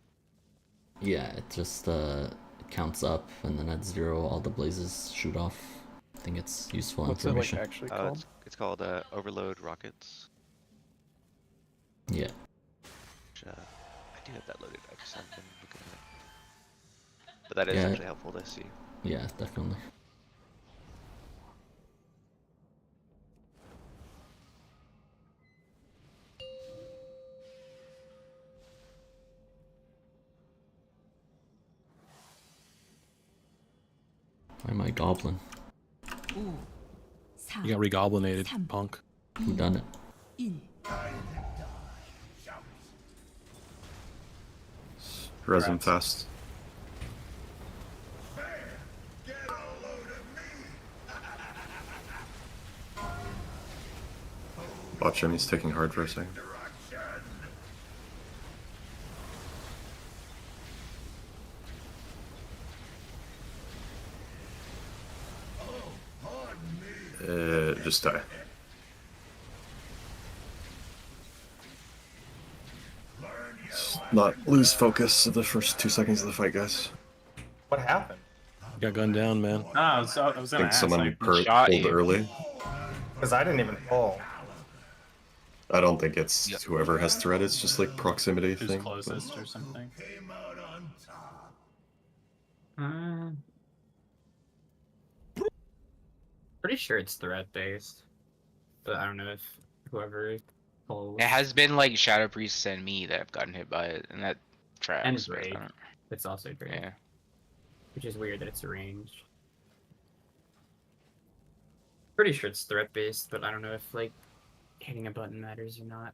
Yeah, it just it counts up, and then at 0, all the blazes shoot off. I think it's useful What's it like information. actually called? It's called Overload Rockets. Yeah. Which, I do have that loaded. I just haven't been looking at it. But that is Yeah. actually helpful to see. Yeah, definitely. Why am I goblin? 4, You got regoblinated, punk. Who done it? 1. Resin fast. Watch him, he's taking hard for a second. Just die. Not lose focus of the first 2 seconds of the fight, guys. What happened? Got gunned down, man. No, I was I gonna think ask. someone Like, pulled early. Because I didn't even pull. I don't think it's whoever has threat, it's just like proximity who's thing. closest or something? Uh, pretty sure it's threat based, but I don't know if whoever pulls. It has been like Shadow Priests and me that have gotten hit by it, and that tracks. And but I Raid. don't- It's also great. Yeah. Which is weird that it's ranged. Pretty sure it's threat based, but I don't know if like hitting a button matters or not.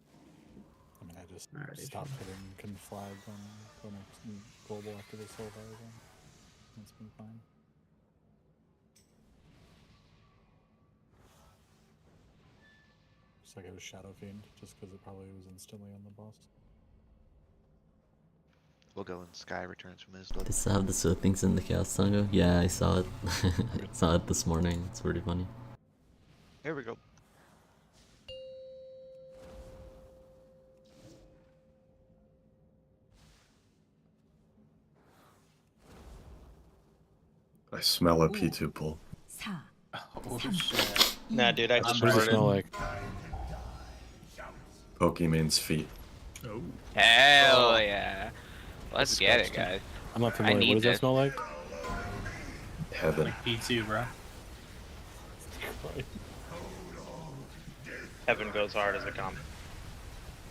I mean, I just Alright, stopped hitting conflag on when it's global after this whole virus. It's been fine. Just like it was Shadow Fiend, just because it probably was instantly on the boss. We'll go and Sky returns from his They still have the Swift things in the Chaos Tango? Yeah, I saw it. I saw it this morning. It's pretty funny. Here we go. I smell a P2 pull. 4, Oh 3, shit. Nah, dude, I What just does it farted. smell like? Pokemon's feet. Oh. Hell yeah. Let's get it, guys. I'm not I familiar. need What does that this. smell like? Heaven. Like P2, bro. Heaven goes hard as a comp.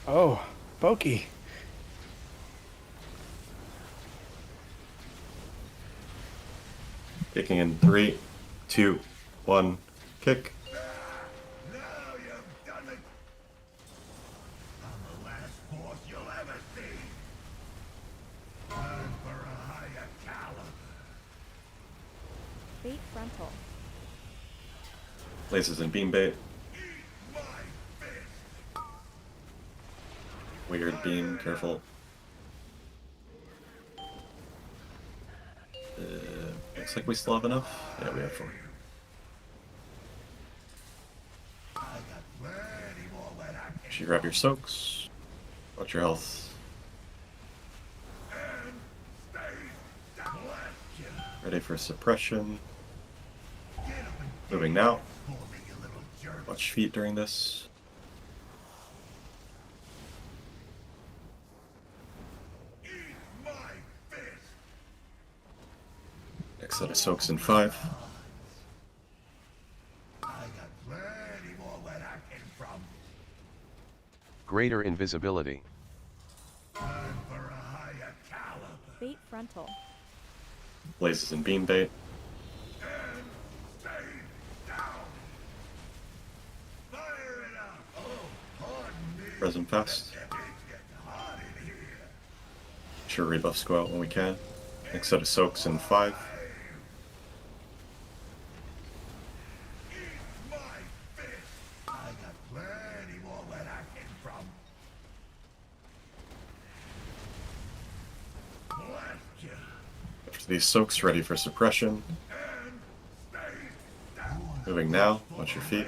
Oh, Pokey. Kicking in 3, 2, 1, kick. Bait frontal. Places in beam bait. Weird beam, careful. Looks like we still have enough. Yeah, we have 4. Should grab your soaks. Watch your health. Ready for suppression. Moving now. Watch feet during this. Next set of soaks in 5. Greater invisibility. Bait frontal. Blazes and beam bait. Present fast. Sure rebuffs go out when we can. Next set of soaks in 5. After these soaks, ready for suppression. Moving now, watch your feet.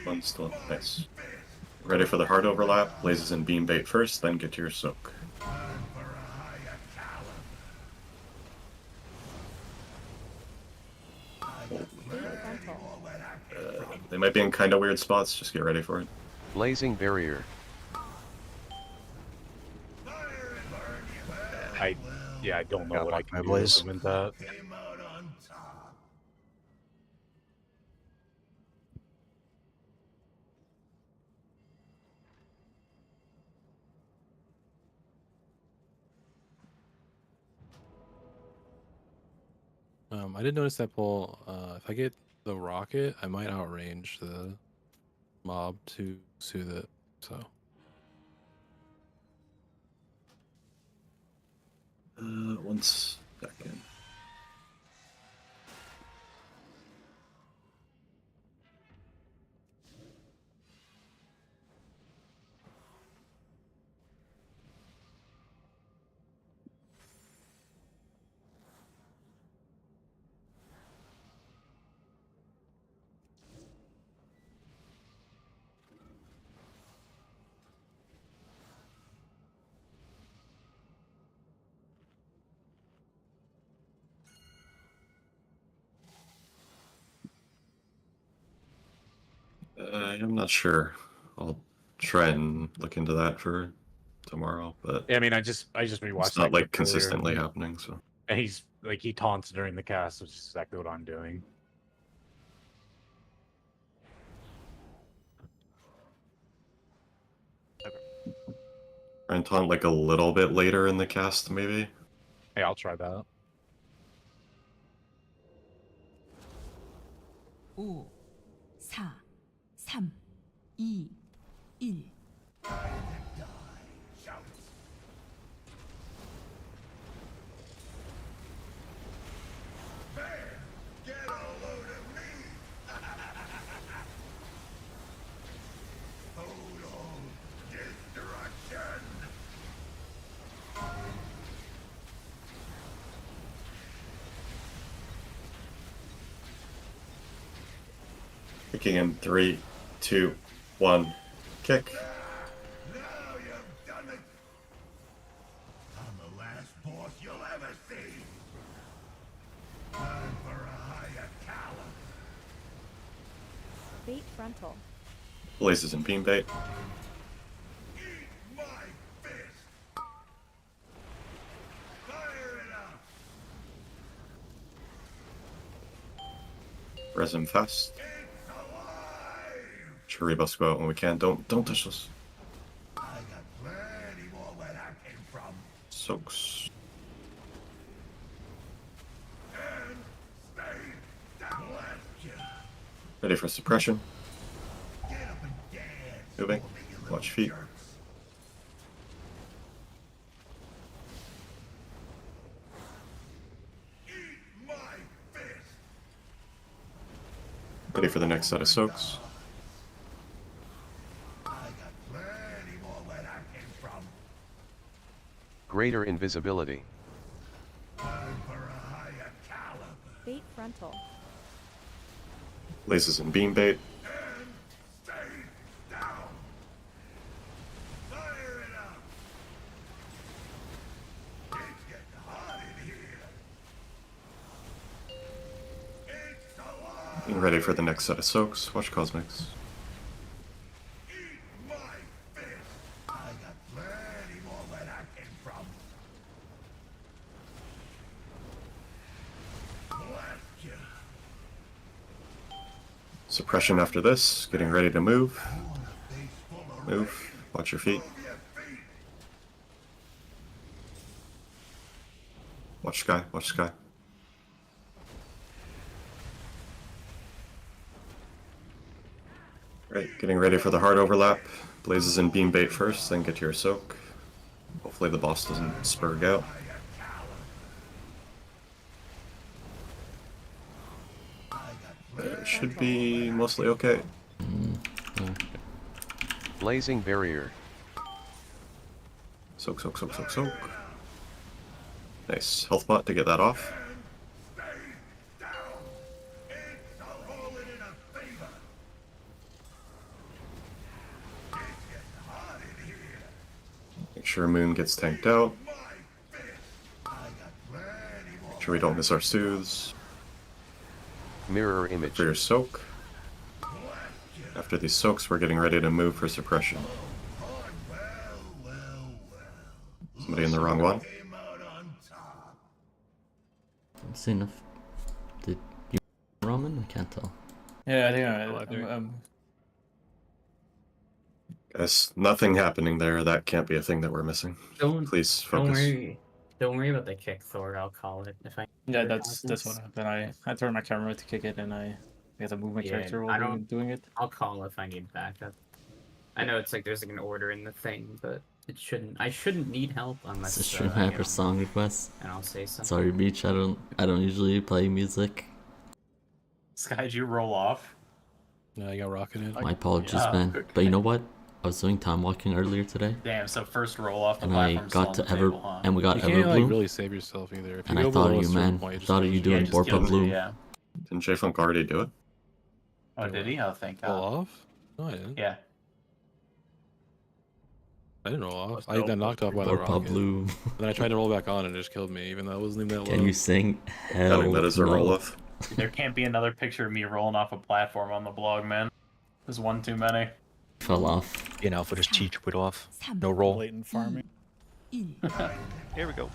One still, nice. Ready for the hard overlap, blazes and beam bait first, then get to your soak. They might be in kind of weird spots, just get ready for it. Blazing barrier. I don't know Got what I blocked can by do Blaze. to prevent that. I did notice that pull. If I get the rocket, I might outrange the mob to soothe it. So One second. I'm not sure. I'll try and look into that for tomorrow, but Yeah, I mean, I just rewatched. it's not that like clip earlier, consistently and happening. So he's like he taunts during the cast, which is exactly what I'm doing. try and taunt like a little bit later in the cast, maybe. Hey, I'll try that. 5, 4, 3, 2, 1. Kicking in 3, 2, 1, kick. Bait frontal. Blazes and beam bait. Res him fast. Charibos go out when we can. Don't touch us. Soaks. Ready for suppression. Moving. Watch feet. Ready for the next set of soaks. Greater invisibility. Bait frontal. Blazes and beam bait. Getting ready for the next set of soaks. Watch Cosmics. Suppression after this. Getting ready to move. Move. Watch your feet. Watch sky. Watch sky. Right, getting ready for the hard overlap. Blazes and beam bait first, then get to your soak. Hopefully the boss doesn't spurg out. It should be mostly okay. Blazing barrier. Soak, soak, soak, soak, soak. Nice. Health bot to get that off. Make sure Moon gets tanked out. Make sure we don't miss our soothes. Mirror image. For your soak. After these soaks, we're getting ready to move for suppression. Somebody in the wrong one. I'm seeing if did you Roman? I can't tell. Yeah, I think Guys, nothing happening there. That can't be a thing that we're missing. Please focus. Don't worry about the kick, Thor. I'll call it if I. Yeah, that's what happened. I turned my camera to kick it, and I had to move my character while doing it. I'll call if I need backup. I know it's like there's like an order in the thing, but it shouldn't. I shouldn't need help unless. It's a stream hyper song request. And I'll say something. Sorry, Beach. I don't usually play music. Sky, did you roll off? No, I got rocketed. My apologies, man. But you know what? I was doing time walking earlier today. Damn, so first roll off the and I platform. got to Ever, huh? and we got You can't Everblue. like really save yourself either. If you And I go thought below of a you, certain man. point, you just Thought of lose you it. doing just Borpa kills you, Blue. yeah. Didn't J-Funk already do it? Oh, did he? Oh, thank God. Roll off? No, I didn't. Yeah. I didn't roll off. I got knocked off by the Borpa rocket. Blue. Then I tried to roll back on and it just killed me, even though it wasn't even that low. Can you sing? Hell Counting that as a no. roll off. There can't be another picture of me rolling off a platform on the blog, man. There's one too many. Fell off. You know, if we just cheat it off. No roll. Blatant farming. Here we go.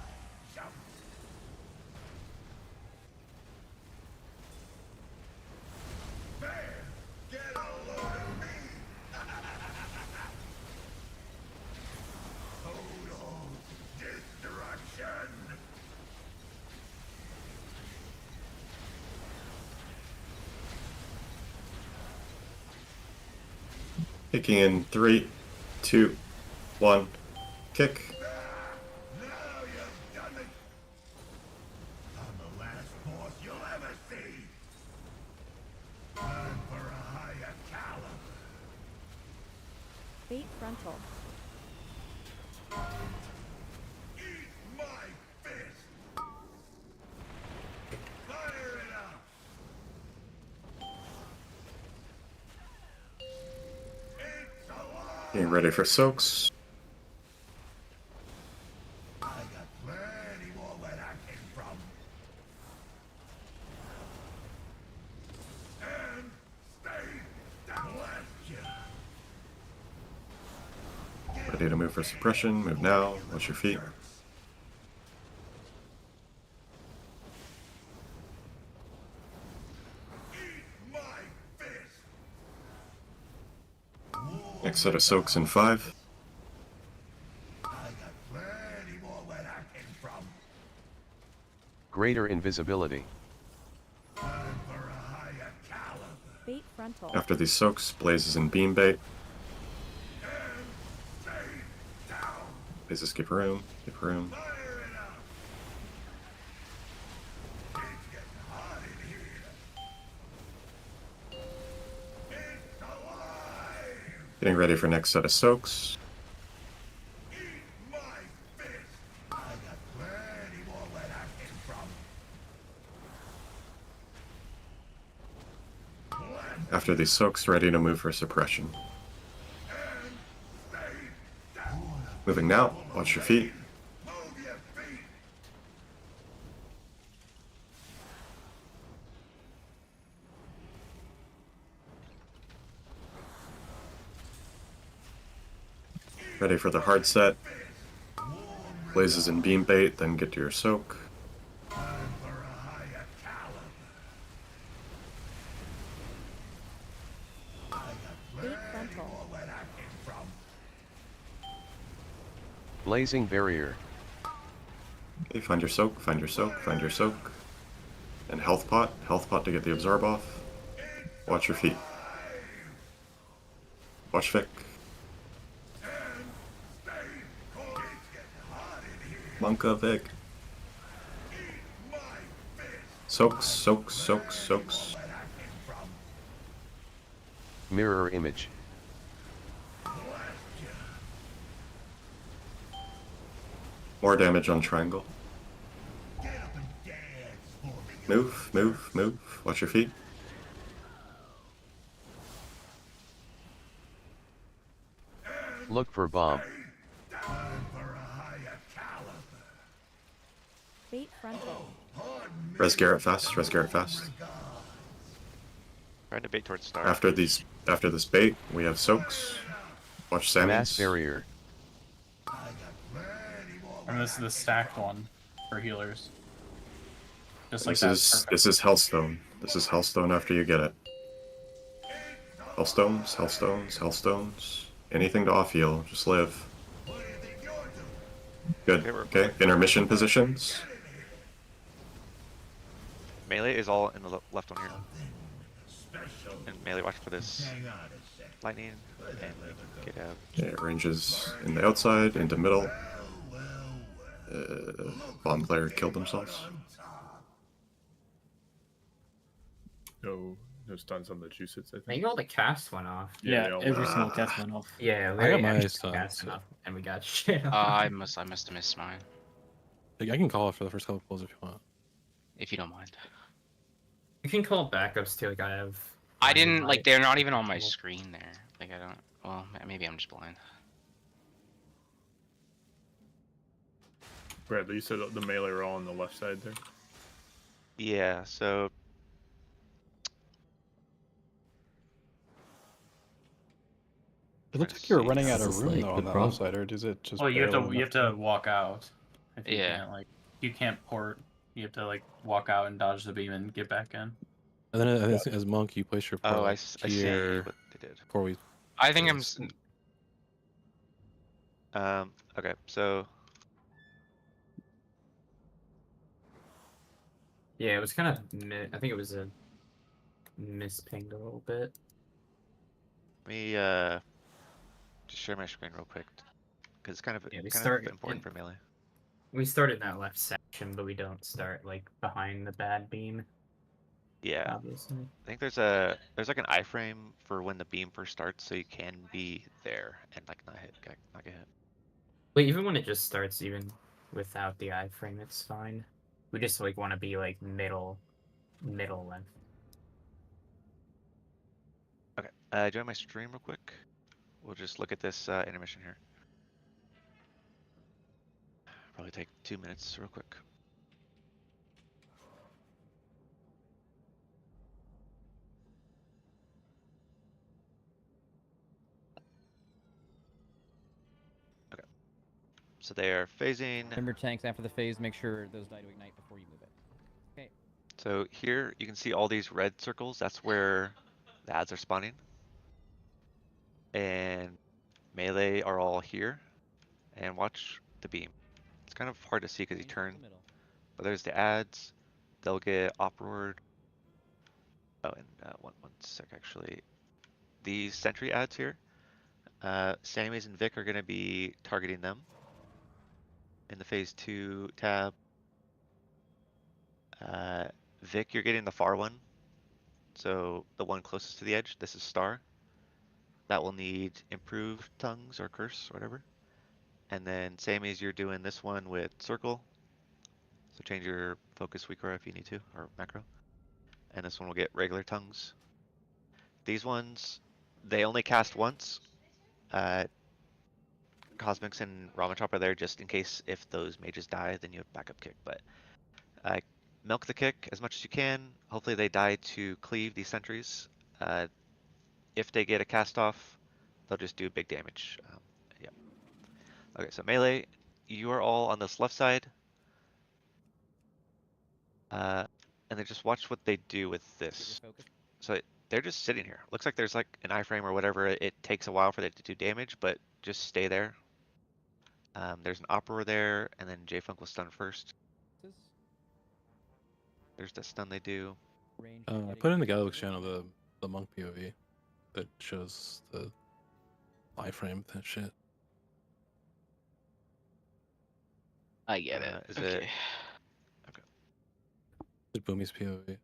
Kicking in 3, 2, 1, kick. Fate frontal. Getting ready for soaks. Ready to move for suppression. Move now. Watch your feet. Next set of soaks in 5. Greater invisibility. Fate frontal. After these soaks, blazes and beam bait. Blazes give room. Give room. Getting ready for next set of soaks. After these soaks, ready to move for suppression. Moving now, watch your feet. Ready for the hard set. Blazes and beam bait, then get to your soak. Fate frontal. Blazing barrier. Okay, find your soak, find your soak, find your soak. And health pot to get the absorb off. Watch your feet. Watch Vic. Monka Vic. Soaks, soaks, soaks, soaks. Mirror image. More damage on triangle. Move, move, move. Watch your feet. Look for bomb. Fate frontal. Res Garrett fast, res Garrett fast. Trying to bait towards star. After this bait, we have soaks. Watch Sammy's. Mass barrier. And this is the stacked one for healers. Just like that. This is Hellstone. This is Hellstone after you get it. Hellstones, Hellstones, Hellstones. Anything to off heal, just live. Good. Okay, intermission positions. Melee is all in the left one here. And melee, watch for this lightning and get out. Okay, ranges in the outside, into middle. Bomb player killed themselves. No stuns on the juices, I I think. think all the cast went off. Yeah, they all every went single off. cast went off. Yeah, I Larry got my had stun, cast so- enough, and we got shit. I must have missed mine. Like, I can call it for the first couple pulls if you want. If you don't mind. You can call backups too. Like I have. I didn't like. They're not even on my screen there. Like I don't. Well, maybe I'm just blind. Bradley, you said the melee are all on the left side there. Yeah, so It looks like you're running out This of is room like though the on that problem. left side, or does it just? Well, you have barely enough to room? walk out. If you Yeah. can't like you can't port. You have to like walk out and dodge the beam and get back in. And then I think as monk, you place your port Oh, like I see here what they did. before we. I think I'm. place. Okay, so Yeah, it was kind of. I think it was a mispinged a little bit. let me just share my screen real quick because it's kind of Yeah, we kind start of important in- for melee. We start in that left section, but we don't start like behind the bad beam. Yeah, Obviously. I think there's like an iframe for when the beam first starts, so you can be there and like not get hit. But even when it just starts, even without the iframe, it's fine. We just like want to be like middle length. Okay, join my stream real quick. We'll just look at this intermission here. Probably take 2 minutes real quick. Okay. So they are phasing. Remember tanks after the phase, make sure those die to ignite before you move it. Okay. So here you can see all these red circles. That's where the ads are spawning. And melee are all here. And watch the beam. It's kind of hard to see because you turn. But there's the ads. They'll get uproared. Oh, and one sec actually. These sentry ads here. Sammy's and Vic are going to be targeting them in the phase 2 tab. Vic, you're getting the far one. So the one closest to the edge. This is star. That will need improved tongues or curse or whatever. And then Sammy's, you're doing this one with circle. So change your focus weaker if you need to, or macro. And this one will get regular tongues. These ones, they only cast once. Cosmics and Ramachop are there just in case if those mages die, then you have backup kick. But milk the kick as much as you can. Hopefully they die to cleave these sentries. If they get a cast off, they'll just do big damage. Yeah. Okay, so melee, you are all on this left side. And then just watch what they do with this. So they're just sitting here. Looks like there's like an iframe or whatever. It takes a while for it to do damage, but just stay there. There's an opera there, and then J-Funk will stun first. There's the stun they do. I put in the Galaxy channel the monk POV that shows the iframe that shit. I get it. Is Okay. it? It's Boomy's POV.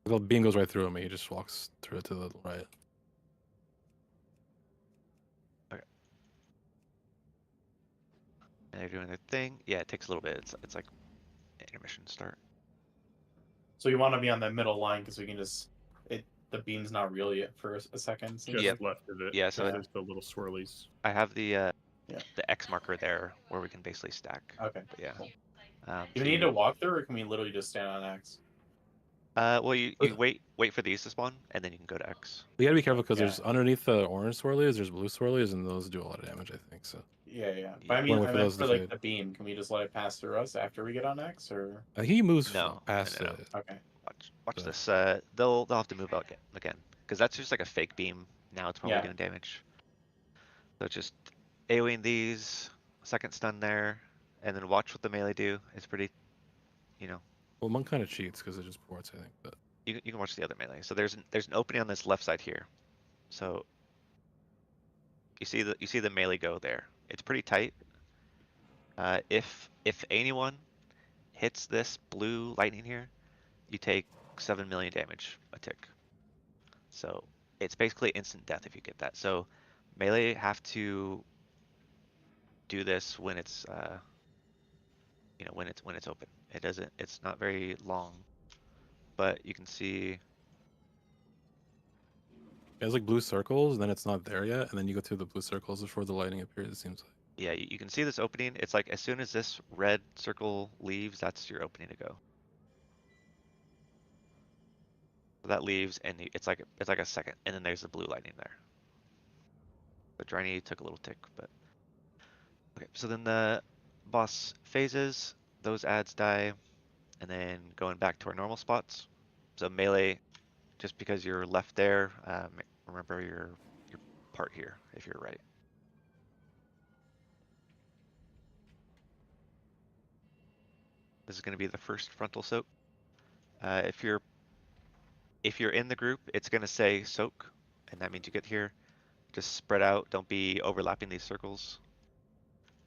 The beam goes right through him. He just walks through it to the right. Okay. And they're doing their thing. Yeah, it takes a little bit. It's like intermission start. So you want to be on that middle line because we can just the beam's not real yet for a second. Just Yep. left of it. Yeah, so there's the little swirlies. I have the X marker there where we can basically stack. Okay. But yeah. Cool. So Do we need to walk through, or can we literally just stand on X? Well, you wait for these to spawn, and then you can go to X. You gotta be careful because there's underneath the orange swirlies, there's blue swirlies, and those do a lot of damage. I think so. Yeah. But I mean, Wanna wait for those to like fade. the beam, can we just let it pass through us after we get on X, or? He moves No, past no. it. Okay. Watch this. They'll have to move out again because that's just like a fake beam. Now it's probably doing damage. So just AoEing these, second stun there, and then watch what the melee do. It's pretty, Well, monk kind of cheats because it just ports, I think. But you can watch the other melee. So there's an opening on this left side here. So you see the melee go there. It's pretty tight. If anyone hits this blue lightning here, you take 7 million damage a tick. So it's basically instant death if you get that. So melee have to do this when it's when it's open. It's not very long, but you can see there's like blue circles, and then it's not there yet, and then you go through the blue circles before the lightning appears. It seems like. Yeah, you can see this opening. It's like as soon as this red circle leaves, that's your opening to go. So that leaves, and it's like a second, and then there's the blue lightning there. But Driny took a little tick, but okay. So then the boss phases, those adds die, and then going back to our normal spots. So melee, just because you're left there, remember your part here if you're right. This is going to be the first frontal soak. If you're in the group, it's going to say soak, and that means you get here. Just spread out. Don't be overlapping these circles.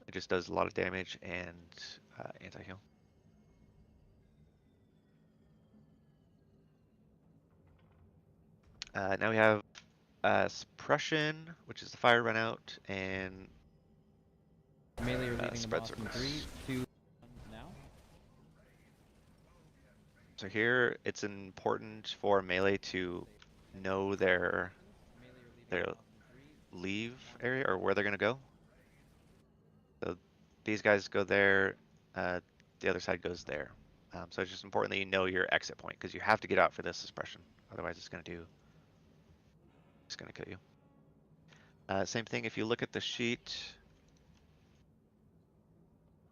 It just does a lot of damage and anti-heal. Now we have suppression, which is the fire run out, and Melee are leaving the spread boss in circles. 3, 2, 1 now. So here it's important for melee to know their leave area or where they're gonna go. So these guys go there, the other side goes there. So it's just important that you know your exit point because you have to get out for this suppression. Otherwise it's gonna kill you. Same thing if you look at the sheet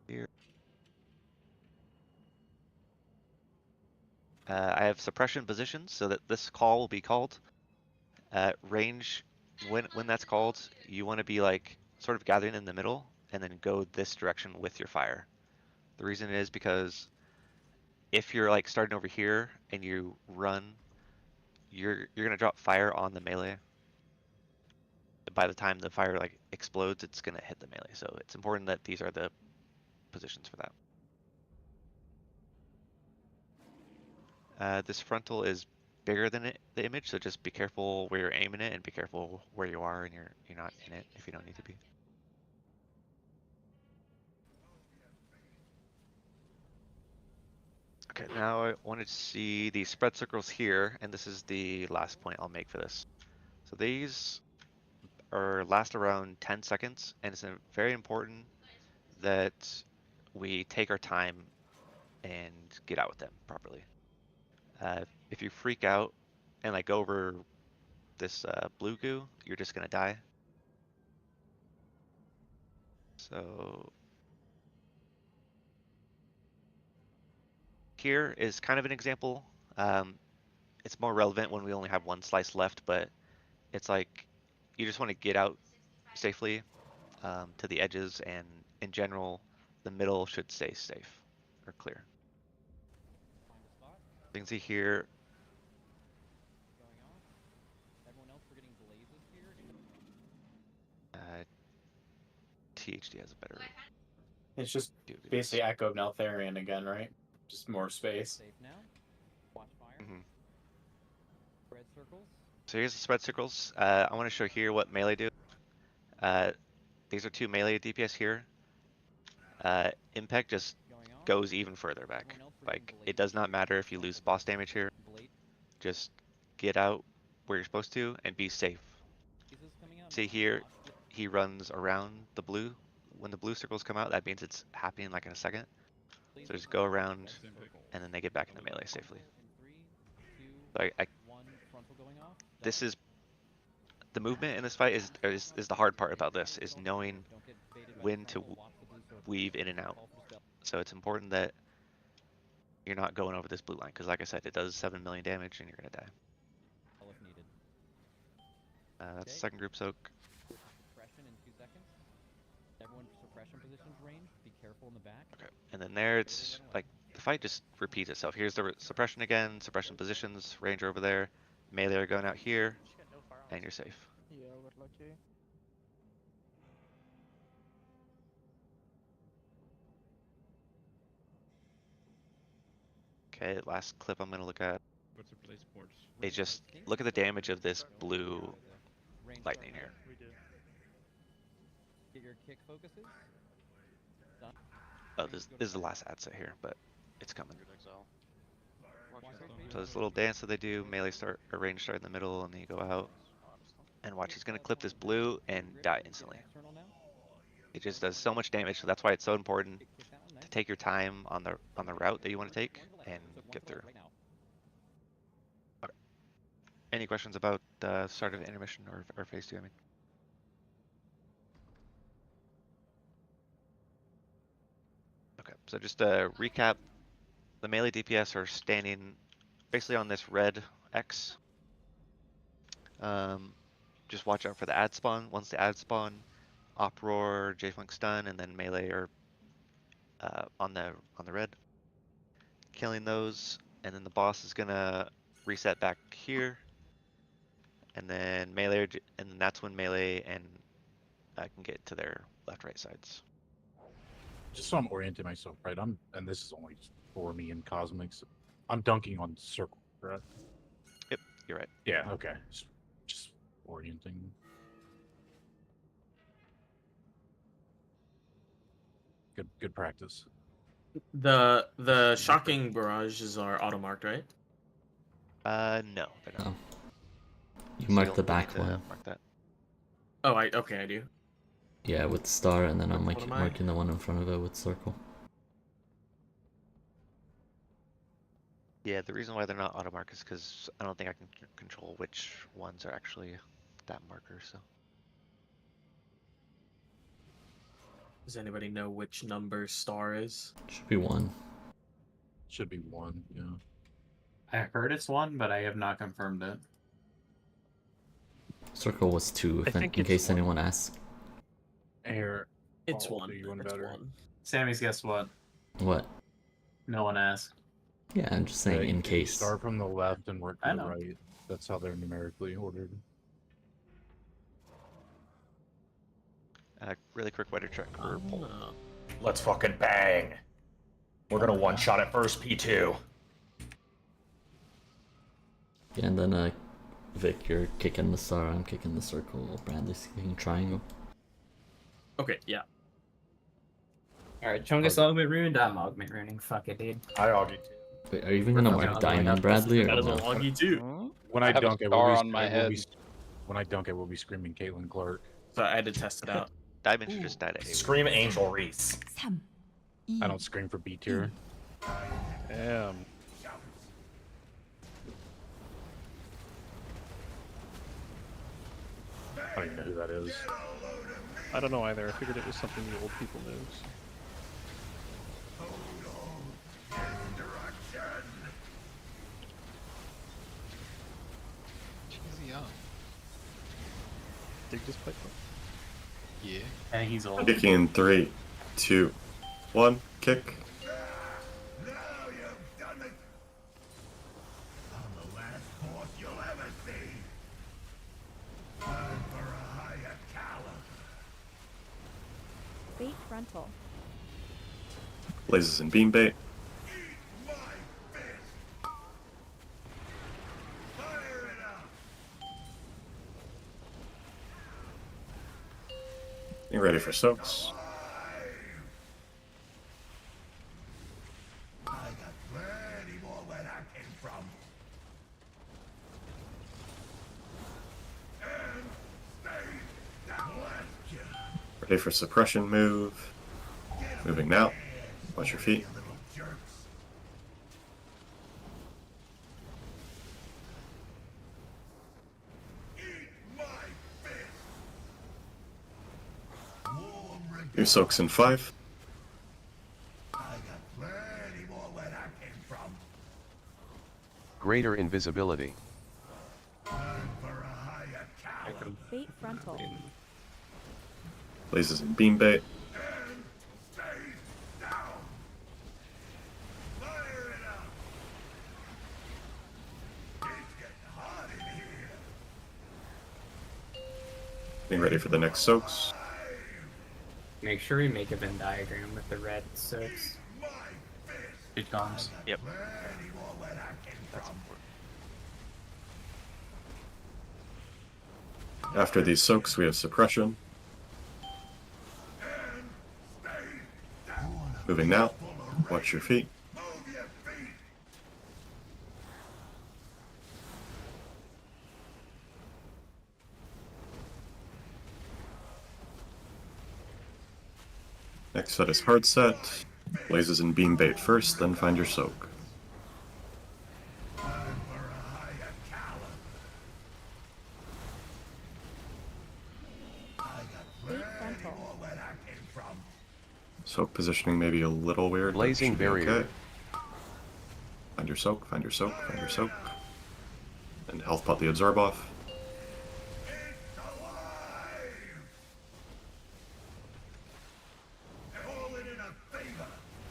here. I have suppression positions so that this call will be called. Range, when that's called, you want to be like sort of gathering in the middle and then go this direction with your fire. The reason is because if you're like starting over here and you run, you're gonna drop fire on the melee. By the time the fire like explodes, it's gonna hit the melee. So it's important that these are the positions for that. This frontal is bigger than the image, so just be careful where you're aiming it and be careful where you are and you're not in it if you don't need to be. Okay, now I wanted to see the spread circles here, and this is the last point I'll make for this. So these last around 10 seconds, and it's very important that we take our time and get out with them properly. If you freak out and like go over this blue goo, you're just gonna die. So here is kind of an example. It's more relevant when we only have one slice left, but it's like you just want to get out safely to the edges, and in general, the middle should stay safe or clear. You can see here. Everyone else, we're getting blazes here. THD has a better. It's just basically Echo of Neltharion again, right? Just more space. Safe now. Watch fire. Spread circles. So here's the spread circles. I want to show here what melee do. These are two melee DPS here. Impact just goes even further back. Like, it does not matter if you lose boss damage here. Just get out where you're supposed to and be safe. See here, he runs around the blue. When the blue circles come out, that means it's happening like in a second. So just go around and then they get back into melee safely. So this is the movement in this fight is the hard part about this, is knowing when to weave in and out. So it's important that you're not going over this blue line, because like I said, it does 7 million damage and you're gonna die. That's the second group soak. Suppression in 2 seconds. Everyone suppression positions range. Be careful in the back. Okay, and then there it's like the fight just repeats itself. Here's the suppression again, suppression positions, ranger over there, melee are going out here, and you're safe. Yeah, we're lucky. Okay, last clip I'm gonna look at is just look at the damage of this blue lightning here. Get your kick focuses. Done. Oh, this is the last ad set here, but it's coming. So this little dance that they do, melee start, or range start in the middle, and then you go out. And watch, he's gonna clip this blue and die instantly. It just does so much damage, so that's why it's so important to take your time on the route that you want to take and get through. Okay. Any questions about start of intermission or phase 2? I mean. So just to recap, the melee DPS are standing basically on this red X. Just watch out for the ad spawn. Once the ad spawn, Uproar, J-Funk stun, and then melee are on the red. Killing those, and then the boss is gonna reset back here, and then melee, and then that's when melee and can get to their left-right sides. Just so I'm orienting myself, right? And this is only for me in Cosmics. I'm dunking on circle, correct? Yep, you're right. Yeah, okay. Just orienting. Good practice. The shocking barrages are auto marked, right? No, they're not. Oh. You So mark you'll the need back to one. Mark that. Oh, I do. Yeah, with star, and then I'm What am I? marking the one in front of it with circle. Yeah, the reason why they're not auto mark is because I don't think I can control which ones are actually that marker. So. Does anybody know which number star is? Should be 1. Should be 1, yeah. I heard it's 1, but I have not confirmed it. Circle was 2, in case anyone asks. Here. It's I'll 1. do you one It's better. 1. Sammy's guessed what? What? No one asked. Yeah, I'm just saying in If you case. start from the left and work I to the know. right. That's how they're numerically ordered. Really quick weather check for Pole. Let's fucking bang. We're gonna one-shot it first, P2. Yeah, and then Vic, you're kicking the star, I'm kicking the circle, Bradley's kicking triangle. Okay, yeah. Alright, Chungus augment ruined. I'm augment ruining. Fuck it, dude. I augie too. Wait, are you even gonna mark diamond, Bradley, or That is a no? loggy too. When I have a dunk, star on my head. When I dunk, it will be screaming Caitlin Clark. So I had to test it out. Diamond should just died at A. Scream Angel Reese. 3, I don't scream for B tier. Damn. I don't even know who that is. I don't know either. I figured it was something the old people knew. Easy on. Dig this pipe up. Yeah. And he's old. Kicking in 3, 2, 1, kick. Bait frontal. Blazes and beam bait. Getting ready for soaks. Ready for suppression move. Moving now. Watch your feet. Your soaks in 5. Greater invisibility. Bait frontal. Blazes and beam bait. Getting ready for the next soaks. Make sure we make a Venn diagram with the red 6. It comes. Yep. After these soaks, we have suppression. Moving now. Watch your feet. Next set is hard set. Blazes and beam bait first, then find your soak. Bait frontal. Soak positioning maybe a little weird. but Blazing should be barrier. Okay. Find your soak, find your soak, find your soak. And health pot the absorb off.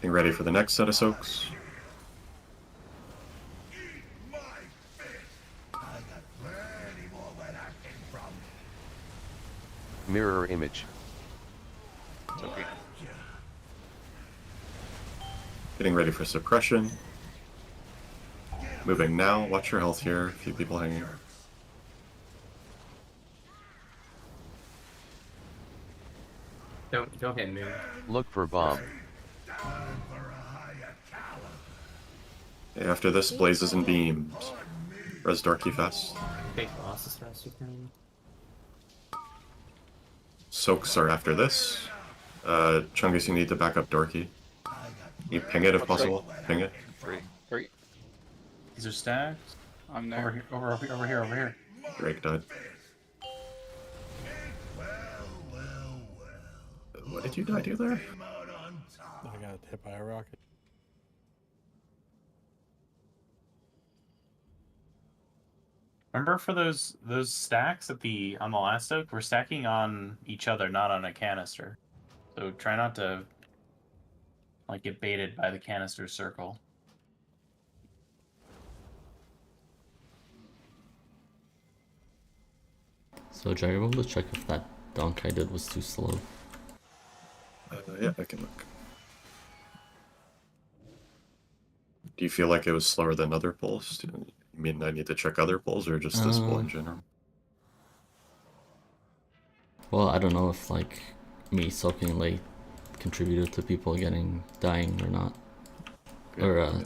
Getting ready for the next set of soaks. Mirror image. Okay. Getting ready for suppression. Moving now. Watch your health here. A few people hanging. Don't hit me. Look for bomb. Okay, after this, blazes and beams. Res Darky fast. Big boss as fast as you can. Soaks are after this. Chungus, you need to back up Dorky. You ping it if possible. Ping it. Three. These are stacks. I'm there. Over here. Drake died. What did you die to there? I got hit by a rocket. Remember for those stacks on the last oak, we're stacking on each other, not on a canister. So try not to like get baited by the canister circle. So Jerry, able to check if that dunk I did was too slow? Yeah, I can look. Do you feel like it was slower than other pulls? You mean I need to check other pulls or just this pull in general? Well, I don't know if like me soaking late contributed to people dying or not, or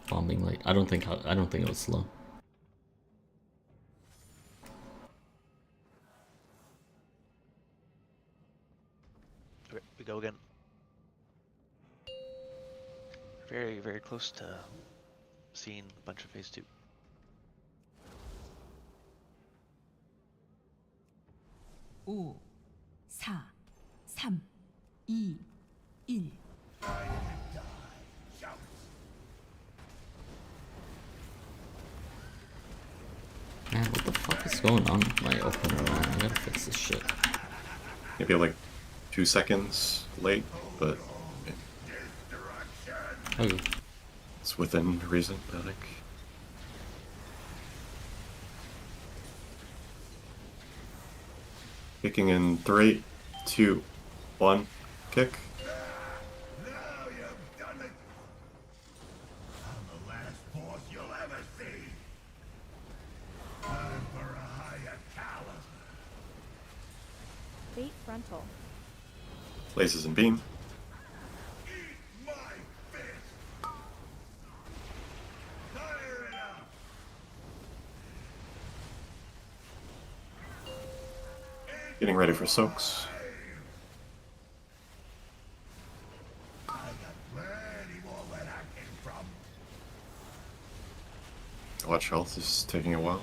bombing late. I don't think it was slow. Okay, we go again. Very, very close to seeing a bunch of phase 2. 오, 4, 3, 2, 1. Man, what the fuck is going on with my opener, man? I gotta fix this shit. Maybe like 2 seconds late, but okay. It's within reason, I think. Kicking in 3, 2, 1, kick. Bait frontal. Blazes and beam. Getting ready for soaks. Watch health, this is taking a while.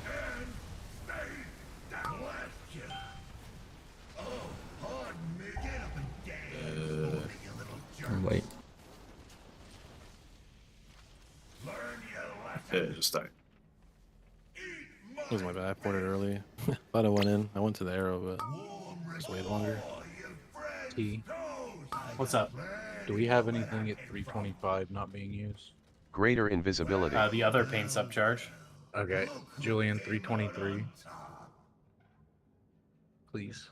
Wait. Yeah, just died. It was my bad. I ported early. Thought I went in. I went to the arrow, but just wait longer. T. What's up? Do we have anything at 325 not being used? Greater invisibility. The other paint subcharge. Okay, Julian, 323. Please.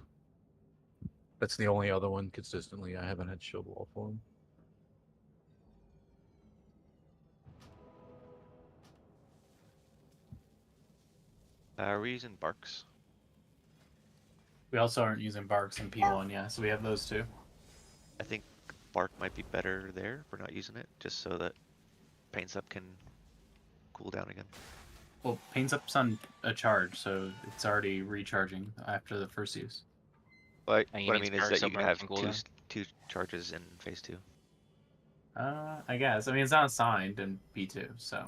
That's the only other one consistently I haven't had shield wall for him. Are we using barks? We also aren't using barks in P1, yeah, so we have those two. I think bark might be better there if we're not using it, just so that paints up can cool down again. Well, paints up's on a charge, so it's already recharging after the first use. But And you what I need mean is sparks that up you can on have cooldown? two charges in phase 2. I guess. I mean, it's not assigned in P2, so.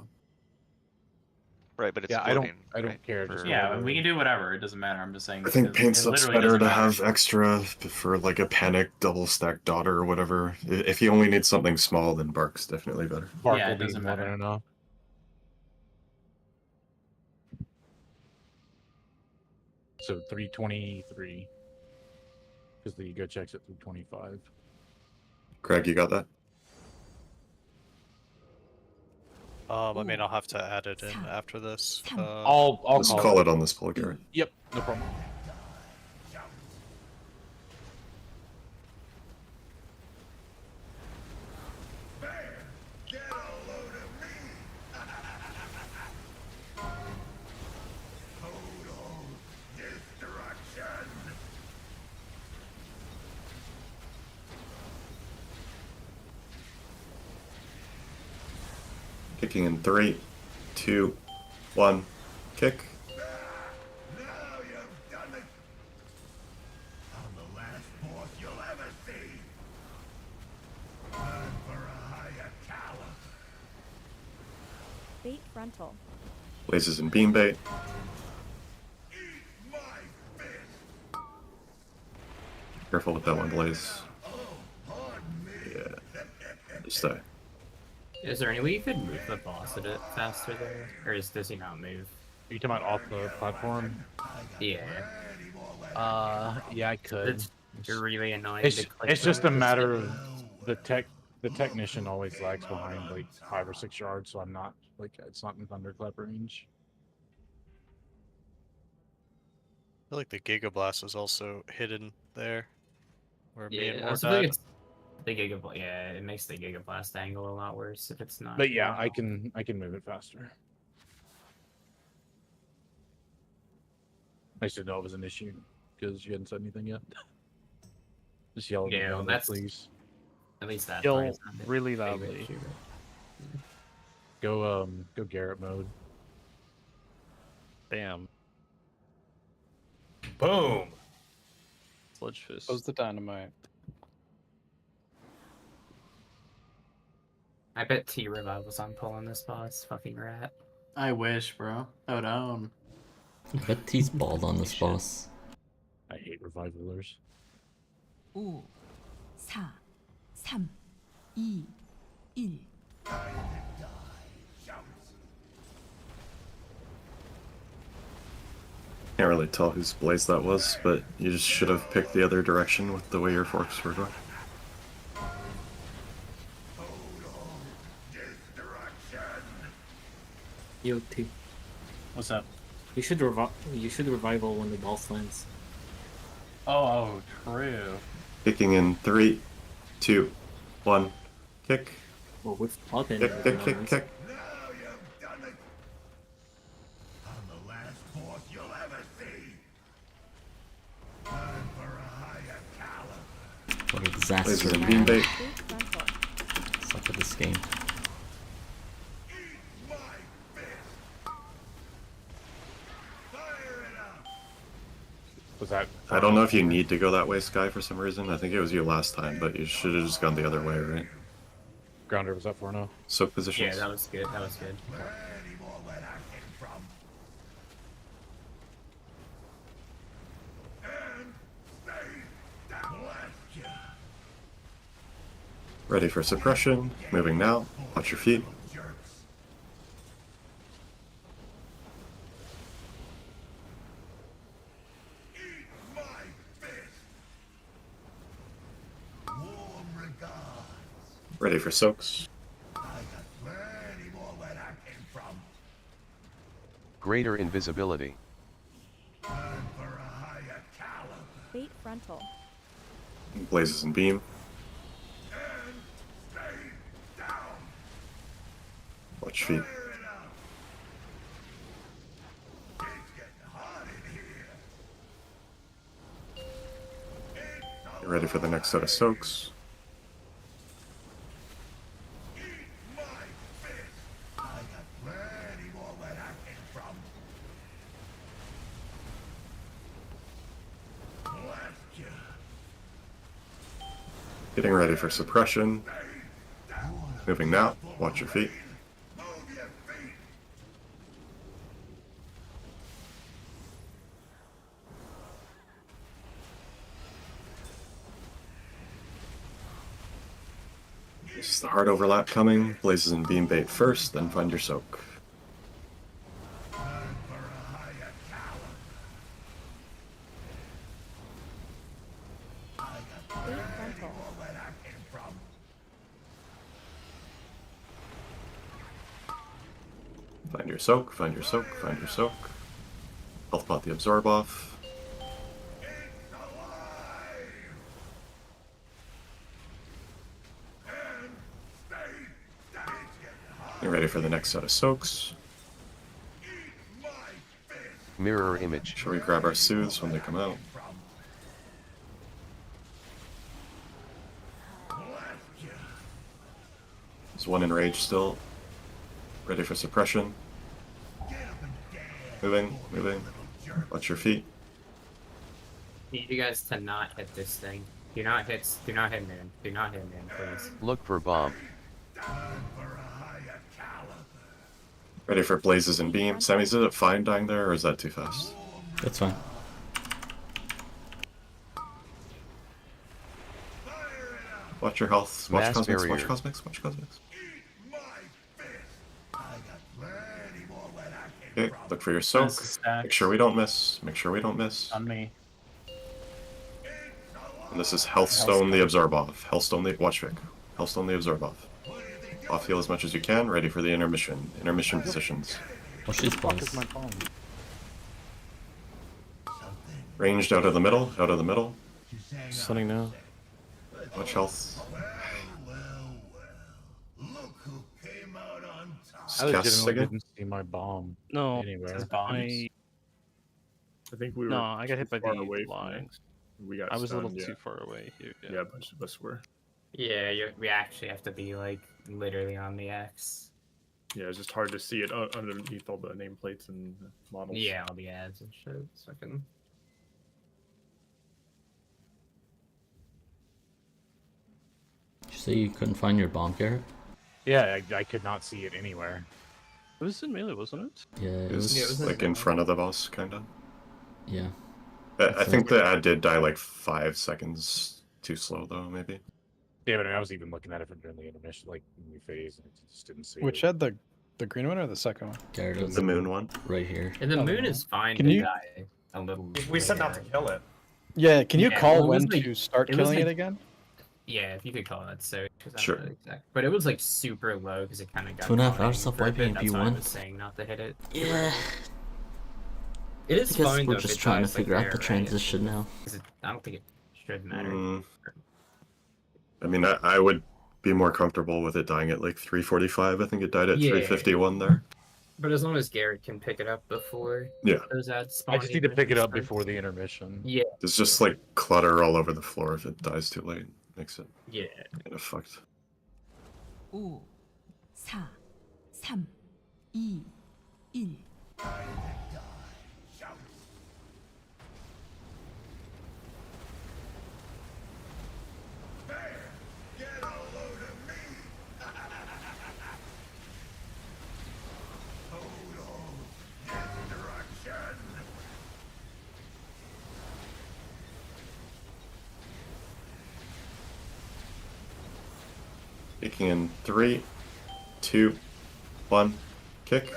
Right, but it's Yeah, floating. I don't right, care. for- Just Yeah, we can do whatever. It doesn't matter. I'm just saying. I think because paint it slip's literally better doesn't to matter. have extra for like a panic double stack daughter or whatever. If you only need something small, then bark's definitely better. Bark Yeah, will it be doesn't more matter. than enough. So 323. Because the ego checks at 325. Craig, you got that? I mean, I'll have to add it in after this. I'll Just call it on this pull, Garrett. Yep, no problem. Kicking in 3, 2, 1, kick. Bait frontal. Blazes and beam bait. Careful with that one, Blaze. Yeah. Just stay. Is there any way you could move the boss a bit faster there? Or does he not move? Are you talking about off the platform? Yeah. Yeah, I could. It's really annoying. It's, to click it's just a with. matter of the technician always lags behind like 5 or 6 yards, so I'm not like it's not in thunderclap range. I feel like the Giga Blast is also hidden there. Where me and Yeah, I more also feel like died. it's the Giga. Yeah, it makes the Giga Blast angle a lot worse if it's not. But yeah, I can move it faster. I should know it was an issue because you hadn't said anything yet. Just yell at me, Yeah, well, down, that's please. at least that. Yell part is not a really big loudly. issue. Go Garrett mode. Bam. Boom. Sludge fist. Close the dynamite. I bet T Revival's on pull on this boss. Fucking rat. I wish, bro. I would own. But he's bald on this boss. I hate revivalers. 5, 4, 3, 2, 1. Can't really tell whose Blaze that was, but you just should have picked the other direction with the way your forks were going. Yo, T. What's up? You should revival when the boss lands. Oh, true. Kicking in 3, 2, 1, kick. Well, with plug-in. Kick, kick, kick, kick. What a disaster. Laser and beam bait. Suck at this game. Was that? I don't know if you need to go that way, Sky, for some reason. I think it was you last time, but you should have just gone the other way, right? Grounder was up 4-0. Soak positions. Yeah, that was good. That was good. Ready for suppression. Moving now. Watch your feet. Ready for soaks. Greater invisibility. Bait frontal. Blazes and beam. Watch feet. Get ready for the next set of soaks. Getting ready for suppression. Moving now. Watch your feet. This is the hard overlap coming. Blazes and beam bait first, then find your soak. Bait frontal. Find your soak, find your soak, find your soak. Health pot the absorb off. Get ready for the next set of soaks. Mirror image. Shall we grab our soothes when they come out? There's one in rage still. Ready for suppression. Moving, moving. Watch your feet. Need you guys to not hit this thing. Do not hit man. Do not hit man, please. Look for bomb. Ready for blazes and beam. Sammy, is it fine dying there, or is that too fast? That's fine. Watch your health. Watch Mass cosmics. Watch barrier. cosmics. Watch cosmics. Okay, look for your soak. This is stacked. Make sure we don't miss. Make sure we don't miss. On me. And this is Healthstone the absorb off. Healthstone the watch Vic. Healthstone the absorb off. Off heal as much as you can. Ready for the intermission. Intermission positions. Watch these spawns. Ranged out of the middle. Out of the middle. Stunning now. Watch health. I legitimately again. didn't see my bomb No, anywhere. I think we were no, I got hit by far the away from line. it. We got I was a little stunned, too yeah. far away here. Yeah, a bunch of us were. Yeah, we actually have to be like literally on the X. Yeah, it's just hard to see it underneath all the nameplates and models. Yeah, all the ads and shit. It's fucking. Did you say you couldn't find your bomb, Garrett? Yeah, I could not see it anywhere. It was in melee, wasn't it? Yeah, It was like in front of the boss, kind of. Yeah. I think the ad did die like 5 seconds too slow, though, maybe. Yeah, but I was even looking at it from during the intermission, like in the phase, and I just didn't see Which it. had the green one or the second one? Garrett is The moon one. right here. And the Oh, moon is fine Can to you- die a little. We said not to kill it. Yeah, can you Yeah, call well, it was when like- to start it was killing it like- again? Yeah, if you could call that so. Sure. Exact. But it was like super low because it kind of got. 2.5 going hours of for a bit, wiping That's why I B1. was saying not to hit it. Yeah. It is I guess fine we're though. if just it trying to dies, like, figure out there, the right? transition now. 'Cause I don't think it should matter. I mean, I would be more comfortable with it dying at like 345. I think it died at Yeah. 351 there. But as long as Garrett can pick it up before Yeah. those ads spawn. I just need to pick it up before the intermission. Yeah. There's just like clutter all over the floor if it dies too late. Makes it Yeah. kind of fucked. 5, 4, 3, 2, 1. Kicking in 3, 2, 1, kick.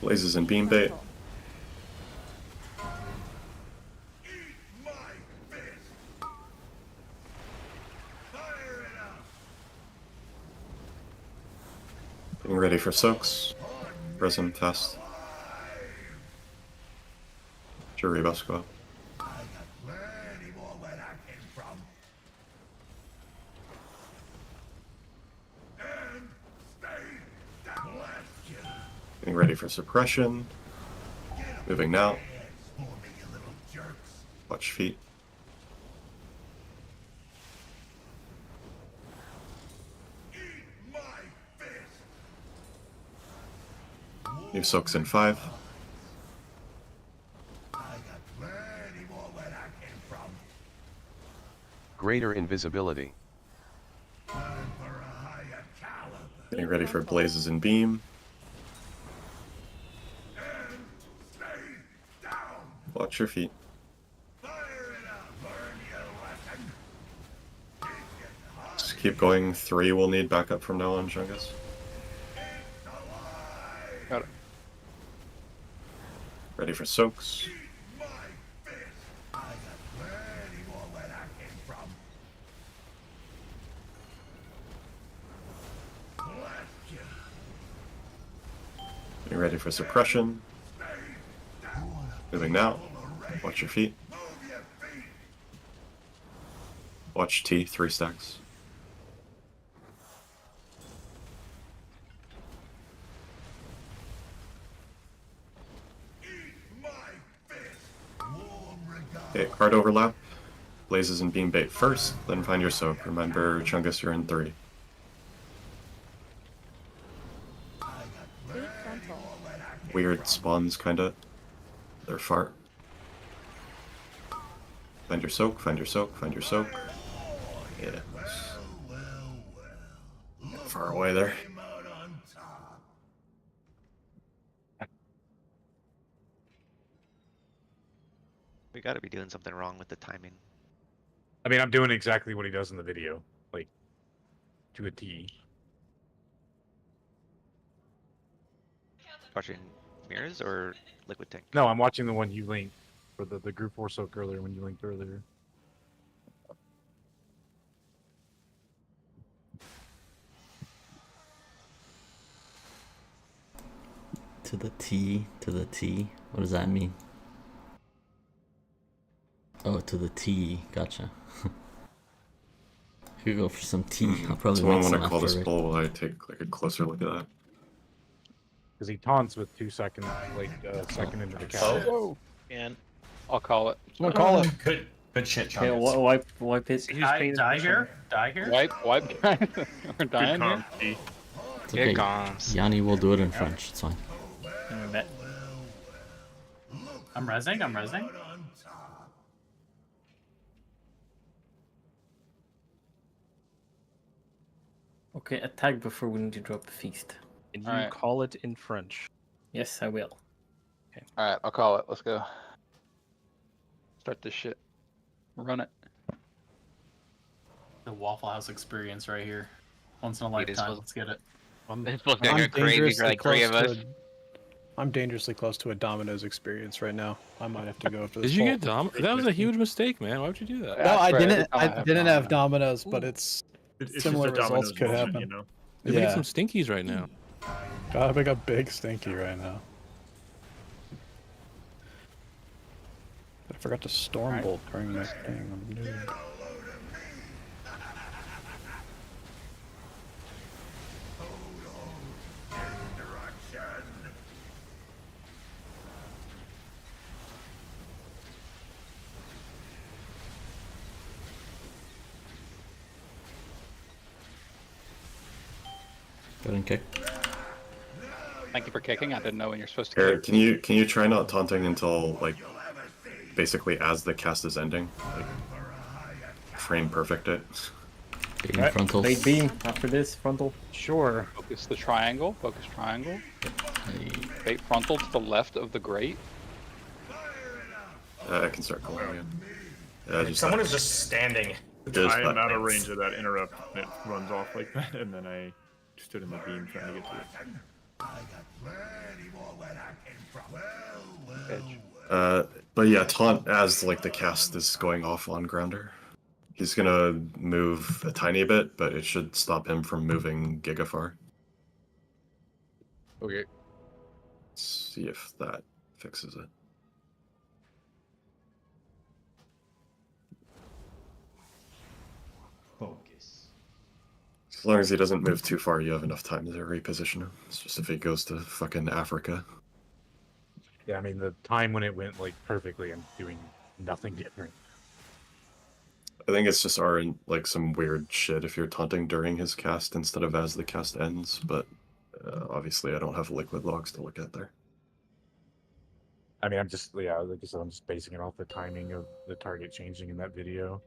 Blazes and beam bait. Getting ready for soaks. Resin test. Sure, rebuffs go up. Getting ready for suppression. Moving now. Watch feet. New soaks in 5. Greater invisibility. Getting ready for blazes and beam. Watch your feet. Just keep going. 3 will need backup from now on, Chungus. Got it. Ready for soaks. Getting ready for suppression. Moving now. Watch your feet. Watch T, 3 stacks. Okay, card overlap. Blazes and beam bait first, then find your soak. Remember, Chungus, you're in 3. Bait frontal. Weird spawns, kinda. They're fart. Find your soak, find your soak, find your soak. Yeah. Far away there. We gotta be doing something wrong with the timing. I mean, I'm doing exactly what he does in the video, like to a T. Watching mirrors or liquid tank? No, I'm watching the one you linked for the group 4 soak earlier when you linked earlier. To the T, to the T. What does that mean? Oh, to the T. Gotcha. Could go for some tea. I'll probably That's why I make want some to call this after. bull while I take like a closer look at that. Because he taunts with 2 seconds, like second into the cast. Oh, and I'll call it. Someone call it. Good shit, Okay, Chungus. wipe it. Die here. Die here. Wipe, guys. We're dying here. It's okay. Good comms. Yanni will do it in French. It's fine. I'm resing. I'm resing. Okay, attack before we need to drop a feast. Can you Alright. call it in French? Yes, I will. Alright, I'll call it. Let's go. Start this shit. Run it. The Waffle House experience right here. Once in a Dude, this lifetime. was- Let's get it. This was gonna go crazy for like 3 of us. I'm dangerously close to a Domino's experience right now. I might have to go for Did this. you full- get That was a huge mistake, man. Why would you do that? No, I That's right, didn't. every time I I have didn't have Domino's. Domino's, but it's It's similar just a results Domino's could moment, happen. you know? Maybe get Yeah. some stinkies right now. God, I make a big stinky right now. I forgot to Stormbolt during my thing. I'm new. Go ahead and kick. Thank you for kicking. I didn't know when you're supposed to Eric, kick. can you try not taunting until like basically as the cast is ending? Like frame perfect it. Beam frontal. Late beam after this, frontal. Sure. Focus the triangle. Focus triangle. Bait frontal to the left of the grate. I can start calling again. Yeah, just Someone is just standing. Just I am that out of thing. range of that interrupt, and it runs off like that, and then I stood in the beam trying to get to it. But yeah, taunt as like the cast is going off on grounder. He's gonna move a tiny bit, but it should stop him from moving gigafar. Okay. See if that fixes it. Focus. As long as he doesn't move too far, you have enough time to reposition him. It's just if he goes to fucking Africa. Yeah, I mean the time when it went like perfectly and doing nothing different. I think it's just our like some weird shit if you're taunting during his cast instead of as the cast ends, but obviously I don't have liquid logs to look at there. I mean, I'm just like I said, I'm just basing it off the timing of the target changing in that video.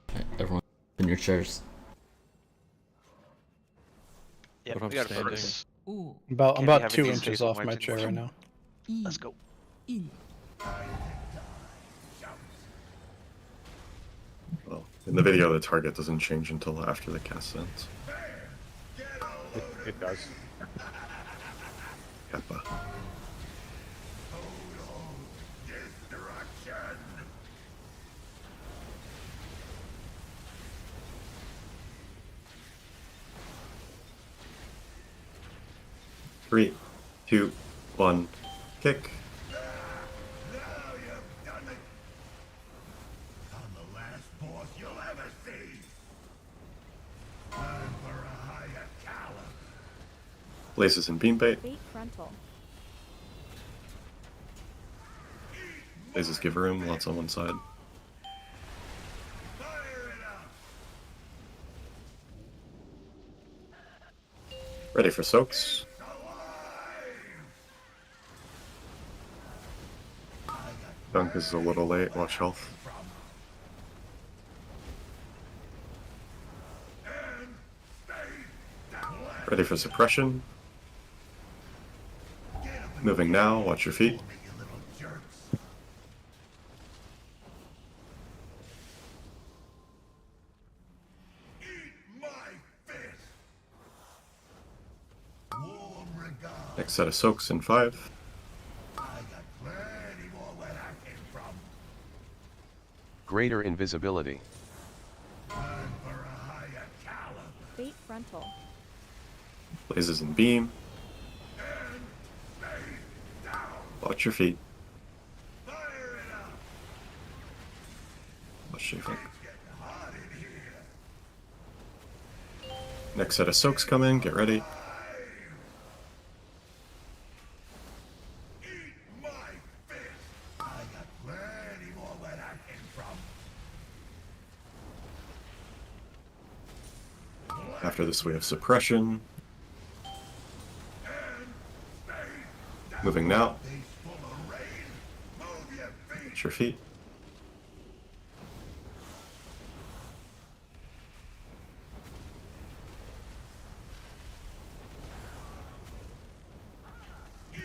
Okay, everyone in your chairs. Yep, What we got I'm a standing. first. I'm about Can't be having 2 these inches days off when my marching chair right forward. now. Let's go. 1. Well, in the video, the target doesn't change until after the cast ends. It does. Kappa. Three, two, one, kick. Blazes and beam bait. Bait frontal. Blazes give room, lots on one side. Ready for soaks. Dunk is a little late, watch health. Ready for suppression. Moving now, watch your feet. Next set of soaks in 5. Greater invisibility. Bait frontal. Blazes and beam. Watch your feet. Watch your feet. Next set of soaks come in, get ready. After this we have suppression. Moving now. Watch your feet.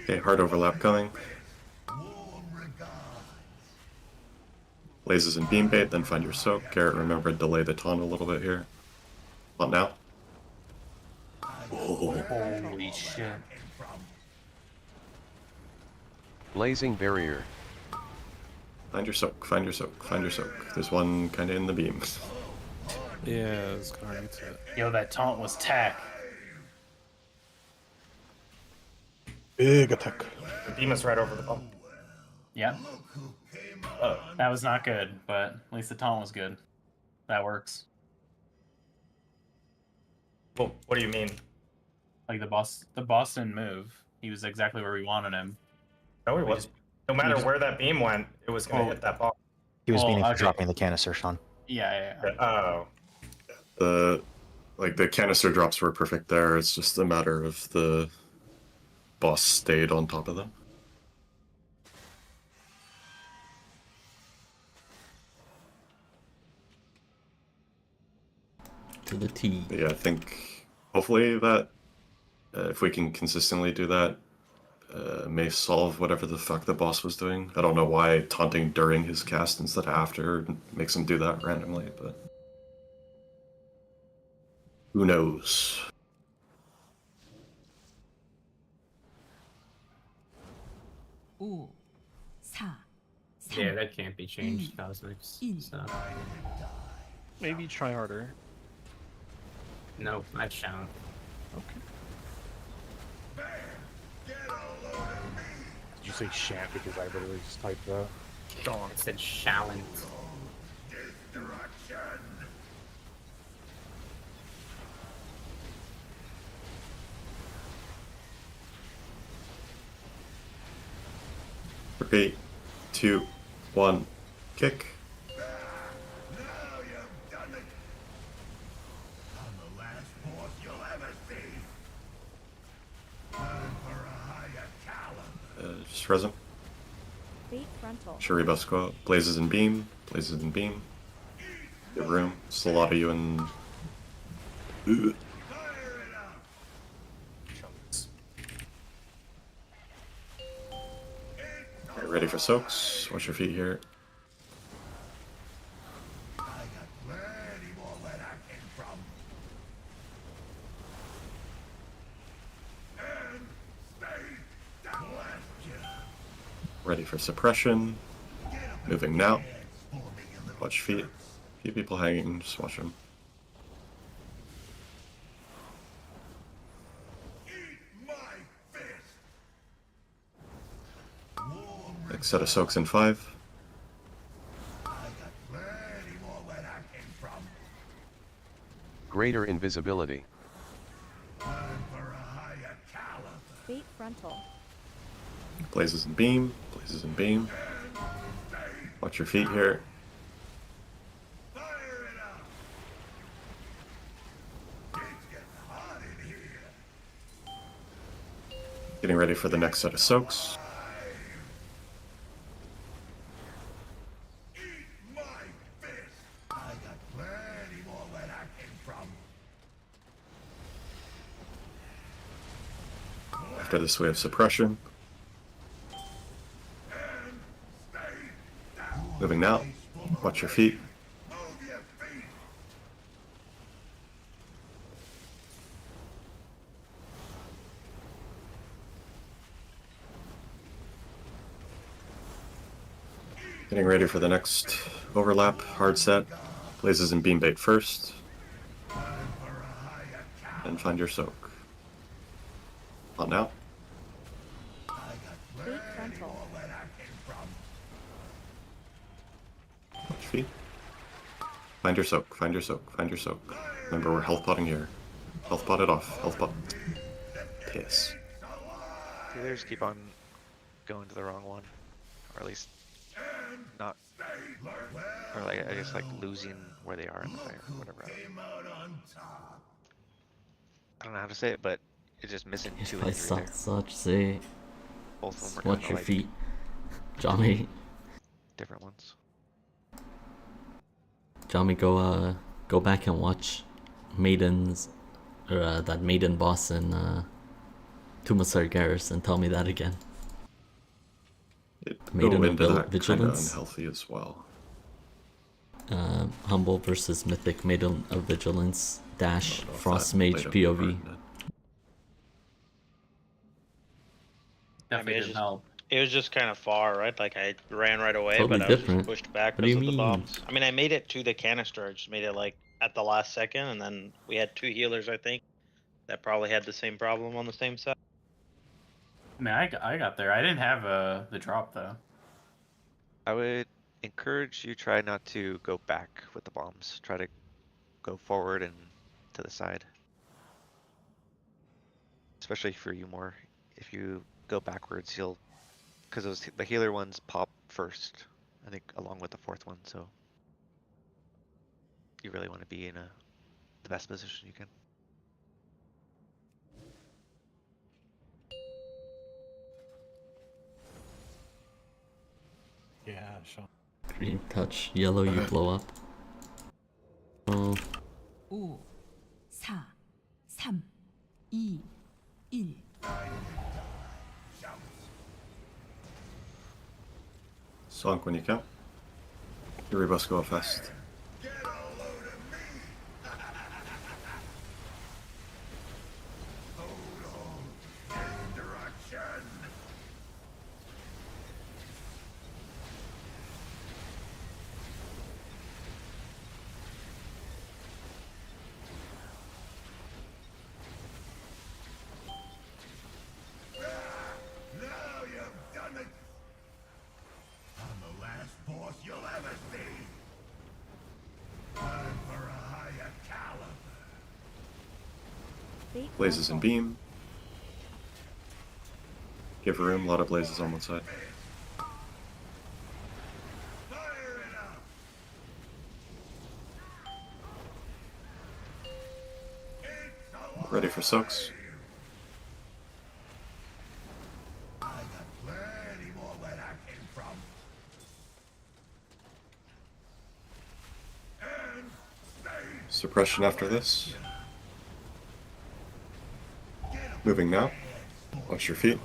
Okay, hard overlap coming. Blazes and beam bait, then find your soak. Garrett, remember delay the taunt a little bit here. What now? Holy shit. Blazing barrier. Find your soak, find your soak, find your soak. There's one kind of in the beam. Yeah, it's kind of Yo, that taunt was tack. Big attack. The beam is right over the bump. Yep. Oh. That was not good, but at least the taunt was good. That works. Well, what do you mean? Like the boss didn't move. He was exactly where we wanted him. No, he We wasn't. No matter just- where that beam went, it was going to hit that ball. He was Oh, meaning for okay. dropping the canister, Sean. Yeah. Oh. The canister drops were perfect there. It's just a matter of the boss stayed on top of them. To the T. But yeah, I think hopefully that if we can consistently do that, may solve whatever the fuck the boss was doing. I don't know why taunting during his cast instead of after makes him do that randomly, but who knows? 오, 4, Yeah, that can't be changed, Cosmics. So. Maybe try harder. Nope, I shan't. Okay. Did you say shan't because I literally just typed that? I said shallant. Three, 2, 1, kick. Just res him. Bait frontal. Shuriba squat. Blazes and beam. Blazes and beam. Get room. Just a lot of you in. Ugh. Get ready for soaks. Watch your feet here. Ready for suppression. Moving now. Watch feet. Few people hanging, just watch them. Next set of soaks in 5. Greater invisibility. Fate frontal. Blazes and beam. Blazes and beam. Watch your feet here. Getting ready for the next set of soaks. After this, we have suppression. Moving now. Watch your feet. Getting ready for the next overlap, hard set. Blazes and beam bait first. And find your soak. On now. Fate frontal. Watch feet. Find your soak, find your soak, find your soak. Remember, we're health potting here. Health pot it off, health pot. Piss. They just keep on going to the wrong one. Or at least not, or like, I guess like losing where they are in the fire, whatever. I don't know how to say it, but it's just missing 2 and 3 there. Such say. Both of them are Watch kinda your like feet, Johnny. different ones. Johnny, go back and watch Maiden's, or that Maiden boss in Tomb of Sargeras and tell me that again. Maiden Go into of that kind of Vigilance. unhealthy as well. Humble versus Mythic, Maiden of Vigilance, dash, if Frost that Mage played up POV. Definitely didn't help. It was just kind of far, right? Like I ran right away, Totally but I was different. just pushed back What do you because of the mean? bombs. I mean, I made it to the canister. I just made it like at the last second, and then we had 2 healers, I think, that probably had the same problem on the same side. I mean, I got there. I didn't have the drop though. I would encourage you try not to go back with the bombs. Try to go forward and to the side. Especially for you more. If you go backwards, you'll, because the healer ones pop first, I think, along with the 4th one, so you really want to be in the best position you can. Yeah, Sean. Green touch, yellow you blow up. Oh, 5, 4, 3, 2, 1. Sonk when you count. Your rebus go fast. Blazes and beam. Give room, a lot of blazes on one side. Ready for soaks. Suppression after this. Moving now. Watch your feet.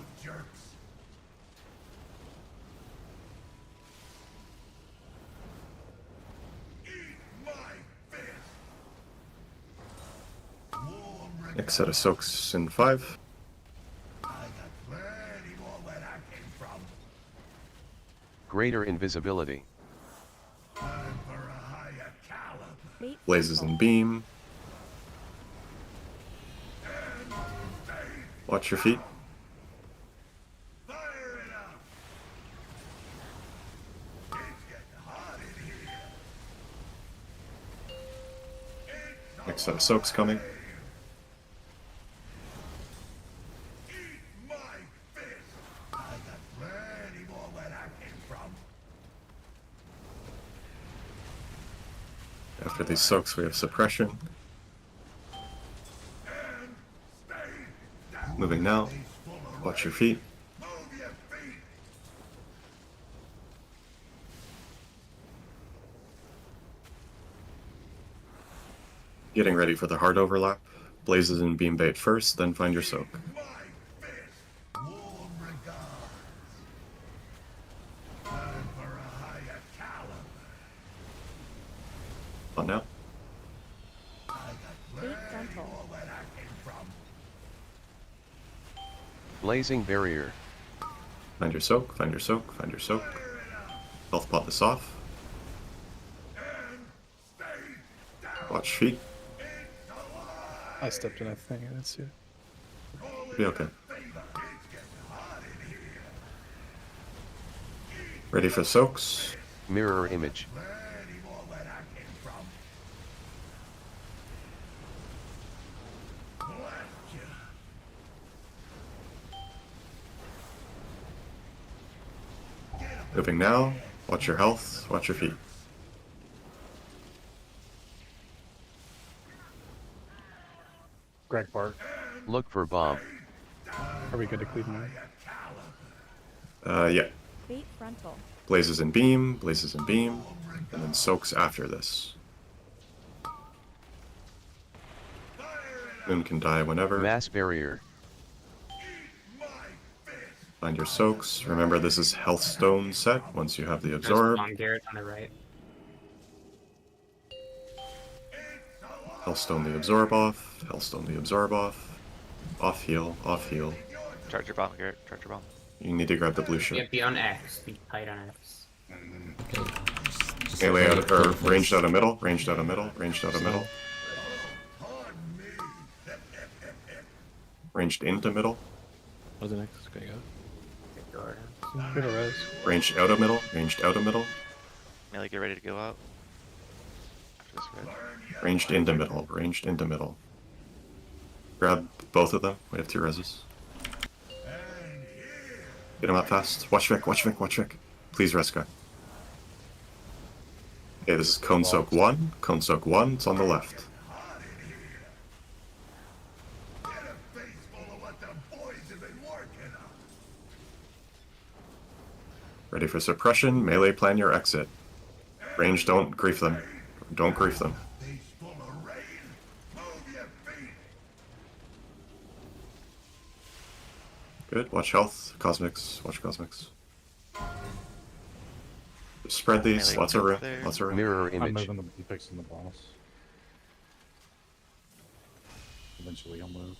Next set of soaks in 5. Greater invisibility. Blazes and beam. Watch your feet. Next set of soaks coming. After these soaks, we have suppression. Moving now. Watch your feet. Getting ready for the hard overlap. Blazes and beam bait first, then find your soak. On now. Bait frontal. Blazing barrier. Find your soak, find your soak, find your soak. Health pot this off. Watch feet. I stepped in a thing, I didn't see it. It'll be okay. Ready for soaks. Mirror image. Moving now. Watch your health, watch your feet. Greg Park. Look for bomb. Are we good to cleave now? Yeah. Bait frontal. Blazes and beam, and then soaks after this. Moon can die whenever. Mass barrier. Find your soaks. Remember, this is health stone set once you have the There's absorb. on Garrett on the right. Health stone the absorb off. Health stone the absorb off. Off heal, off heal. Charge your bomb, Garrett. Charge your bomb. You need to grab the blue Yeah, shirt. be on X. Be tight on X. Melee out of, or ranged out of middle, ranged out of middle, ranged out of middle. Ranged into middle. What's the next? Okay, go. Good res. Ranged out of middle, ranged out of middle. Melee, get ready to go out. After this red. Ranged into middle, ranged into middle. Grab both of them. We have 2 reses. Get him up fast. Watch Vic, watch Vic, watch Vic. Please res guy. Okay, this is Cone Soak 1. Cone Soak 1, it's on the left. Ready for suppression. Melee plan your exit. Range, don't grief them. Don't grief them. Good. Watch health. Cosmics. Watch cosmics. Spread these. Melee Lots of room. there. Lots of room. Mirror I'm image. moving the picks in the boss. Eventually I'll move.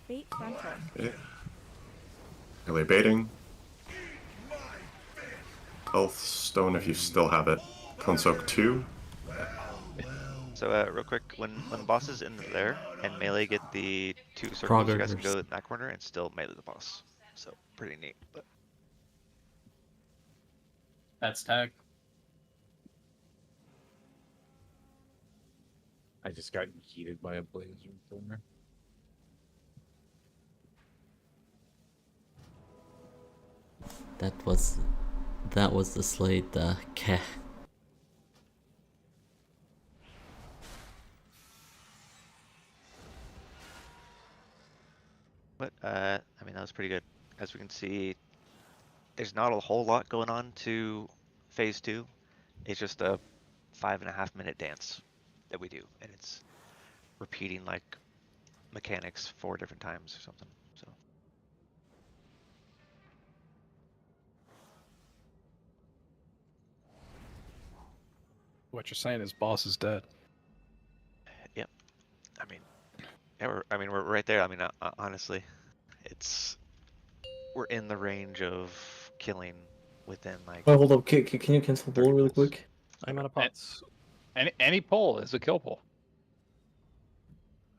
Bait frontal. Okay. Melee baiting. Health stone if you still have it. Cone Soak 2. So real quick, when the boss is in there and melee get the 2 circles, you guys can go in that corner and still melee the boss. So pretty neat. But That's tag. I just got heated by a blaze there. That was the slate, Keh. But I mean, that was pretty good. As we can see, there's not a whole lot going on to phase 2. It's just a 5.5-minute dance that we do, and it's repeating like mechanics 4 different times or something. So What you're saying is boss is dead. yep. I mean, Yeah, I mean, we're right there. I mean, honestly, we're in the range of killing within like. Oh, hold up. Can you cancel bull really quick? I'm out of pots. Any pull is a kill pull.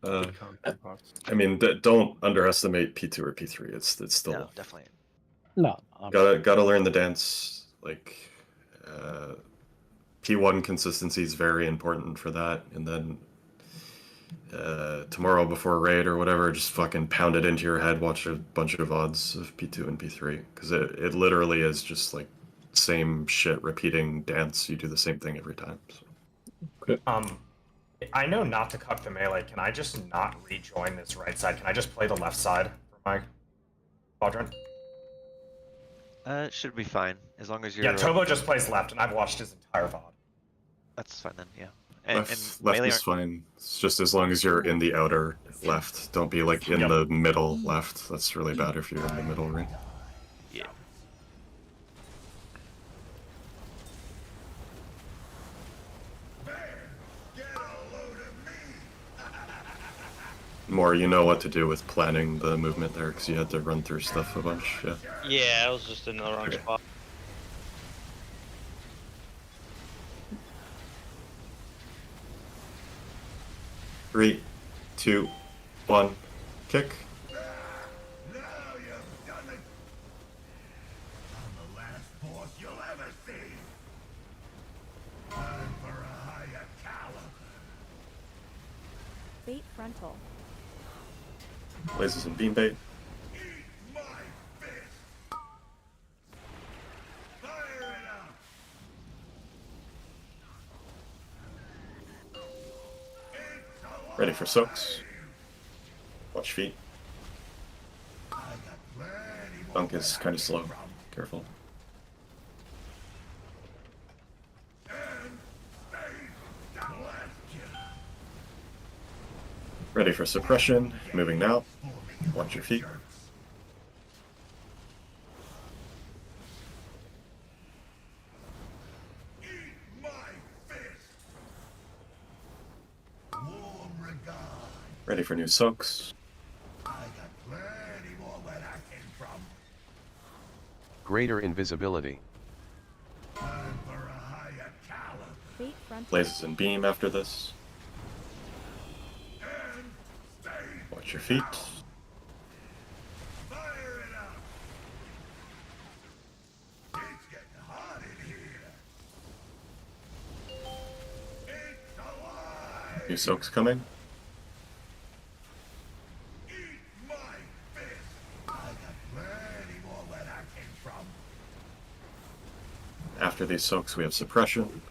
I mean, don't underestimate P2 or P3. It's still No, definitely. No, gotta learn the dance. Like P1 consistency is very important for that, and then tomorrow before raid or whatever, just fucking pound it into your head. Watch a bunch of odds of P2 and P3 because it literally is just like same shit repeating dance. You do the same thing every time. So. I know not to cuck the melee. Can I just not rejoin this right side? Can I just play the left side for my quadrant? It should be fine as long as you're. Yeah, Tobo just plays left, and I've watched his entire VOD. That's fine then, yeah. Left melee is fine. It's just as long as you're in the outer left. Don't be like in the middle left. That's really bad if you're in the middle ring. Yeah. More, you know what to do with planning the movement there because you had to run through stuff a bunch. Yeah. Yeah, I was just in the wrong spot. Three, two, one, kick. Fate frontal. Blazes and beam bait. Ready for soaks. Watch feet. Dunk is kind of slow. Careful. Ready for suppression. Moving now. Watch your feet. Ready for new soaks. Greater invisibility. Fate frontal. Blazes and beam after this. Watch your feet. New soaks coming. After these soaks, we have suppression.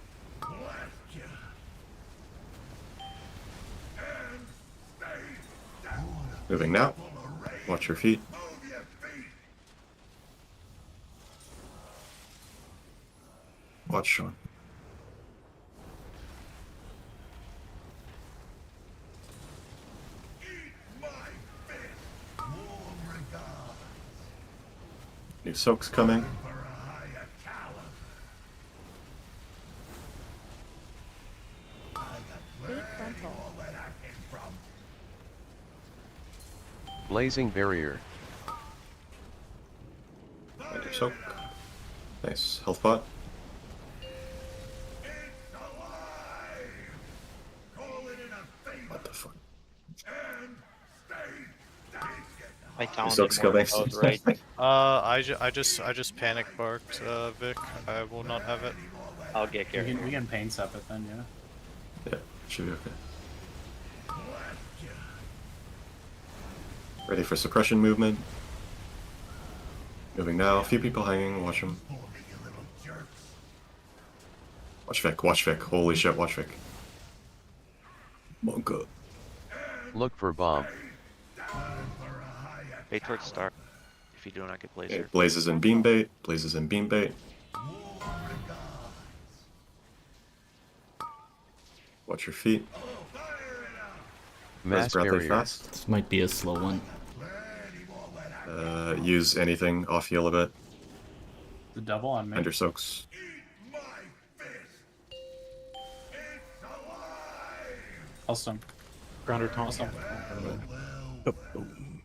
Moving now. Watch your feet. Watch Sean. New soaks coming. Fate frontal. Blazing barrier. Enter soak. Nice. Health pot. What the fuck? My New soaks coming. right. I just panic barked, Vic. I will not have it. I'll get careful. We can pain stuff it then, yeah. Yeah, should be okay. Ready for suppression movement. Moving now. A few people hanging. Watch them. Watch Vic. Watch Vic. Holy shit. Watch Vic. Monka. Look for bomb. Bait towards start. If you do not get blazer. Okay, blazes and beam bait. Blazes and beam bait. Watch your feet. Mass breath barrier. fast. This might be a slow one. Use anything off heal a bit. The double on me. Ender soaks. I'll stun. Grounder taunt. Awesome. Boom.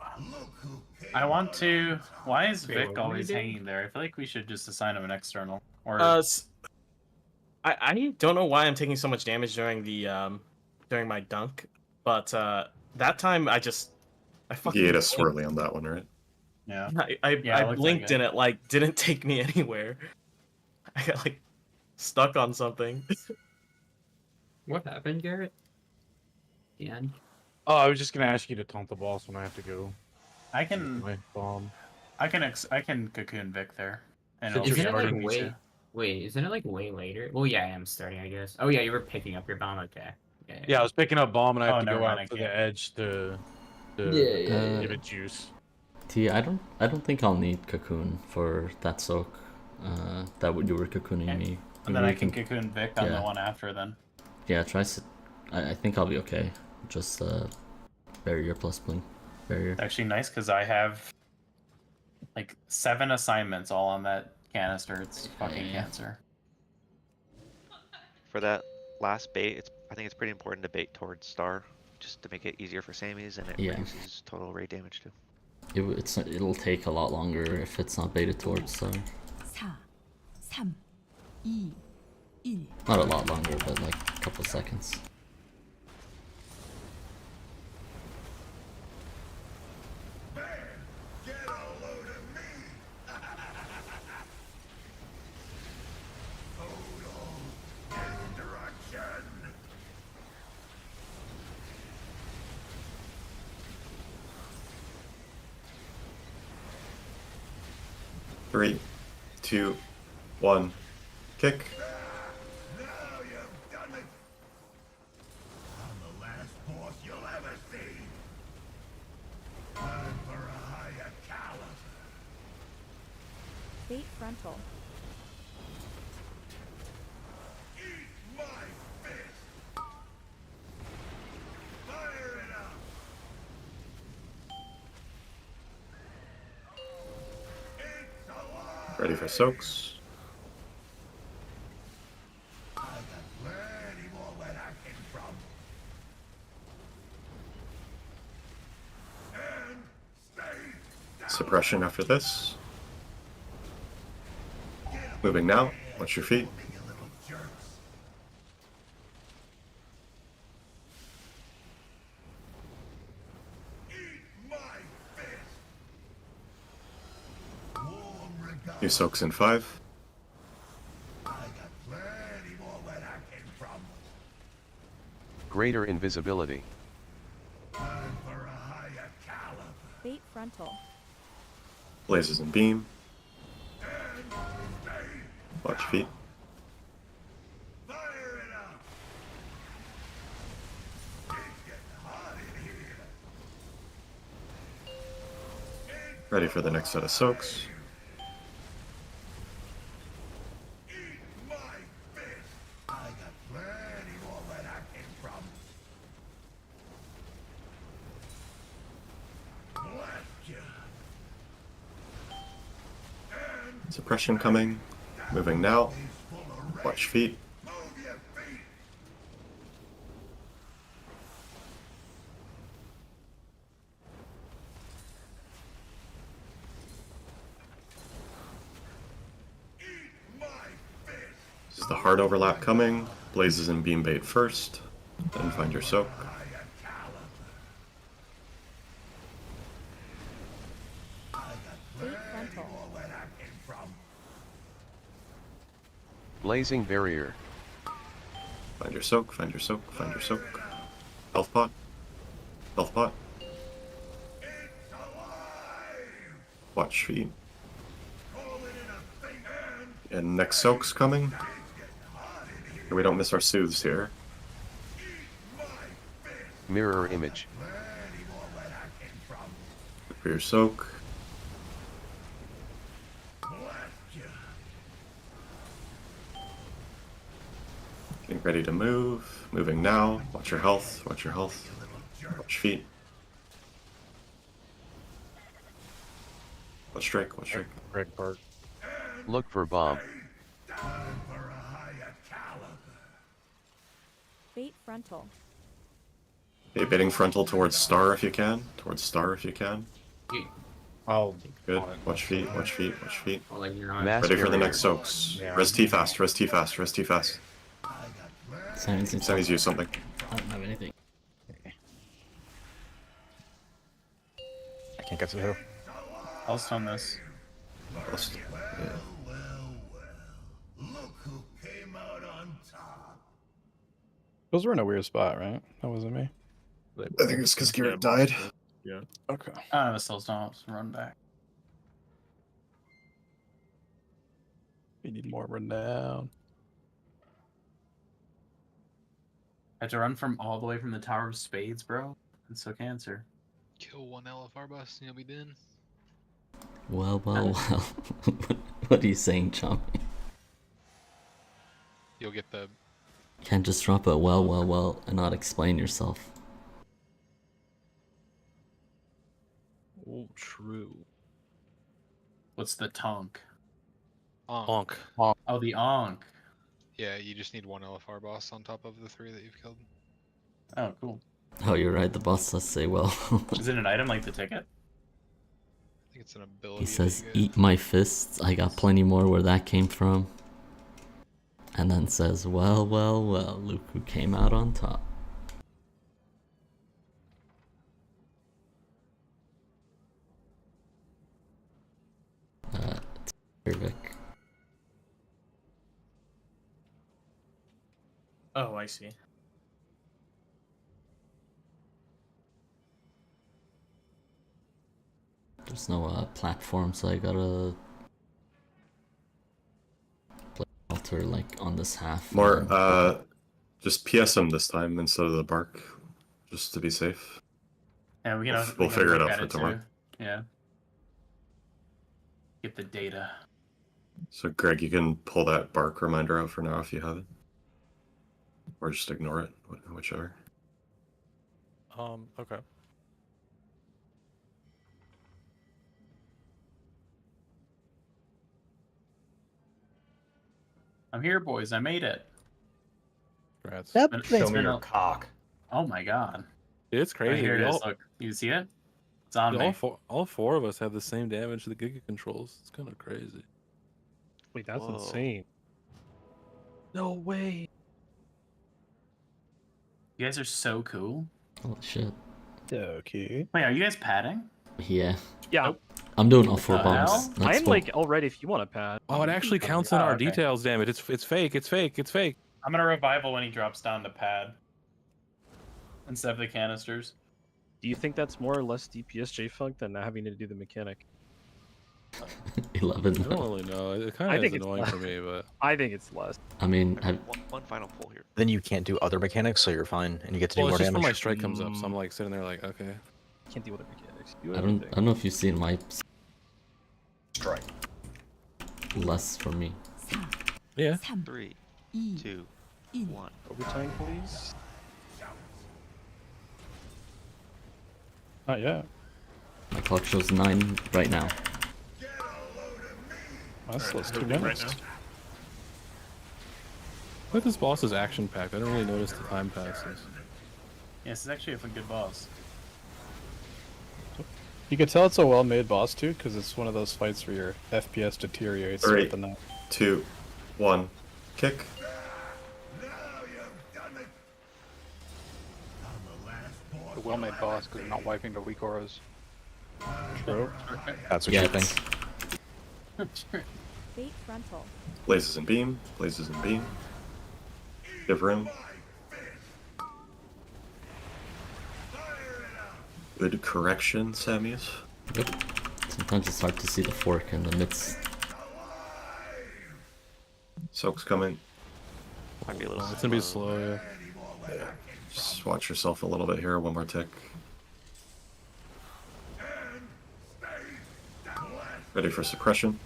I want to. Why is Wait, Vic what were you always doing? hanging there? I feel like we should just assign him an external. Or I don't know why I'm taking so much damage during the during my dunk, but that time I fucking He ate a blinked. swirly on that one, right? yeah. I Yeah, it looks like blinked it. and it like didn't take me anywhere. I got like stuck on something. What happened, Garrett? The end. Oh, I was just gonna ask you to taunt the boss when I have to go. I can. My bomb. I can cocoon Vic there. And Since it'll you're be starting, starting Wait, wait, isn't it like way later? Well, yeah, I am starting, I guess. Oh yeah, you were picking up your bomb. Okay. Yeah, I was picking up bomb and I have Oh, to never go mind, out I to the can't. edge to yeah. give it juice. T, I don't think I'll need cocoon for that soak. That what you were cocooning me. And then Maybe I we can cocoon Vic on the one after then. Yeah, try. I think I'll be okay. Just barrier plus blink barrier. It's actually nice because I have like 7 assignments all on that canister. It's fucking cancer. For that last bait, I think it's pretty important to bait towards star, just to make it easier for Sammy's, and it Yeah. reduces total raid damage too. It'll take a lot longer if it's not baited towards star. 4, 3, 2, 1. Not a lot longer, but like a couple seconds. Three, two, one, kick. Fate frontal. Ready for soaks. Suppression after this. Moving now. Watch your feet. New soaks in 5. Greater invisibility. Fate frontal. Blazes and beam. Watch feet. Ready for the next set of soaks. Suppression coming. Moving now. Watch feet. This is the hard overlap coming. Blazes and beam bait first. Then find your soak. Fate frontal. Blazing barrier. Find your soak, find your soak, find your soak. Health pot. Health pot. Watch feet. And next soak's coming. We don't miss our soothes here. Mirror image. For your soak. Getting ready to move. Moving now. Watch your health. Watch your health. Watch feet. Watch Drake. Watch Drake. Greg Park. Look for bomb. Fate frontal. Okay, baiting frontal towards star if you can. Towards star if you can. Oh, Good. Watch feet, watch feet, watch feet. Well, like you're not. Mass Ready for the barrier. next soaks. Yeah. Res T fast, res T fast, res T fast. Sammy's used something. I don't have anything. I can't get to who. I'll stun this. Yeah. Those were in a weird spot, right? That wasn't me. I think it's because Garrett died. Yeah. Okay. The still stops. Run back. We need more run down. I had to run from all the way from the Tower of Spades, bro. It's so cancer. Kill one LFR bus and you'll be done. Well. What are you saying, Chommy? You'll get the. You can't just drop a well, and not explain yourself. Oh, true. What's the tonk? Onk. Oh, the onk. Yeah, you just need one LFR boss on top of the 3 that you've killed. Oh, cool. Oh, you're right. The boss does say well. Is it an item like the ticket? I think it's an ability. He says, "Eat my fists. I got plenty more where that came from." And then says, well, look who came out on top. Vic. Oh, I see. There's no platform, so I gotta play altar like on this half. More, just PS him this time instead of the bark, just to be safe. Yeah, We'll figure it out for tomorrow. Too. Yeah. Get the data. So Greg, you can pull that bark reminder out for now if you have it, or just ignore it, whichever. Okay. I'm here, boys. I made it. Congrats. Show me your cock. Oh my god. It's crazy. Right here it We is. all- Look, you see it? It's on me. all four of us have the same damage to the Giga controls. It's kind of crazy. Wait, that's Whoa. insane. No way. You guys are so cool. Holy shit. Okay. Wait, are you guys padding? Yeah. Yeah. I'm doing all 4 the bombs. hell? That's I'm what- like already if you want to pad. Oh, it actually counts in Oh, our okay. details damage. It's fake. It's fake. It's fake. I'm gonna revival when he drops down to pad. Instead of the canisters. Do you think that's more or less DPS JFunk than not having to do the mechanic? 11. I don't really know. It kind I of think is it's annoying less. for me, but I think it's less. I mean, One final pull here. Then you can't do other mechanics, so you're fine, and you get to do well, more it's just damage. when my strike comes up, so I'm like sitting there like, okay. Can't deal with the mechanics. Do I don't know if you've seen my Strike. less for me. Yeah. 3, 2, 1. Overtime, please. Not yet. My clock shows 9 right now. That's Alright, 2 moving minutes. right now. But this boss is action packed. I don't really notice the time passes. Yeah, this is actually a good boss. You can tell it's a well-made boss too, because it's one of those fights where your FPS deteriorates 3, with the night. 2, 1, kick. The well-made boss because we're not wiping the weak auras. True. That's what Yeah, you think. Fate frontal. Blazes and beam, blazes and beam. Give room. Good correction, Sammy's. Yep. Sometimes it's hard to see the fork in the midst. Soak's coming. Might be a little. It's gonna be slow, yeah. Just watch yourself a little bit here. One more tick. Ready for suppression.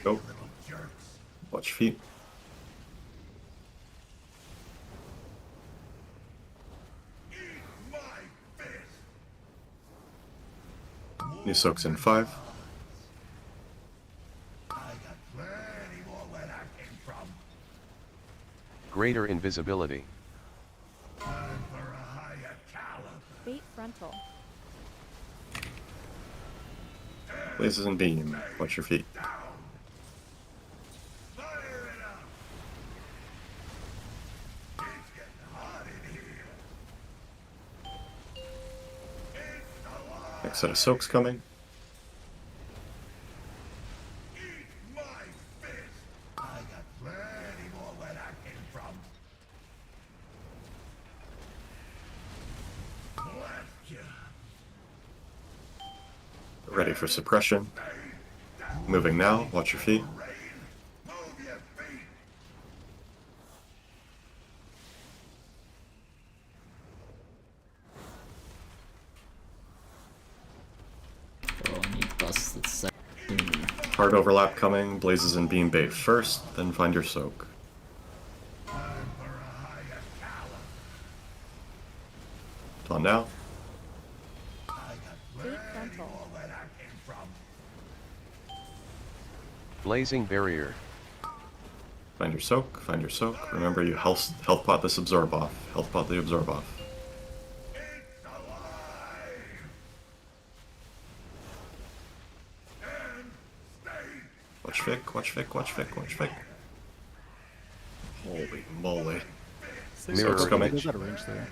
Go. Watch feet. New soaks in 5. Greater Greater invisibility. Bait frontal. Blazes and beam. Watch your feet. Next set of soaks coming. Ready for suppression. Moving now. Watch your feet. Oh, I need busted second. Hard overlap coming. Blazes and beam bait first, then find your soak. On now. Bait frontal. Blazing barrier. Find your soak, find your soak. Remember, you health pot this absorb off. Health pot the absorb off. Watch Vic, watch Vic, watch Vic, watch Vic. Holy moly. Mirror Soak's coming. There's out of range there.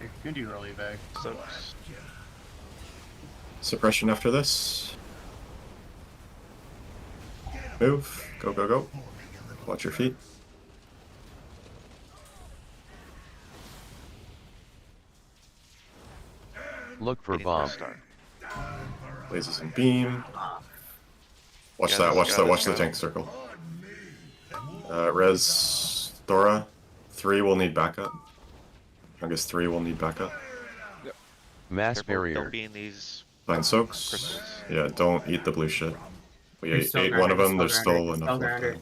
You can do early back. Soaks. Suppression after this. Move. Go, go, go. Watch your feet. Look for bomb. Blazes and beam. Watch Yeah, that, watch this that, guy, watch this the guy. tank circle. Res Thora. 3 will need backup. I guess 3 will need backup. Mass Careful, barrier. Don't be in these. Find soaks. Crystals. Yeah, don't eat the blue shit. We You're ate, still ate one of grounded, them, there's still grounded, enough left. grounded.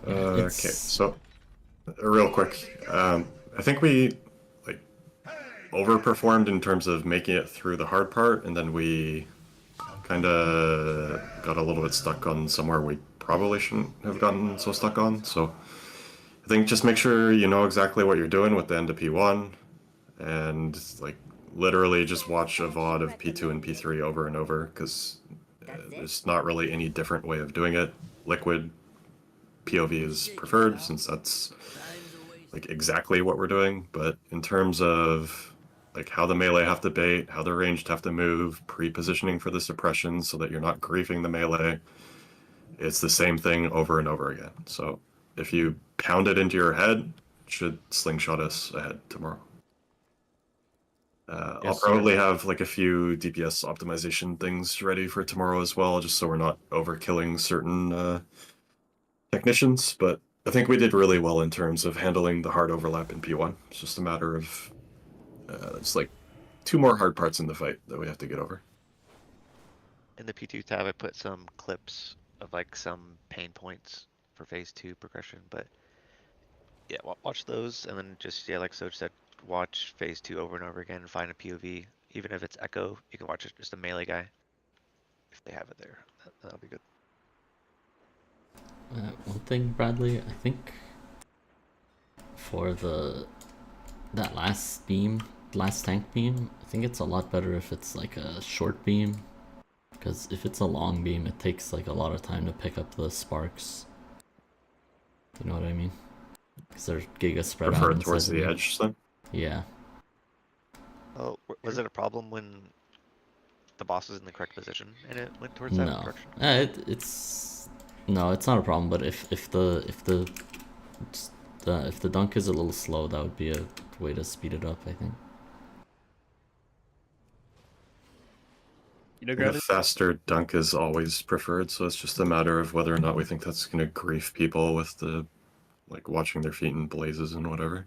Okay, so real quick, I think we like overperformed in terms of making it through the hard part, and then we kind of got a little bit stuck on somewhere we probably shouldn't have gotten so stuck on. So I think just make sure you know exactly what you're doing with the end of P1, and like literally just watch a VOD of P2 and P3 over and over, because there's not really any different way of doing it. Liquid POV is preferred, since that's like exactly what we're doing, but in terms of like how the melee have to bait, how the ranged have to move, pre-positioning for the suppression so that you're not griefing the melee, it's the same thing over and over again. So if you pound it into your head, it should slingshot us ahead tomorrow. I'll probably have like a few DPS optimization things ready for tomorrow as well, just so we're not overkilling certain technicians, but I think we did really well in terms of handling the hard overlap in P1. It's just a matter of it's like 2 more hard parts in the fight that we have to get over. In the P2 tab, I put some clips of like some pain points for phase 2 progression, but yeah, watch those, and then just, yeah, like Soj said, watch phase 2 over and over again and find a POV. Even if it's Echo, you can watch it just a melee guy. If they have it there, that'll be good. One thing, Bradley, I think for that last beam, last tank beam, I think it's a lot better if it's like a short beam, because if it's a long beam, it takes like a lot of time to pick up the sparks. You know what I mean? Because they're giga spread out Prefer inside towards the beam. edge, then? Yeah. Oh, was it a problem when the boss was in the correct position and it went towards that No, direction? it's not a problem. But if the dunk is a little slow, that would be a way to speed it up, I think. You know, A Grounded? faster dunk is always preferred, so it's just a matter of whether or not we think that's going to grief people with the like watching their feet in blazes and whatever.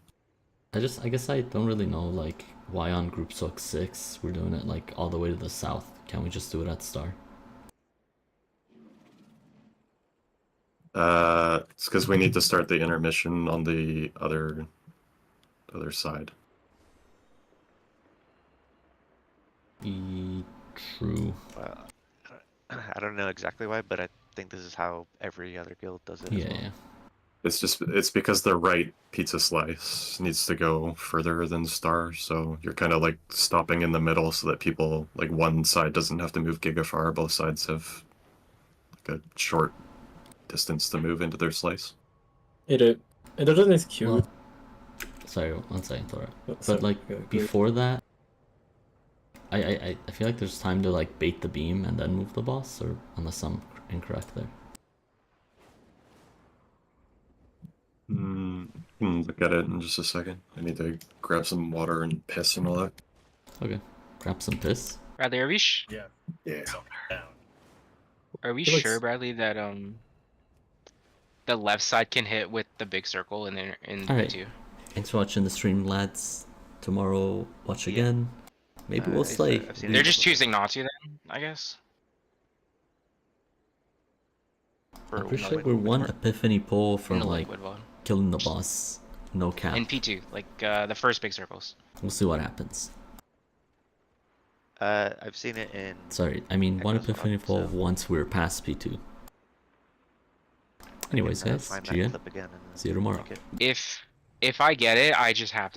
I guess I don't really know like why on Group Sook 6 we're doing it like all the way to the south. Can't we just do it at Star? It's because we need to start the intermission on the other side. True. I don't know exactly why, but I think this is how every other guild does it as Yeah, well. yeah. It's because the right pizza slice needs to go further than star, so you're kind of like stopping in the middle so that people like one side doesn't have to move gigafar, both sides have like a short distance to move into their slice. It doesn't queue. Well, sorry, one second, Thora. sorry, But like okay, good. before that, I feel like there's time to like bait the beam and then move the boss, or unless I'm incorrect there. Look at it in just a second. I need to grab some water and piss and all that. Okay, grab some piss. Bradley, are we Yeah. are we It looks- sure, Bradley, that the left side can hit with the big circle in there in All right. P2? Thanks for watching the stream, lads. Tomorrow, watch again. Maybe we'll slay. They're just choosing not to then, I guess. I'm pretty sure we're one epiphany pull from the like liquid one. killing the boss. No cap. In P2, like the first big circles. We'll see what happens. I've seen it in. Sorry, I mean one Echoes epiphany Rock, pull so once we're past P2. Anyways, guys, find that GN. clip again and See you tomorrow. link it. If I get it, I just have to